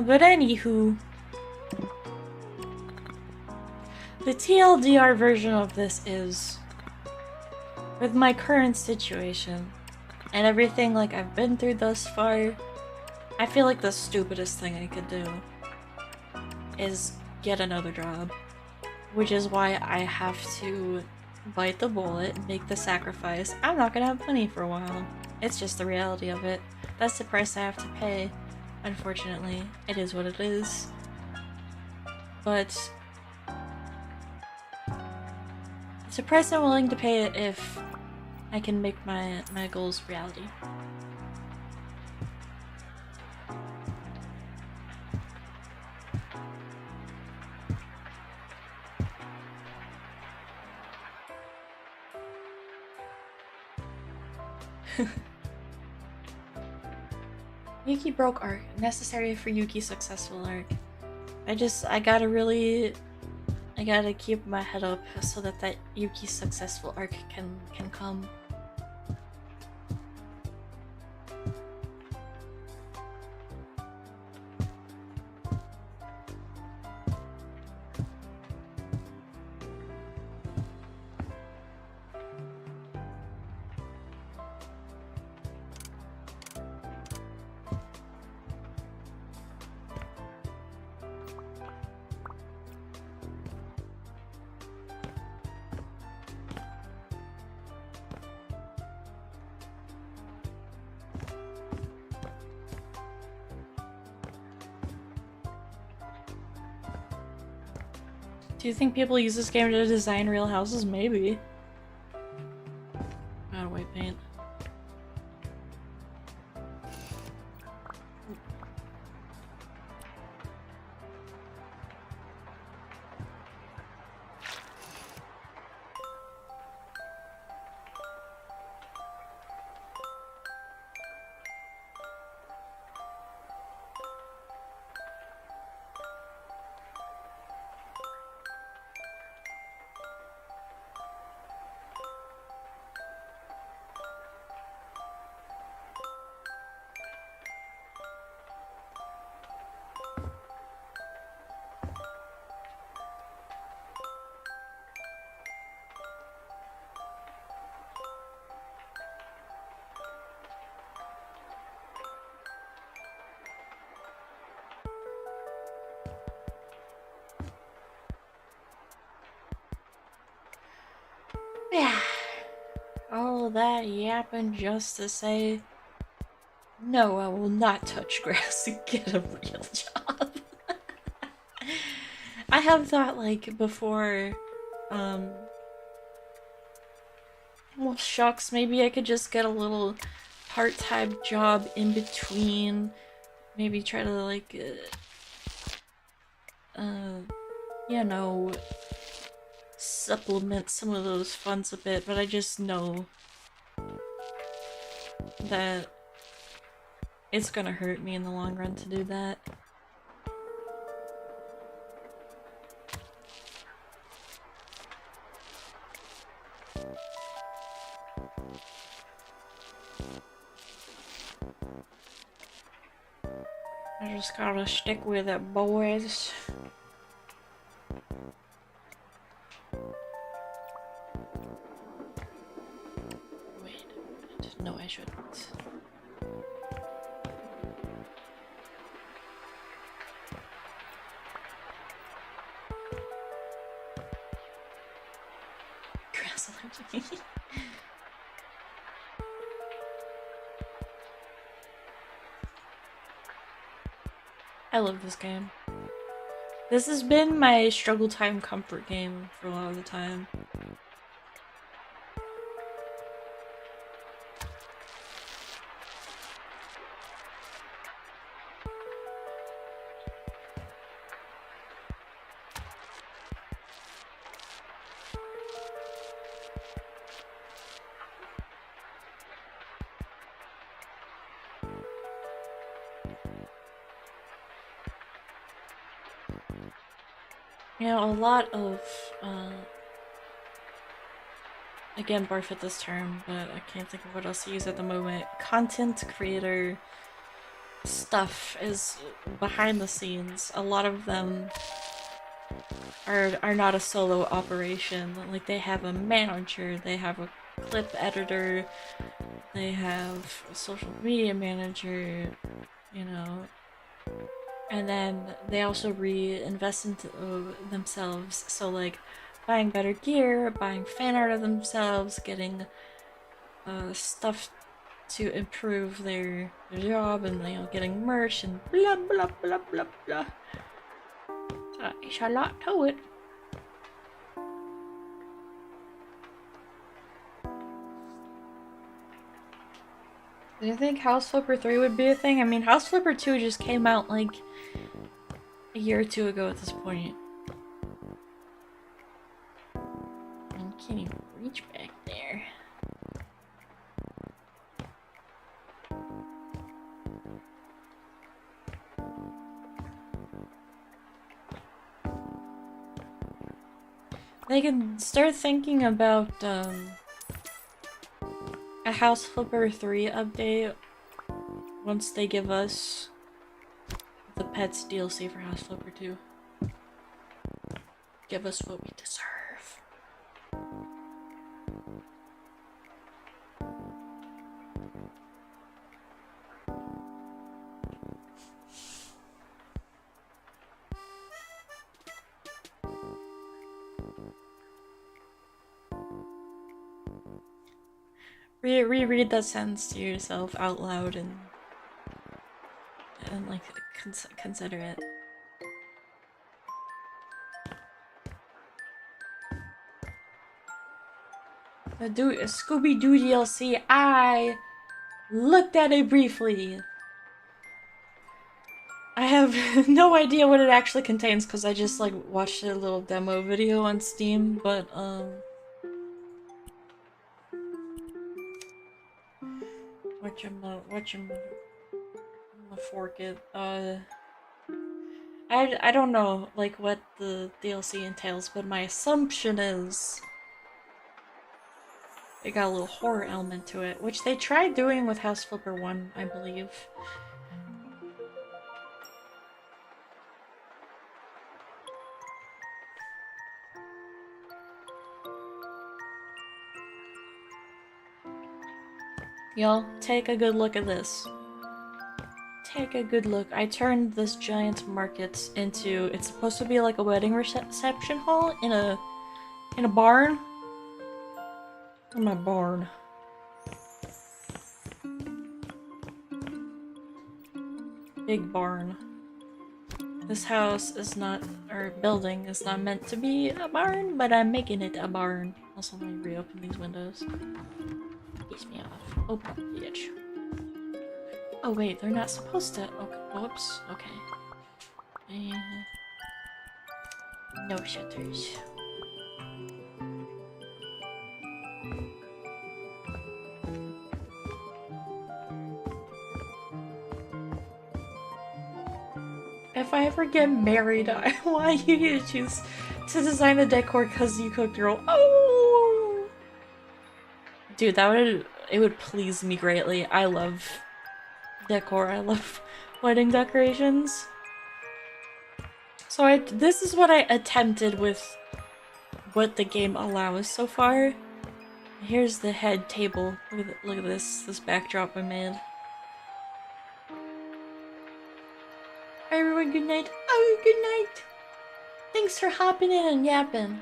But anywho, the TLDR version of this is with my current situation and everything like I've been through thus far, I feel like the stupidest thing I could do is get another job. Which is why I have to bite the bullet and make the sacrifice. I'm not gonna have money for a while. It's just the reality of it. That's the price I have to pay. Unfortunately, it is what it is. But it's a price I'm willing to pay it if I can make my goals reality. Yuki broke arc. Necessary for Yuki successful arc. I gotta keep my head up so that Yuki successful arc can come. Do you think people use this game to design real houses? Maybe. Out of white paint. Yeah. All that yapping just to say, no, I will not touch grass to get a real job. I have thought, like, before, well, shucks, maybe I could just get a little part-time job in between. Maybe try to, like, you know, supplement some of those funds a bit, but I just know that it's gonna hurt me in the long run to do that. I just gotta stick with it, boys. Wait a minute. No, I shouldn't. Grass allergy. I love this game. This has been my struggle time comfort game for a lot of the time. You know, a lot of, again, barf at this term, but I can't think of what else to use at the moment. Content creator stuff is behind the scenes. A lot of them are not a solo operation. Like, they have a manager, they have a clip editor, they have a social media manager, you know, and then they also reinvest into themselves. So like buying better gear, buying fan art of themselves, getting stuff to improve their job, and you know, getting merch and blah blah blah blah blah. So it's a lot to it. Do you think House Flipper 3 would be a thing? I mean, House Flipper 2 just came out like a year or two ago at this point. I can't even reach back there. They can start thinking about a House Flipper 3 update once they give us the Pets DLC for House Flipper 2. Give us what we deserve. Reread that sentence to yourself out loud and like consider it. The Scooby-Doo DLC, I looked at it briefly. I have no idea what it actually contains because I just like watched a little demo video on Steam, but whatchamma fork it. I don't know like what the DLC entails, but my assumption is it got a little horror element to it, which they tried doing with House Flipper 1, I believe. Y'all, take a good look at this. Take a good look. I turned this giant market into, it's supposed to be like a wedding reception hall in a barn. In my barn. Big barn. This house is not, or building is not meant to be a barn, but I'm making it a barn. Also, let me reopen these windows. Piss me off. Open up, bitch. Oh wait, they're not supposed to. Okay, whoops. Okay. No shutters. If I ever get married, I want you to choose to design the decor because you cooked your own. Oh, dude, it would please me greatly. I love decor. I love wedding decorations. So this is what I attempted with what the game allows so far. Here's the head table. Look at this backdrop I made. Hi everyone, good night. Oh, good night. Thanks for hopping in and yapping.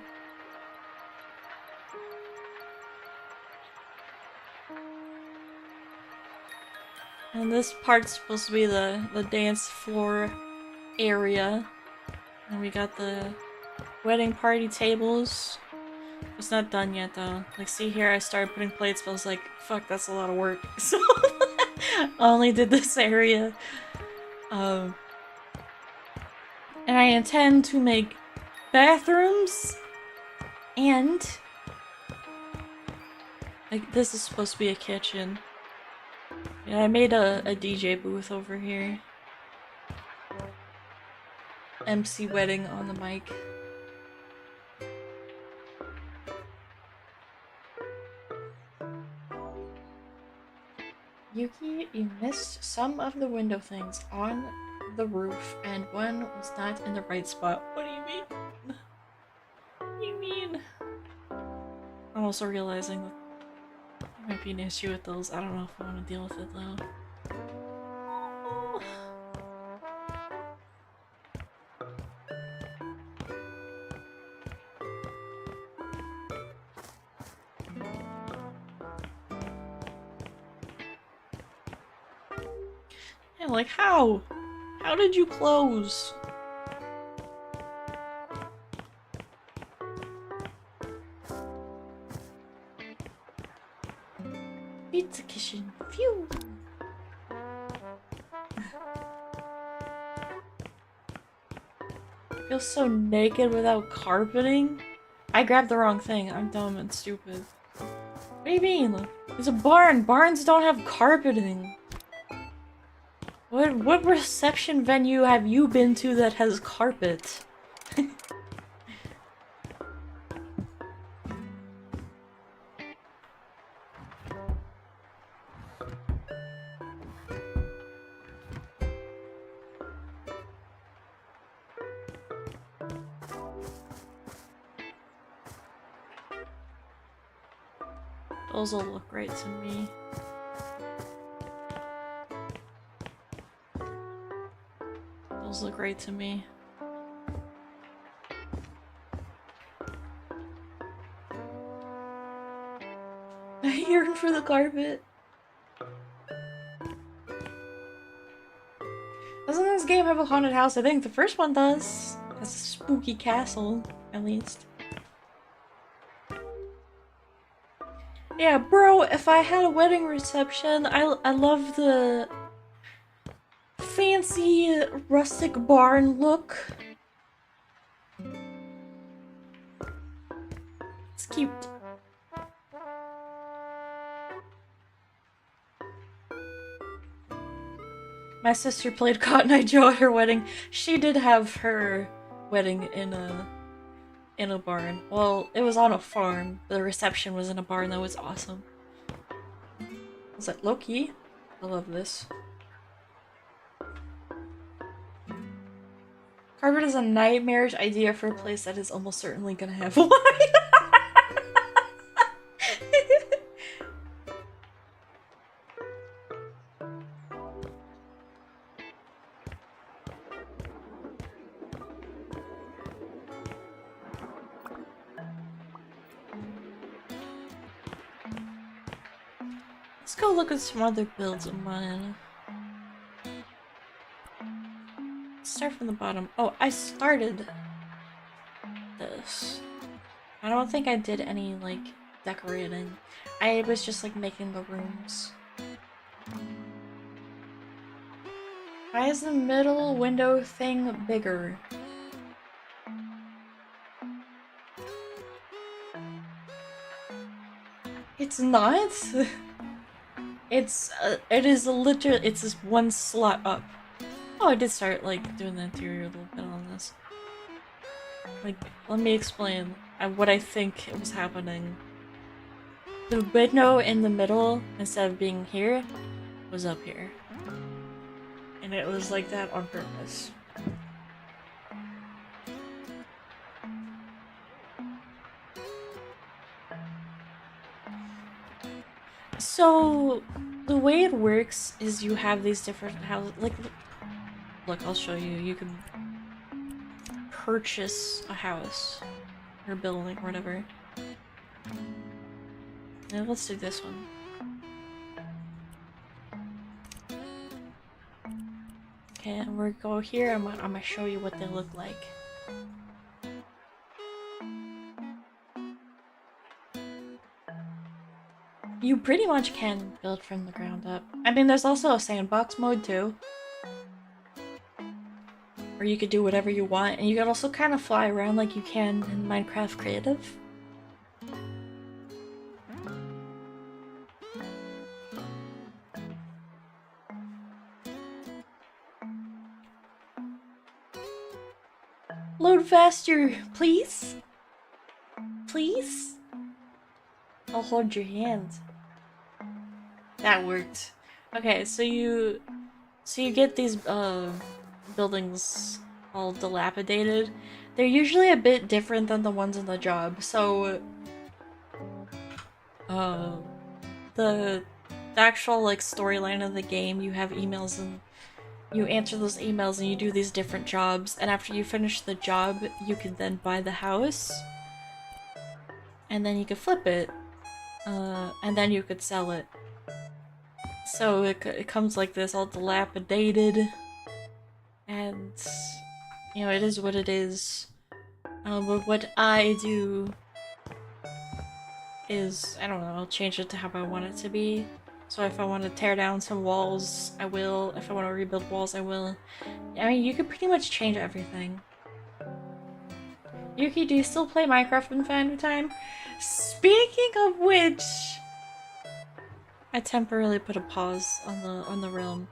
And this part's supposed to be the dance floor area. And we got the wedding party tables. It's not done yet though. Like, see here, I started putting plates, but I was like, fuck, that's a lot of work. So I only did this area. And I intend to make bathrooms and like, this is supposed to be a kitchen. Yeah, I made a DJ booth over here. MC wedding on the mic. Yuki, you missed some of the window things on the roof, and one was not in the right spot. What do you mean? What do you mean? I'm also realizing that Might be an issue with those. I don't know if I want to deal with it though. Yeah, like how? How did you close? Pizza kitchen. Phew. Feel so naked without carpeting? I grabbed the wrong thing. I'm dumb and stupid. What do you mean? It's a barn. Barns don't have carpeting. What reception venue have you been to that has carpet? Those will look great to me. Those look great to me. I yearn for the carpet. Doesn't this game have a haunted house? I think the first one does. It's a spooky castle, at least. Yeah, bro, if I had a wedding reception, I love the fancy rustic barn look. It's cute. My sister played Cotton Eye Joe at her wedding. She did have her wedding in a barn. Well, it was on a farm. The reception was in a barn. That was awesome. Was that low-key? I love this. Carpet is a nightmarish idea for a place that is almost certainly gonna have one. Let's go look at some other builds of mine. Start from the bottom. Oh, I started this. I don't think I did any, like, decorating. I was just, like, making the rooms. Why is the middle window thing bigger? It's not? It is literally, it's just one slot up. Oh, I did start, like, doing the interior a little bit on this. Like, let me explain what I think was happening. The window in the middle, instead of being here, was up here. And it was like that on purpose. So, the way it works is you have these different houses, like, look, I'll show you. You can purchase a house, or building, or whatever. Now let's do this one. Okay, and we're go here, I'm gonna show you what they look like. You pretty much can build from the ground up. I mean, there's also a sandbox mode too. Where you could do whatever you want, and you can also kind of fly around like you can in Minecraft Creative. Load faster, please? Please? I'll hold your hand. That worked. Okay, so you get these buildings all dilapidated. They're usually a bit different than the ones in the job. So the actual like storyline of the game, you have emails and you answer those emails and you do these different jobs, and after you finish the job, you can then buy the house, and then you could flip it, and then you could sell it. So it comes like this, all dilapidated, and you know, it is what it is. But what I do is, I don't know, I'll change it to how I want it to be. So if I want to tear down some walls, I will. If I want to rebuild walls, I will. I mean, you could pretty much change everything. Yuki, do you still play Minecraft from time to time? Speaking of which, I temporarily put a pause on the realm.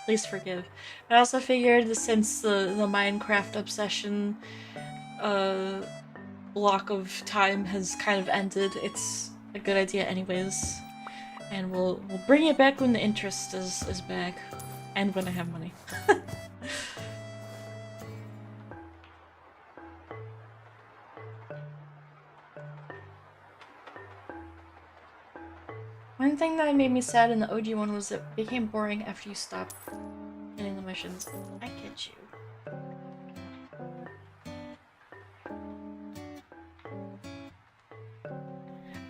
Please forgive. I also figured that since the Minecraft obsession block of time has kind of ended, it's a good idea anyways. And we'll bring it back when the interest is back. And when I have money. One thing that made me sad in the OG one was it became boring after you stopped getting the missions. I get you.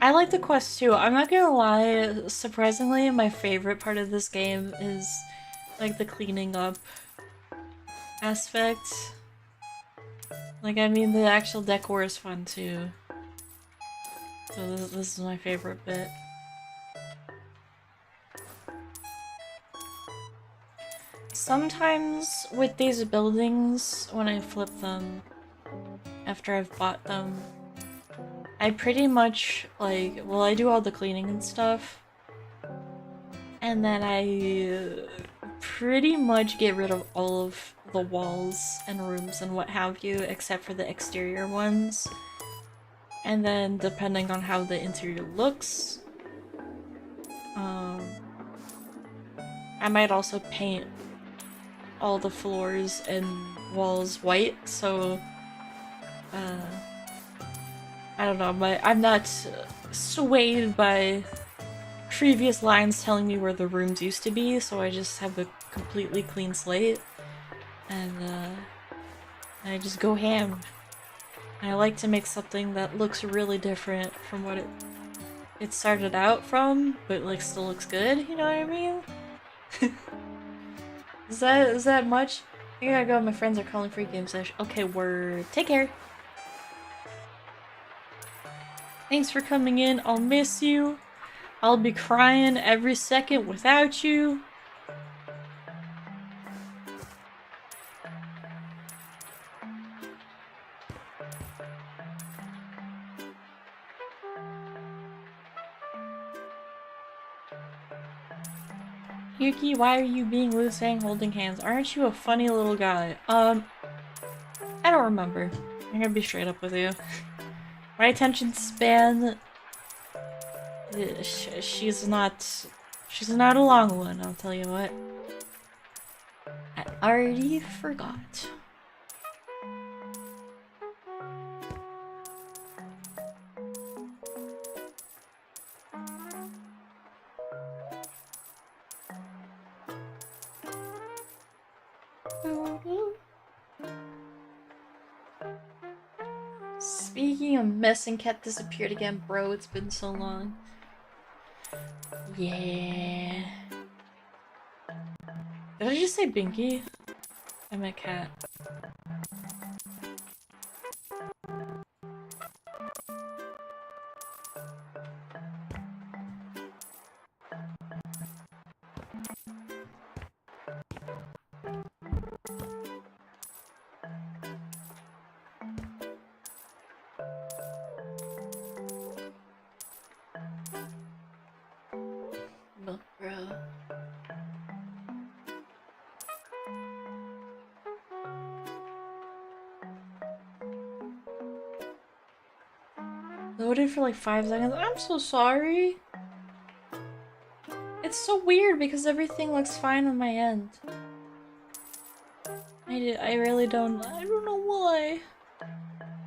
I like the quest too. I'm not gonna lie, surprisingly, my favorite part of this game is like the cleaning up aspect. Like, I mean, the actual decor is fun too. So this is my favorite bit. Sometimes with these buildings, when I flip them after I've bought them, I pretty much, like, well, I do all the cleaning and stuff, and then I pretty much get rid of all of the walls and rooms and what have you, except for the exterior ones. And then, depending on how the interior looks, I might also paint all the floors and walls white, so I don't know, I'm not swayed by previous lines telling me where the rooms used to be, so I just have a completely clean slate, and I just go ham. And I like to make something that looks really different from what it started out from, but like still looks good, you know what I mean? Is that much? I gotta go, my friends are calling for a game session. Okay, word. Take care. Thanks for coming in, I'll miss you. I'll be crying every second without you. Yuki, why are you being loose saying holding hands? Aren't you a funny little guy? I don't remember. I'm gonna be straight up with you. My attention span... she's not a long one, I'll tell you what. I already forgot. Speaking of messing, cat disappeared again, bro. It's been so long. Yeah. Did I just say Binky? I meant cat. Milk bro. Loaded for like 5 seconds. I'm so sorry. It's so weird because everything looks fine on my end. I really don't know why.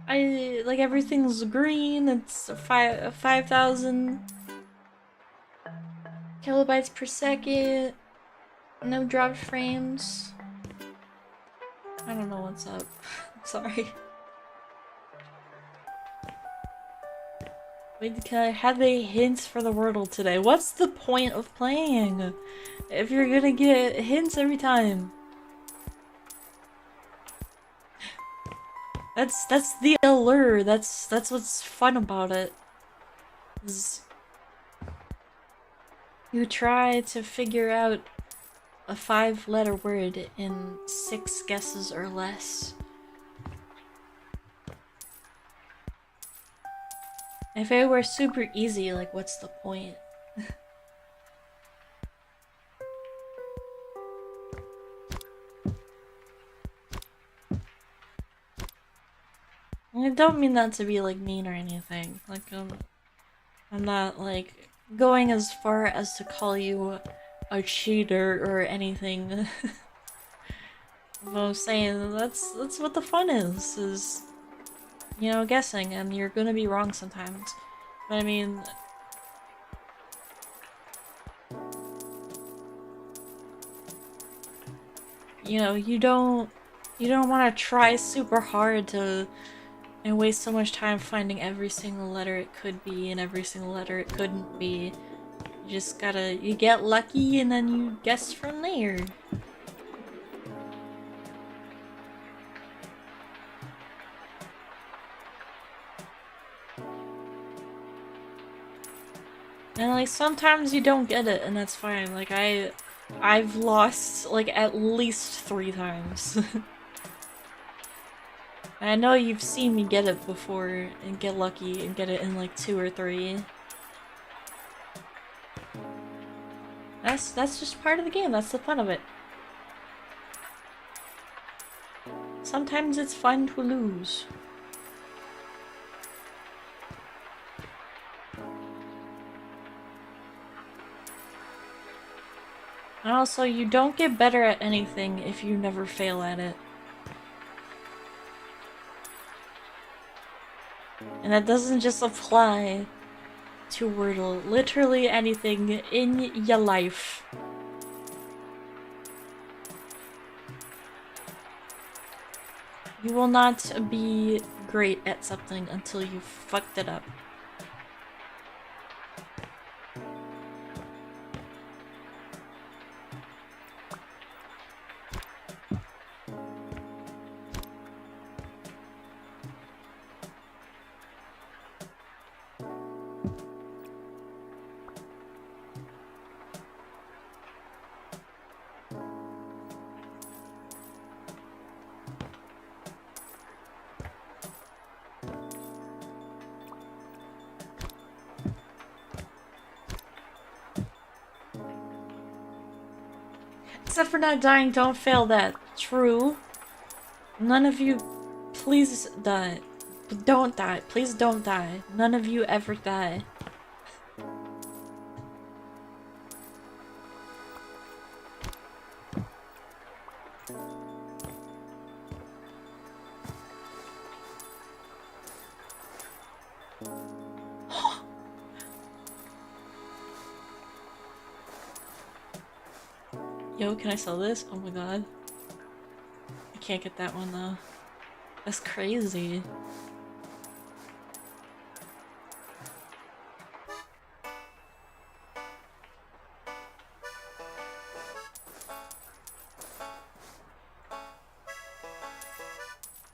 Like everything's green. It's 5,000 kilobytes per second. No dropped frames. I don't know what's up. Sorry. Wait, can I have the hints for the Wordle today? What's the point of playing if you're gonna get hints every time? That's the allure. That's what's fun about it. Is you try to figure out a 5-letter word in 6 guesses or less. If it were super easy, like, what's the point? I don't mean that to be, like, mean or anything. Like, I'm not, like, going as far as to call you a cheater or anything. But I'm saying that's what the fun is, you know, guessing, and you're gonna be wrong sometimes. But I mean, you know, you don't want to try super hard to and waste so much time finding every single letter it could be and every single letter it couldn't be. You just gotta, you get lucky and then you guess from there. And like sometimes you don't get it and that's fine. Like I've lost like at least 3 times. I know you've seen me get it before and get lucky and get it in like 2 or 3. That's just part of the game. That's the fun of it. Sometimes it's fun to lose. And also, you don't get better at anything if you never fail at it. And that doesn't just apply to Wordle. Literally anything in your life. You will not be great at something until you fucked it up. Except for not dying, don't fail that. True. None of you, please die. Don't die. Please don't die. None of you ever die. Yo, can I sell this? Oh my god. I can't get that one though. That's crazy.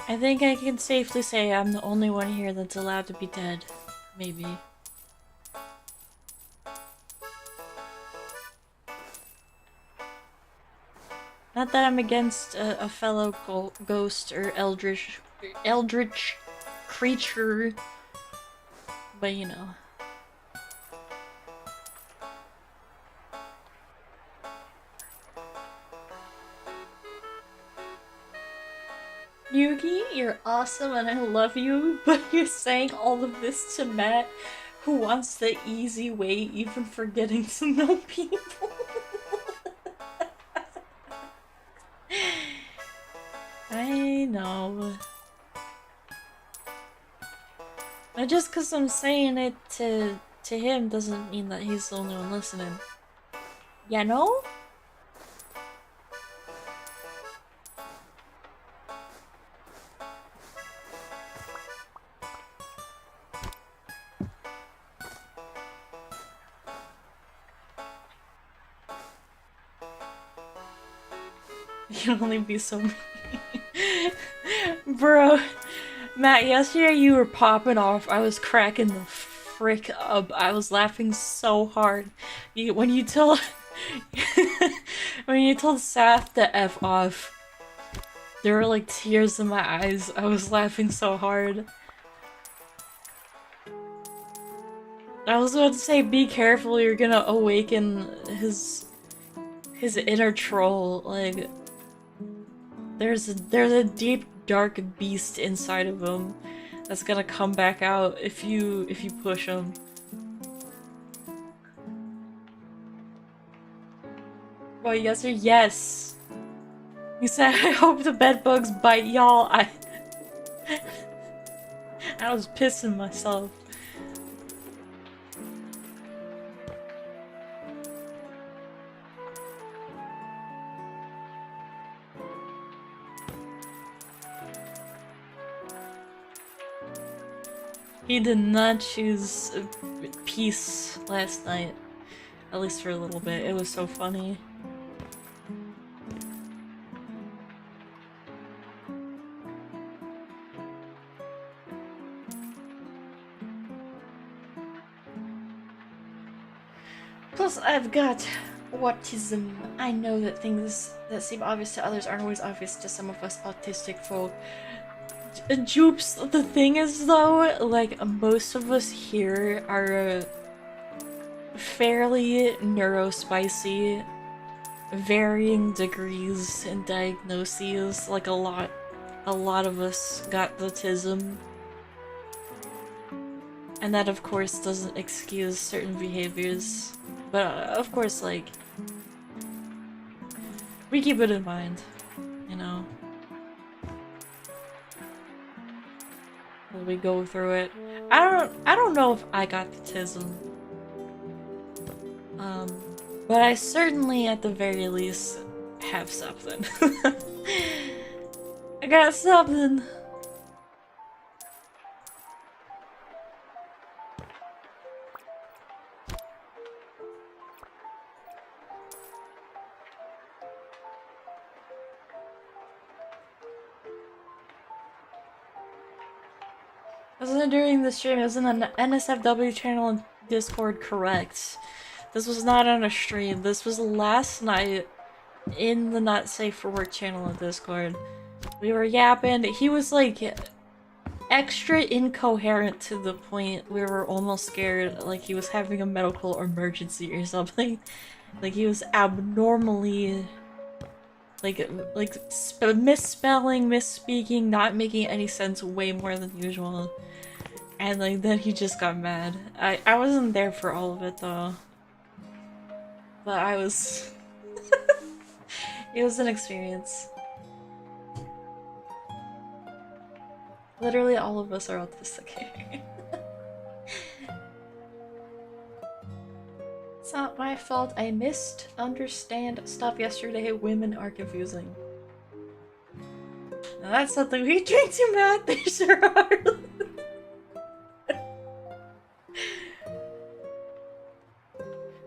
I think I can safely say I'm the only one here that's allowed to be dead. Maybe. Not that I'm against a fellow ghost or eldritch creature, but you know. Yugi, you're awesome and I love you, but you're saying all of this to Matt, who wants the easy way, even for getting to know people. I know. But just because I'm saying it to him doesn't mean that he's the only one listening. You know? You can only be so mean. Bro, Matt, yesterday you were popping off. I was cracking the frick up. I was laughing so hard. When you told when you told Saf to F off, there were like tears in my eyes. I was laughing so hard. I was about to say, be careful, you're gonna awaken his inner troll. Like, there's a deep dark beast inside of him that's gonna come back out if you push him. Oh, yes or yes. You said I hope the bed bugs bite y'all. I was pissing myself. He did not choose peace last night. At least for a little bit. It was so funny. Plus, I've got autism. I know that things that seem obvious to others aren't always obvious to some of us autistic folk. Jupes, the thing is though, like, most of us here are fairly neurospicy, varying degrees in diagnoses. Like, a lot of us got the autism. And that, of course, doesn't excuse certain behaviors. But, of course, like, we keep it in mind, you know? As we go through it. I don't know if I got the autism. But I certainly, at the very least, have something. I got something. It wasn't during the stream, it was in the NSFW channel in Discord, correct. This was not on a stream, this was last night in the Not Safe for Work channel in Discord. We were yapping, he was like extra incoherent to the point we were almost scared like he was having a medical emergency or something. Like he was abnormally misspelling, misspeaking, not making any sense way more than usual. And like then he just got mad. I wasn't there for all of it though. But I was it was an experience. Literally all of us are autistic here. It's not my fault. I missed understand stuff yesterday. Women are confusing. Now that's something we drink too, Matt. They sure are.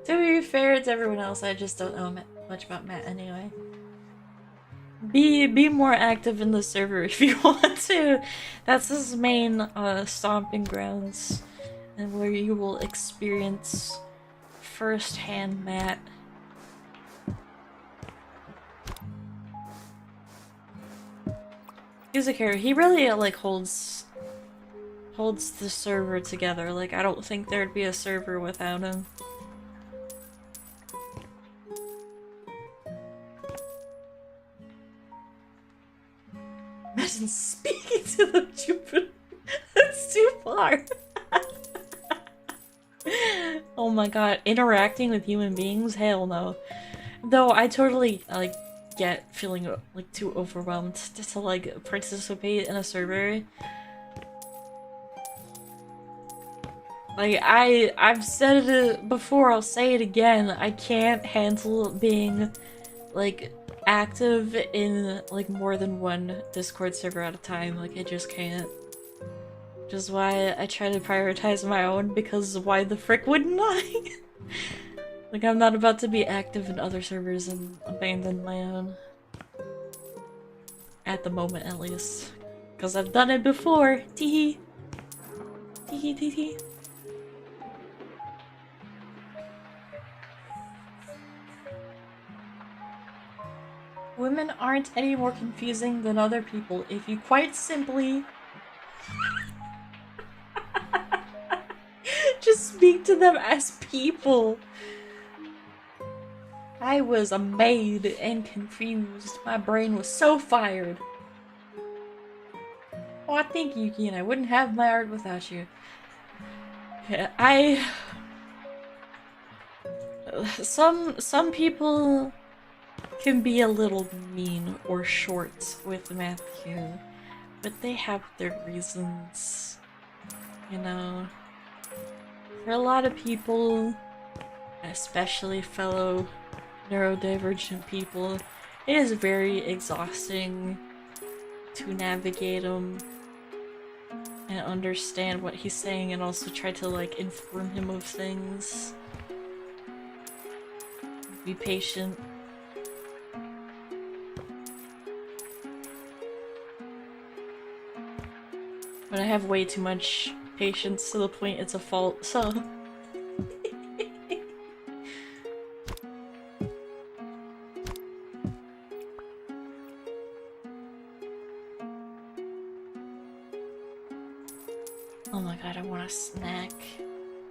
To be fair to everyone else, I just don't know much about Matt anyway. Be more active in the server if you want to. That's his main stomping grounds, and where you will experience first-hand Matt. He's a character. He really like holds the server together. Like I don't think there'd be a server without him. Imagine speaking to the Jupiter. That's too far. Oh my god, interacting with human beings? Hell no. Though I totally like get feeling like too overwhelmed to like participate in a server. Like, I've said it before, I'll say it again. I can't handle being, like, active in, like, more than one Discord server at a time. Like, I just can't. Which is why I try to prioritize my own, because why the frick wouldn't I? Like, I'm not about to be active in other servers and abandon my own. At the moment, at least. Because I've done it before. Teehee. Teehee teehee. Women aren't any more confusing than other people if you quite simply just speak to them as people. I was a maid and confused. My brain was so fired. Oh, thank you, Keen. I wouldn't have my art without you. Yeah, some people can be a little mean or short with Matthew, but they have their reasons, you know. For a lot of people, especially fellow neurodivergent people, it is very exhausting to navigate him and understand what he's saying and also try to, like, inform him of things. Be patient. But I have way too much patience to the point it's a fault, so... Oh my god, I want a snack.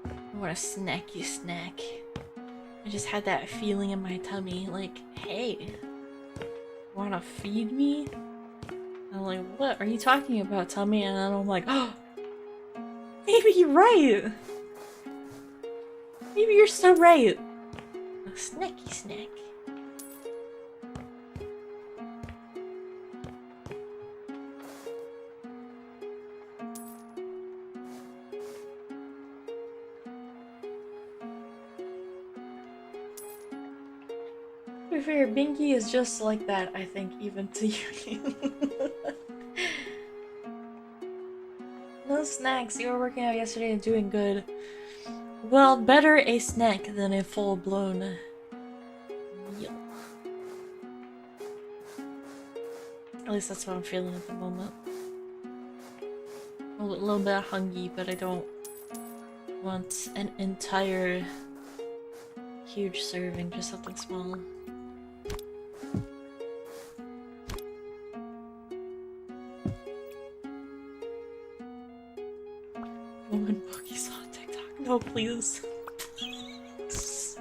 I want a snacky snack. I just had that feeling in my tummy, like, hey, wanna feed me? I'm like, what are you talking about, tummy? And then I'm like, oh, maybe you're right. Maybe you're so right. A snacky snack. To be fair, Binky is just like that, I think, even to you. No snacks, you were working out yesterday and doing good. Well, better a snack than a full-blown meal. At least that's what I'm feeling at the moment. I'm a little bit hungry, but I don't want an entire huge serving, just something small. Woman bookies on TikTok. No, please. Please.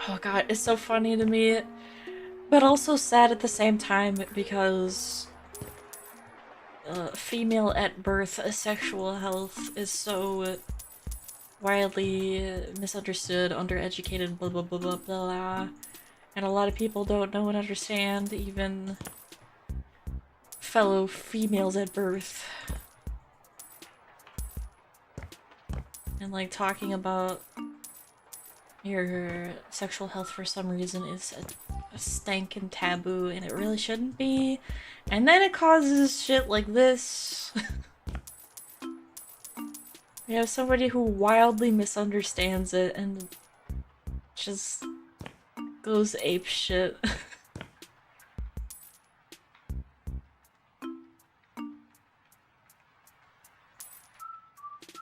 Oh god, it's so funny to me, but also sad at the same time because female at birth sexual health is so widely misunderstood, undereducated, blah blah blah blah blah. And a lot of people don't know and understand, even fellow females at birth. And like talking about your sexual health for some reason is a stankin' taboo, and it really shouldn't be. And then it causes shit like this. We have somebody who wildly misunderstands it and just goes ape shit.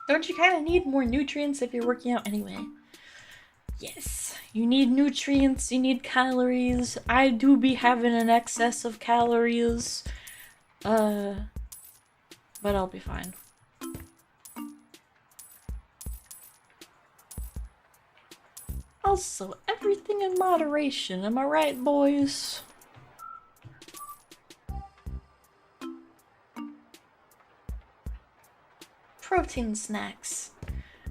Don't you kind of need more nutrients if you're working out anyway? Yes, you need nutrients, you need calories. I do be having an excess of calories. But I'll be fine. Also, everything in moderation, am I right, boys? Protein snacks.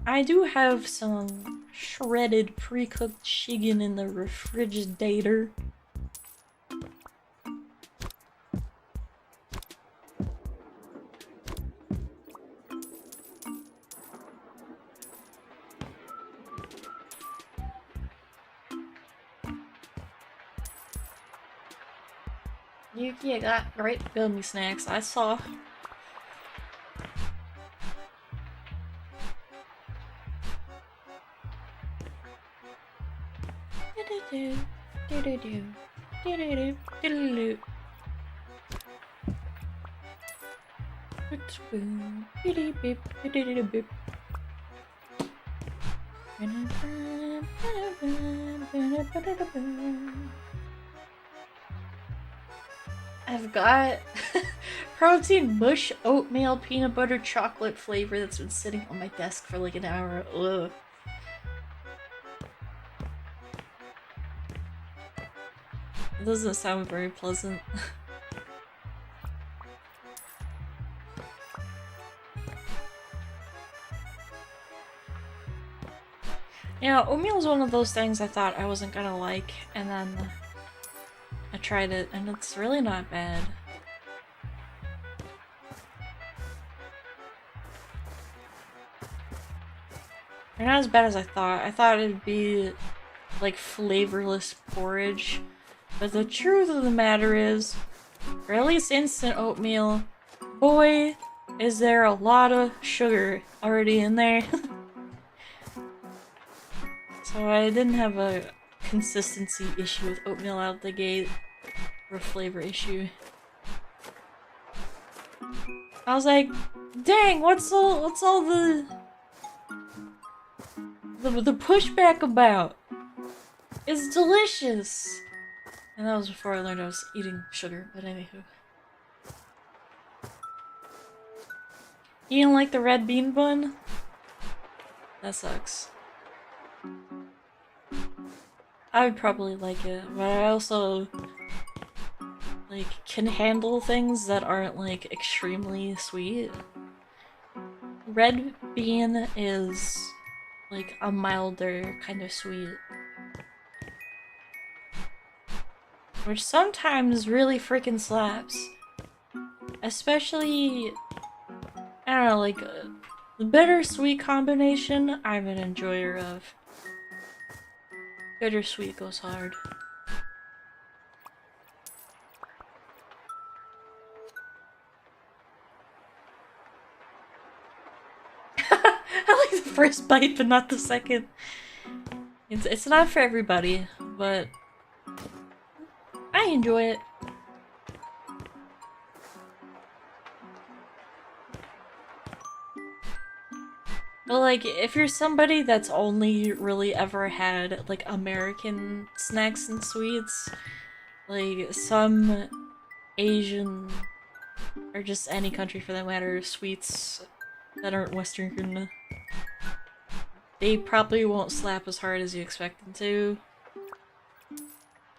I do have some shredded pre-cooked chicken in the refrigerator. Yuki got great gummy snacks, I saw. I've got protein mush oatmeal peanut butter chocolate flavor that's been sitting on my desk for like an hour. Ugh. It doesn't sound very pleasant. Yeah, oatmeal is one of those things I thought I wasn't gonna like, and then I tried it, and it's really not bad. They're not as bad as I thought. I thought it'd be like flavorless porridge, but the truth of the matter is, or at least instant oatmeal, boy, is there a lot of sugar already in there. So I didn't have a consistency issue with oatmeal out the gate, or a flavor issue. I was like, dang, what's all the pushback about? It's delicious! And that was before I learned I was eating sugar, but anywho. You don't like the red bean bun? That sucks. I would probably like it, but I also like can handle things that aren't like extremely sweet. Red bean is like a milder kind of sweet, which sometimes really freaking slaps. Especially, I don't know, like the bitter-sweet combination I'm an enjoyer of. Bittersweet goes hard. I like the first bite, but not the second. It's not for everybody, but I enjoy it. But like, if you're somebody that's only really ever had like American snacks and sweets, like some Asian, or just any country for that matter, sweets that aren't Western, they probably won't slap as hard as you expect them to.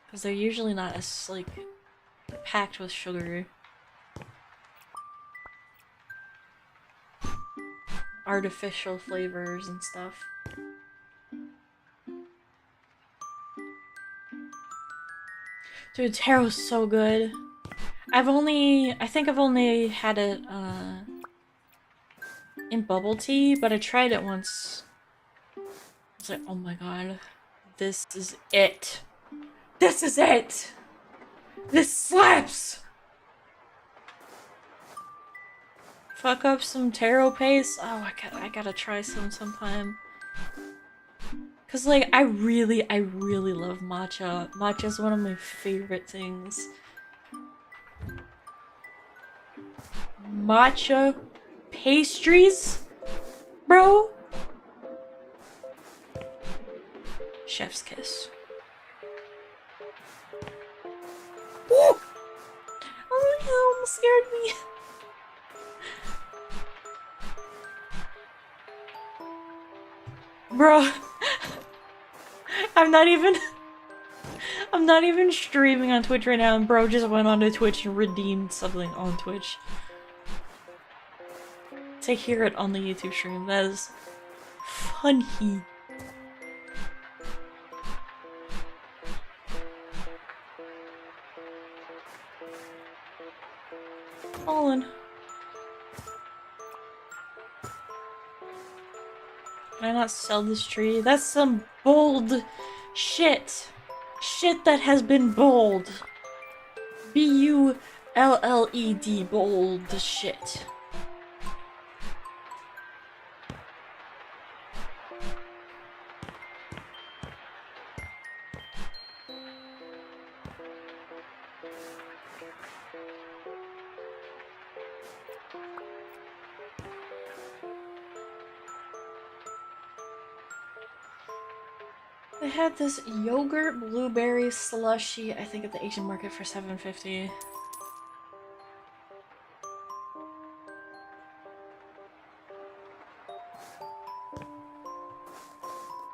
Because they're usually not as, like, packed with sugar. Artificial flavors and stuff. Dude, taro's so good. I think I've only had it, in bubble tea, but I tried it once. I was like, oh my god, this is it. This is it! This slaps! Fuck up some taro paste? Oh, I gotta try some sometime. Cause like, I really love matcha. Matcha is one of my favorite things. Matcha pastries? Bro? Chef's kiss. Woo! Oh, you almost scared me. Bro, I'm not even streaming on Twitch right now, and bro just went onto Twitch and redeemed something on Twitch. To hear it on the YouTube stream, that is funny. Fallen. Can I not sell this tree? That's some bold shit. Shit that has been bold. B-U-L-L-E-D, bold shit. They had this yogurt blueberry slushy, I think, at the Asian market for $7.50.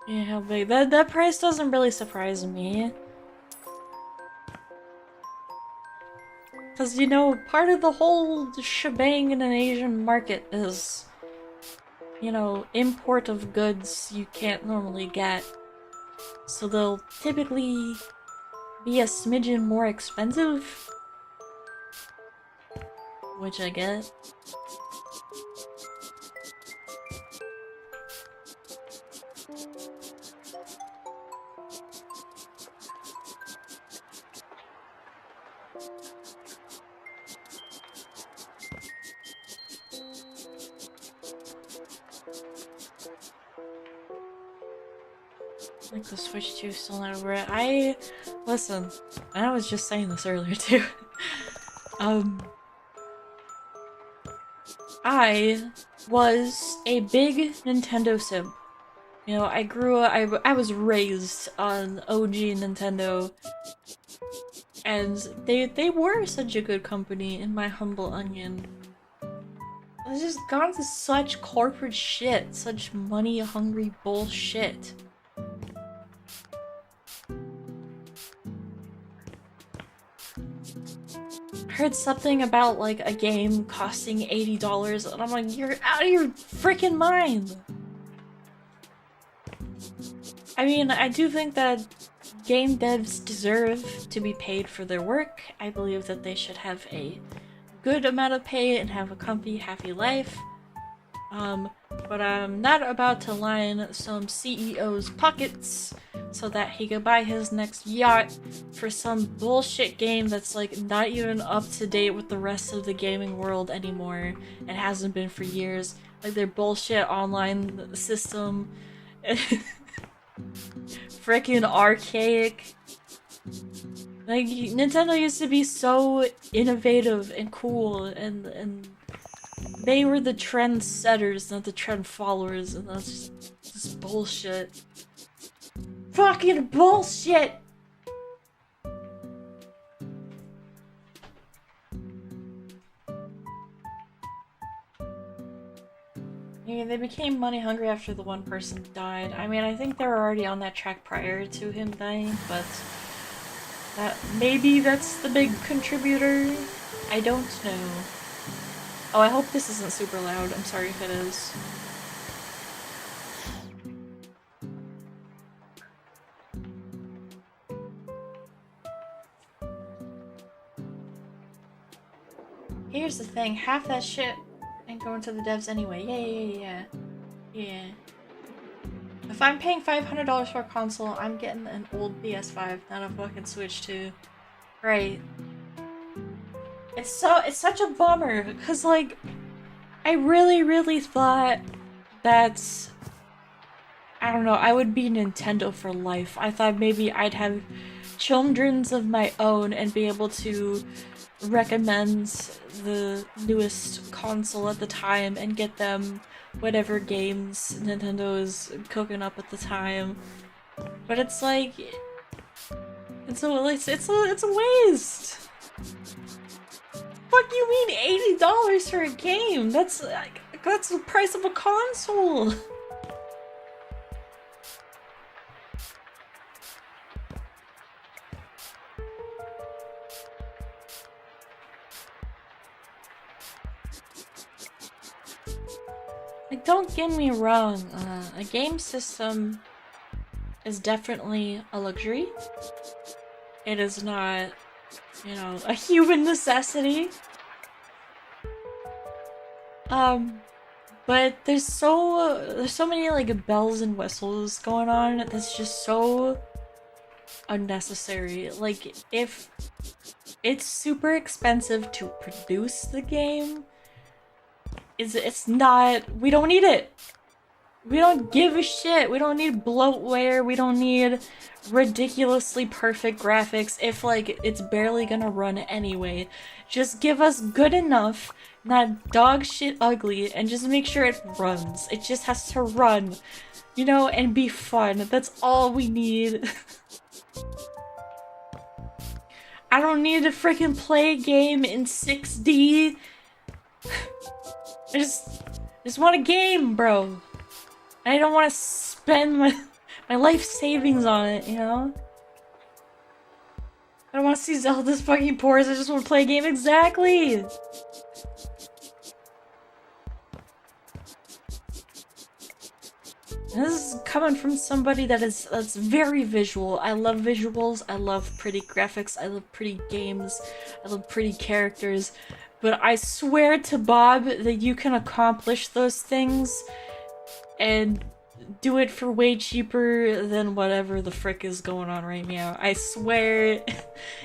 Yeah, how big? That price doesn't really surprise me. Because, you know, part of the whole shebang in an Asian market is, you know, import of goods you can't normally get. So they'll typically be a smidgen more expensive. Which I get. Like the Switch 2 still not over it. Listen, and I was just saying this earlier too. I was a big Nintendo simp. You know, I was raised on OG Nintendo, and they were such a good company, in my humble onion. It's just gone to such corporate shit, such money-hungry bullshit. Heard something about like a game costing $80 and I'm like, you're out of your freaking mind. I mean, I do think that game devs deserve to be paid for their work. I believe that they should have a good amount of pay and have a comfy, happy life. But I'm not about to line some CEO's pockets so that he could buy his next yacht for some bullshit game that's like not even up to date with the rest of the gaming world anymore and hasn't been for years. Like their bullshit online system. Freaking archaic. Like Nintendo used to be so innovative and cool and they were the trend setters, not the trend followers, and that's just bullshit. Fucking bullshit! Yeah, they became money hungry after the one person died. I mean, I think they were already on that track prior to him dying, but maybe that's the big contributor. I don't know. Oh, I hope this isn't super loud. I'm sorry if it is. Here's the thing, half that shit ain't going to the devs anyway. Yeah. If I'm paying $500 for a console, I'm getting an old PS5, not a fucking Switch 2. Right. It's such a bummer, because like, I really thought that, I don't know, I would be Nintendo for life. I thought maybe I'd have children's of my own and be able to recommend the newest console at the time and get them whatever games Nintendo is cooking up at the time. But it's like, it's a waste. Fuck you mean $80 for a game? That's the price of a console. Like, don't get me wrong, a game system is definitely a luxury. It is not, you know, a human necessity. But there's so many like bells and whistles going on that's just so unnecessary. Like if It's super expensive to produce the game. It's not, we don't need it. We don't give a shit. We don't need bloatware. We don't need ridiculously perfect graphics if, like, it's barely gonna run anyway. Just give us good enough, not dog shit ugly, and just make sure it runs. It just has to run, you know, and be fun. That's all we need. I don't need to freaking play a game in 6D. I just want a game, bro. I don't want to spend my life savings on it, you know? I don't want to see Zelda's fucking pores, I just want to play a game. Exactly! And this is coming from somebody that's very visual. I love visuals, I love pretty graphics, I love pretty games, I love pretty characters. But I swear to Bob that you can accomplish those things and do it for way cheaper than whatever the frick is going on right now. I swear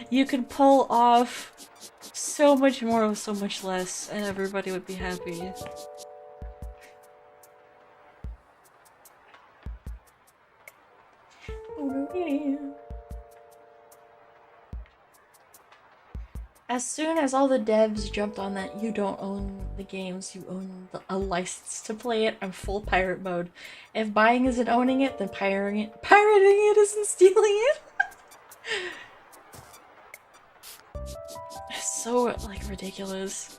you could pull off so much more with so much less and everybody would be happy. As soon as all the devs jumped on that you don't own the games, you own a license to play it, I'm full pirate mode. If buying isn't owning it, then pirating it isn't stealing it. It's so, like, ridiculous.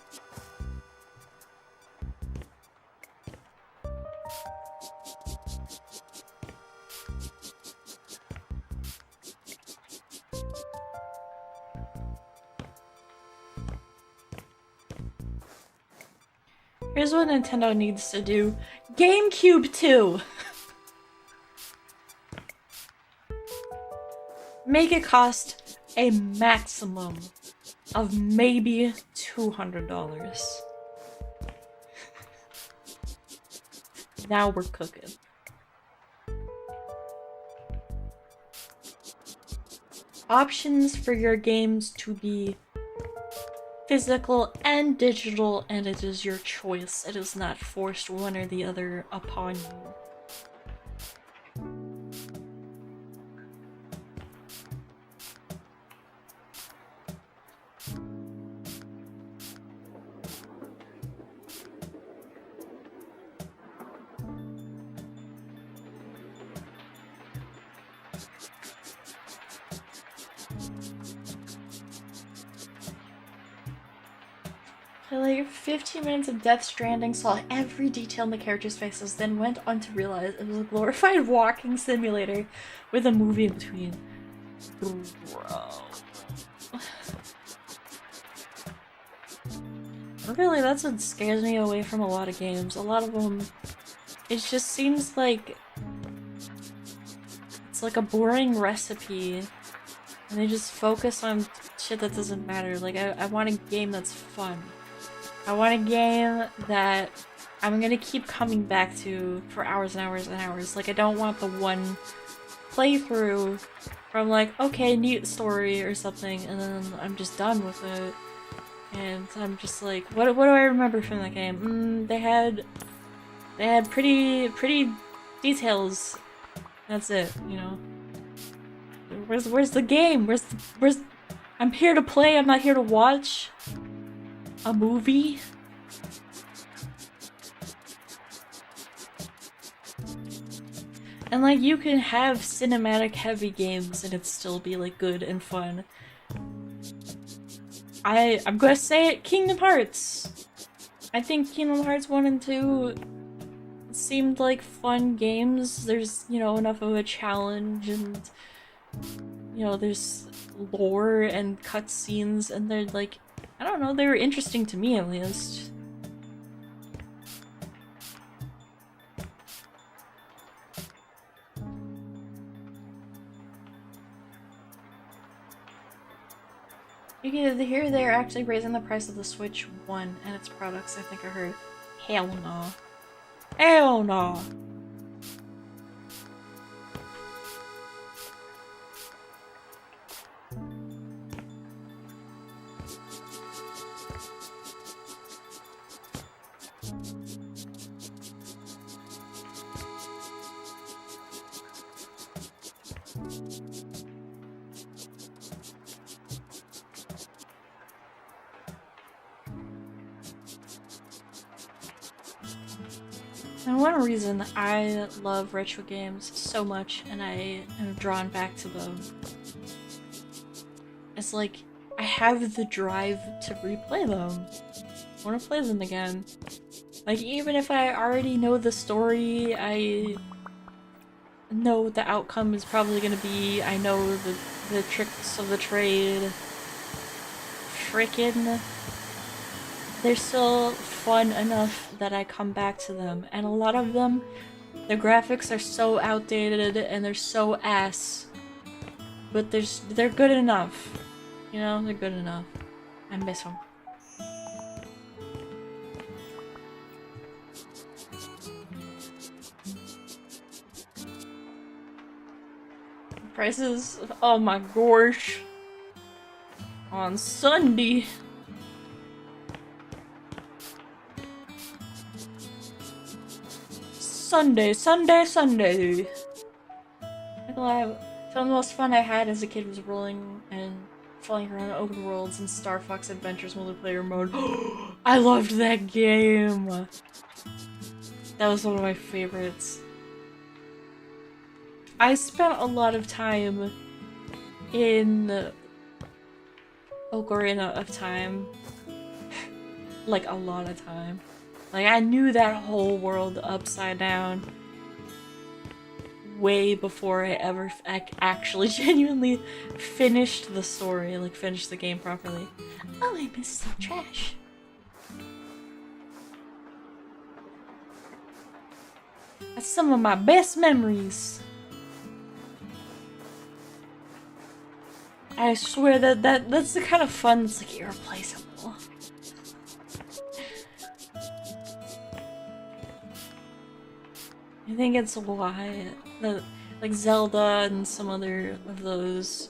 Here's what Nintendo needs to do. GameCube 2! Make it cost a maximum of maybe $200. Now we're cooking. Options for your games to be physical and digital, and it is your choice. It is not forced one or the other upon you. Like 15 minutes of Death Stranding, saw every detail in the characters' faces, then went on to realize it was a glorified walking simulator with a movie in between. Bro. Really, that's what scares me away from a lot of games. A lot of them, it just seems like it's like a boring recipe, and they just focus on shit that doesn't matter. Like, I want a game that's fun. I want a game that I'm gonna keep coming back to for hours and hours and hours. Like, I don't want the one playthrough where I'm like, okay, neat story or something, and then I'm just done with it. And I'm just like, what do I remember from that game? They had pretty details. That's it, you know. Where's the game? Where's I'm here to play, I'm not here to watch a movie. And like, you can have cinematic heavy games and it still be like good and fun. I'm gonna say it, Kingdom Hearts. I think Kingdom Hearts 1 and 2 seemed like fun games. There's, you know, enough of a challenge, and you know, there's lore and cutscenes, and they're like, I don't know, they were interesting to me at least. You can hear they're actually raising the price of the Switch 1 and its products, I think I heard. Hell no. Hell no! And one reason I love retro games so much and I am drawn back to them is like I have the drive to replay them. I want to play them again. Like even if I already know the story, I know what the outcome is probably gonna be. I know the tricks of the trade. Frickin'. They're still fun enough that I come back to them. And a lot of them, the graphics are so outdated and they're so ass. But they're good enough. You know, they're good enough. I miss them. Prices, oh my gosh. On Sunday. Sunday. Some of the most fun I had as a kid was rolling and flying around open worlds in Star Fox Adventures multiplayer mode. I loved that game! That was one of my favorites. I spent a lot of time in Ocarina of Time. Like, a lot of time. Like, I knew that whole world upside down way before I ever actually genuinely finished the story, like finished the game properly. Oh, I missed some trash. That's some of my best memories. I swear that's the kind of fun that's like irreplaceable. I think it's why like Zelda and some other of those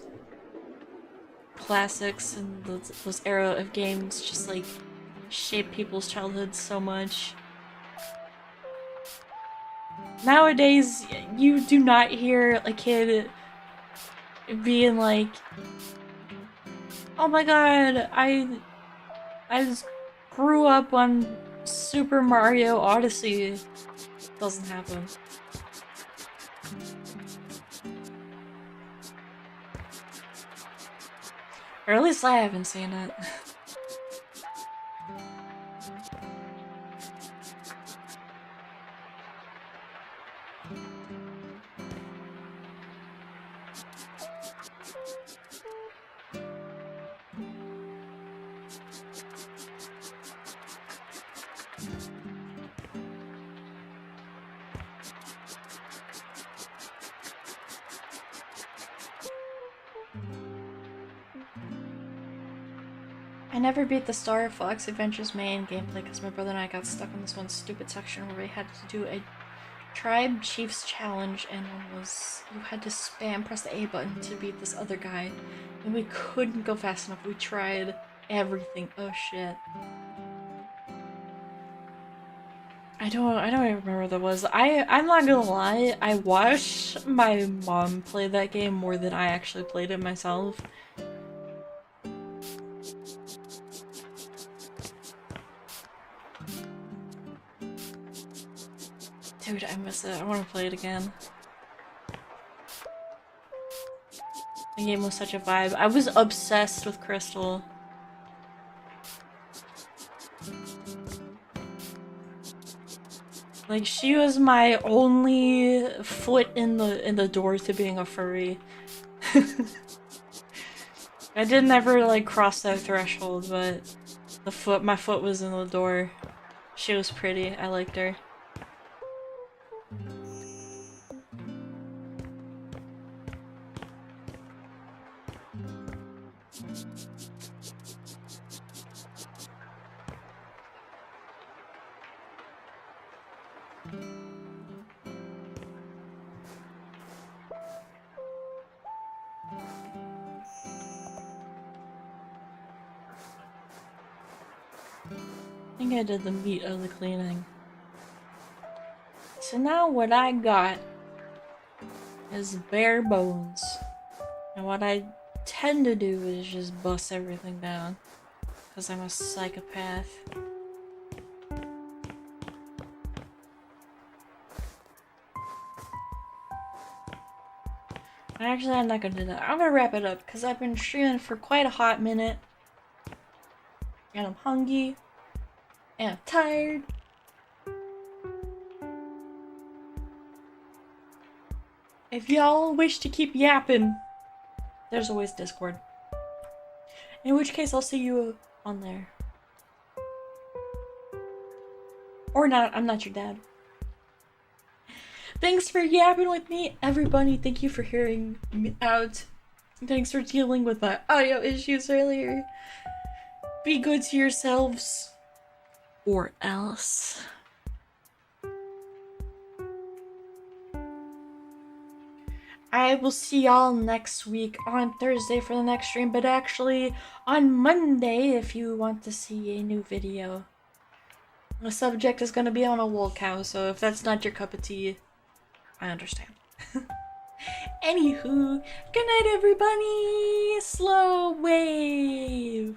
classics and those era of games just like shape people's childhoods so much. Nowadays, you do not hear a kid being like, "Oh my god, I just grew up on Super Mario Odyssey." Doesn't happen. Or at least I haven't seen it. I never beat the Star Fox Adventures main gameplay because my brother and I got stuck in this one stupid section where we had to do a Tribe Chiefs challenge, and one was you had to press the A button to beat this other guy, and we couldn't go fast enough. We tried everything. Oh shit. I don't even remember what that was. I'm not gonna lie, I watched my mom play that game more than I actually played it myself. Dude, I miss it. I want to play it again. The game was such a vibe. I was obsessed with Crystal. Like, she was my only foot in the door to being a furry. I didn't ever like cross that threshold, but my foot was in the door. She was pretty. I liked her. think I did the meat of the cleaning. So now what I got is bare bones. And what I tend to do is just bust everything down. Because I'm a psychopath. Actually, I'm not gonna do that. I'm gonna wrap it up because I've been streaming for quite a hot minute. And I'm hungry. And I'm tired. If y'all wish to keep yapping, there's always Discord. In which case, I'll see you on there. Or not, I'm not your dad. Thanks for yapping with me, everybody. Thank you for hearing me out. Thanks for dealing with my audio issues earlier. Be good to yourselves. Or else. I will see y'all next week on Thursday for the next stream, but actually on Monday if you want to see a new video. The subject is going to be on a wool cow, so if that's not your cup of tea, I understand. Anywho, good night everybody! Slow wave!